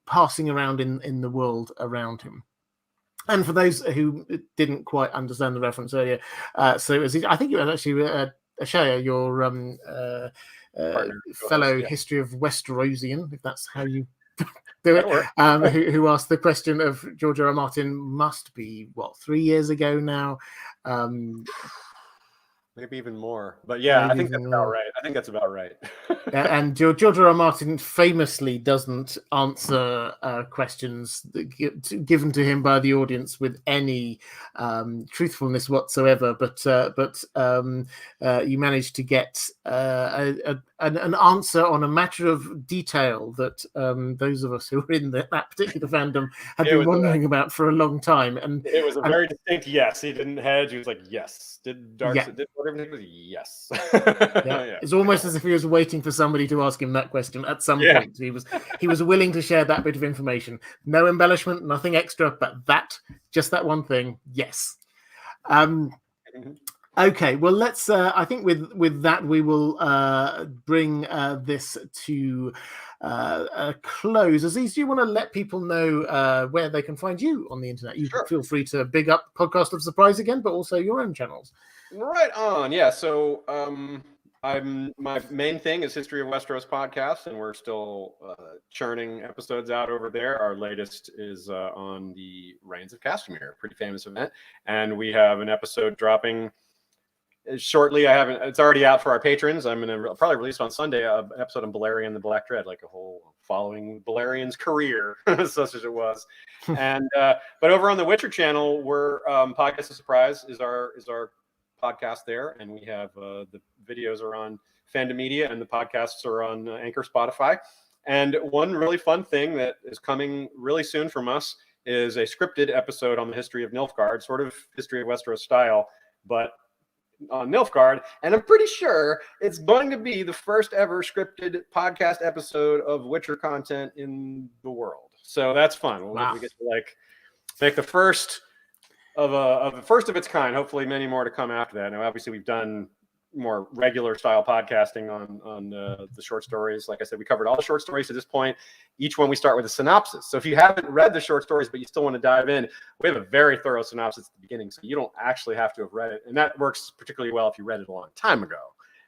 passing around in the world around him. And for those who didn't quite understand the reference earlier, so I think it was actually Ashaya, your fellow History of Westerosian, if that's how you do it, who asked the question of George R. R. Martin, must be 3 years ago now. Maybe even more, but yeah, I think that's about right. And George R. R. Martin famously doesn't answer questions given to him by the audience with any truthfulness whatsoever. But you managed to get an answer on a matter of detail that those of us who were in that particular fandom had been wondering about for a long time. And it was a very distinct yes. He didn't hedge. He was like, yes. Did whatever it was? Yes. It's almost as if he was waiting for somebody to ask him that question at some point. He was willing to share that bit of information. No embellishment, nothing extra, but just that one thing. Yes. Okay, well, let's. I think with that, we will bring this to a close. Aziz, do you want to let people know where they can find you on the internet? You feel free to big up Podcast of Surprise again, but also your own channels. Right on, yeah. So my main thing is History of Westeros podcast, and we're still churning episodes out over there. Our latest is on the Reigns of Castamere, a pretty famous event, and we have an episode dropping shortly. It's already out for our patrons. I'm going to probably release on Sunday an episode on Balerion the Black Dread, like a whole following Balerion's career, such as it was. And but over on the Witcher channel, we're Podcast of Surprise is our podcast there, and we have the videos are on Fandom Media, and the podcasts are on Anchor, Spotify. And one really fun thing that is coming really soon from us is a scripted episode on the history of Nilfgaard, sort of History of Westeros style, but on Nilfgaard. And I'm pretty sure it's going to be the first ever scripted podcast episode of Witcher content in the world. So that's fun. We get to make the first of its kind. Hopefully many more to come after that. Now, obviously we've done more regular style podcasting on the short stories. Like I said, we covered all the short stories to this point. Each one we start with a synopsis. So if you haven't read the short stories, but you still want to dive in, we have a very thorough synopsis at the beginning. So you don't actually have to have read it. And that works particularly well if you read it a long time ago.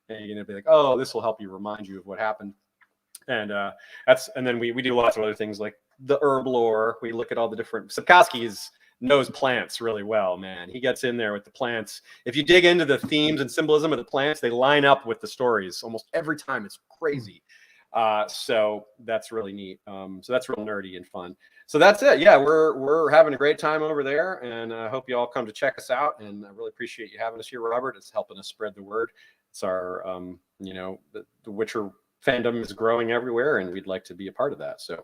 And you're going to be like, oh, this will help you remind you of what happened. And and then we do lots of other things like the herb lore. We look at all the different, Sapkowski's knows plants really well, man. He gets in there with the plants. If you dig into the themes and symbolism of the plants, they line up with the stories almost every time. It's crazy. So that's really neat. So that's real nerdy and fun. So that's it. Yeah, we're having a great time over there, and I hope you all come to check us out. And I really appreciate you having us here, Robert. It's helping us spread the word. It's our, the Witcher fandom is growing everywhere, and we'd like to be a part of that. So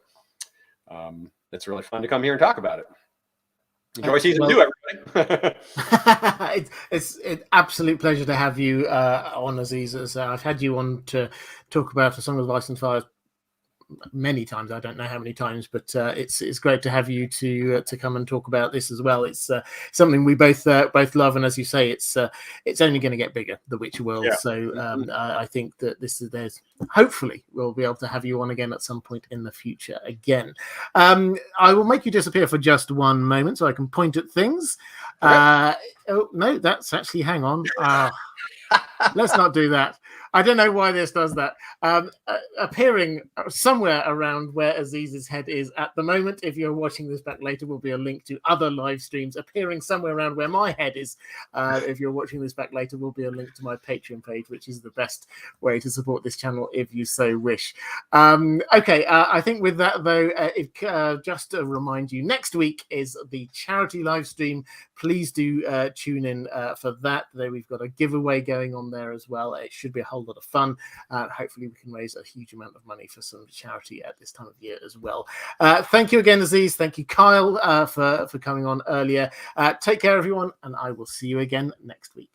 it's really fun to come here and talk about it. Enjoy season 2, everybody. It's an absolute pleasure to have you on, Aziz. I've had you on to talk about A Song of Ice and Fire many times. I don't know how many times, but it's great to have you to come and talk about this as well. It's something we both love, and as you say, it's only going to get bigger, the Witcher world. Yeah. So I think that there's hopefully we'll be able to have you on again at some point in the future again. I will make you disappear for just one moment so I can point at things. Oh no, that's actually, hang on. Let's not do that. I don't know why this does that. Appearing somewhere around where Aziz's head is at the moment, if you're watching this back later, will be a link to other live streams. Appearing somewhere around where my head is, if you're watching this back later, will be a link to my Patreon page, which is the best way to support this channel if you so wish. Okay, I think with that, though, just to remind you, next week is the charity live stream. Please do tune in for that. There, we've got a giveaway going on there as well. It should be a whole lot of fun. Hopefully we can raise a huge amount of money for some charity at this time of year as well. Thank you again, Aziz. Thank you, Kyle, for coming on earlier. Take care, everyone, and I will see you again next week.